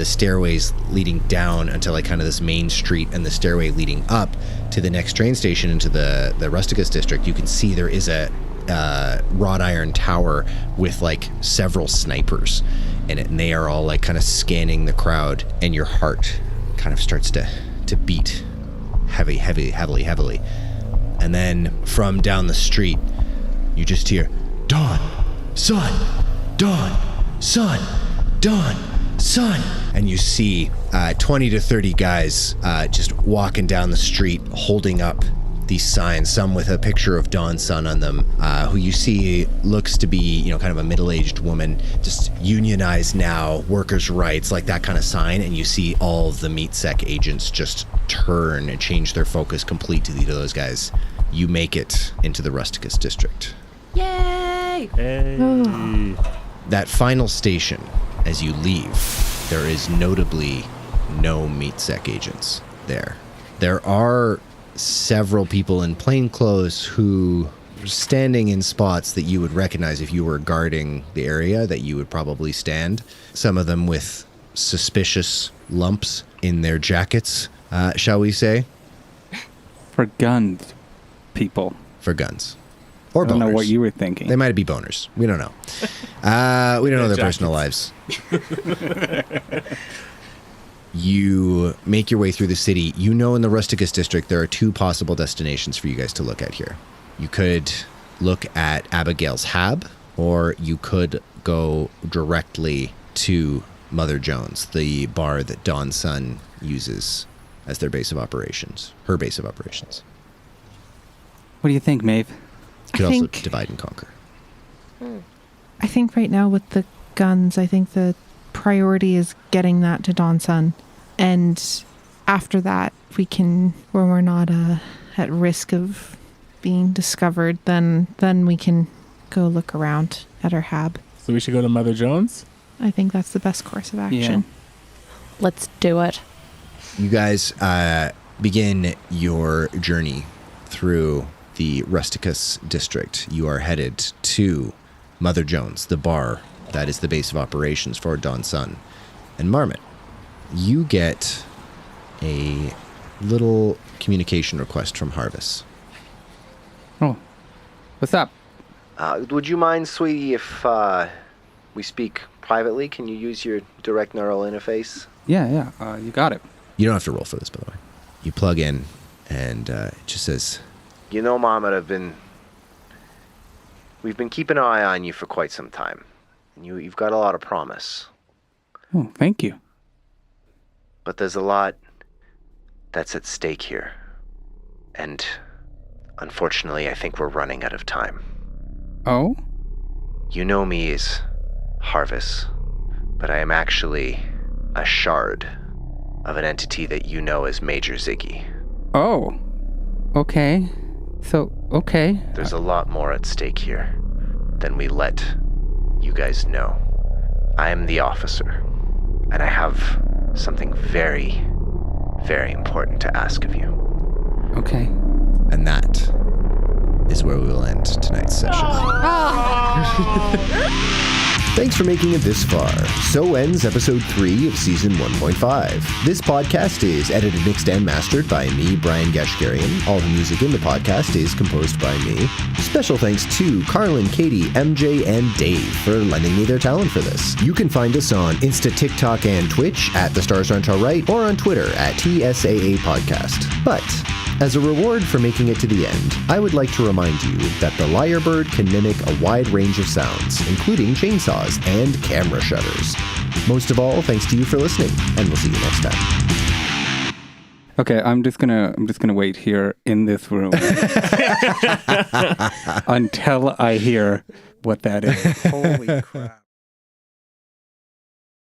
stairways leading down until like kind of this main street and the stairway leading up to the next train station into the Rusticus district. You can see there is a wrought iron tower with like several snipers in it, and they are all like kind of scanning the crowd, and your heart kind of starts to beat heavily. And then from down the street, you just hear, Dawn, son, Dawn, son, Dawn, son. And you see 20 to 30 guys just walking down the street holding up these signs, some with a picture of Dawn's son on them, who you see looks to be, kind of a middle-aged woman, just unionized now, workers' rights, like that kind of sign. And you see all of the Meatsec agents just turn and change their focus completely to those guys. You make it into the Rusticus district. Yay! Hey. That final station, as you leave, there is notably no Meatsec agents there. There are several people in plain clothes who are standing in spots that you would recognize if you were guarding the area that you would probably stand. Some of them with suspicious lumps in their jackets, shall we say? For guns, people. For guns. Or I don't know boners. what you were thinking. They might be boners. We don't know. We don't know their personal lives. You make your way through the city. You know in the Rusticus district there are 2 possible destinations for you guys to look at here. You could look at Abigail's Hab, or you could go directly to Mother Jones, the bar that Dawn's Son uses as their base of operations, her base of operations. What do you think, Maeve? You could also divide and conquer. I think right now with the guns, I think the priority is getting that to Dawn's Son. And after that, we can, when we're not at risk of being discovered, then we can go look around at our hab. So we should go to Mother Jones? I think that's the best course of action. Let's do it. You guys begin your journey through the Rusticus district. You are headed to Mother Jones, the bar that is the base of operations for Dawn's Son. And Marmot, you get a little communication request from Harvest. Oh, what's up? Would you mind, sweetie, if we speak privately? Can you use your direct neural interface? Yeah, you got it. You don't have to roll for this, by the way. You plug in, and it just says, You know, Marmot, we've been keeping an eye on you for quite some time. And you've got a lot of promise. Oh, thank you. But there's a lot that's at stake here. And unfortunately, I think we're running out of time. Oh? You know me as Harvest, but I am actually a shard of an entity that you know as Major Ziggy. Oh. Okay. So, okay. There's a lot more at stake here than we let you guys know. I am the officer, and I have something very, very important to ask of you. Okay. and that is where we will end tonight's session. Thanks for making it this far. So ends episode 3 of season 1.5. This podcast is edited, mixed, and mastered by me, Brian Gashgarian. All the music in the podcast is composed by me. Special thanks to Carlin, Katie, MJ, and Dave for lending me their talent for this. You can find us on Insta, TikTok, and Twitch at The Stars Aren't Alright, or on Twitter at TSAA Podcast. But as a reward for making it to the end, I would like to remind you that the lyrebird can mimic a wide range of sounds, including chainsaws and camera shutters. Most of all, thanks to you for listening, and we'll see you next time. Okay, I'm just gonna wait here in this room until I hear what that is. Holy crap.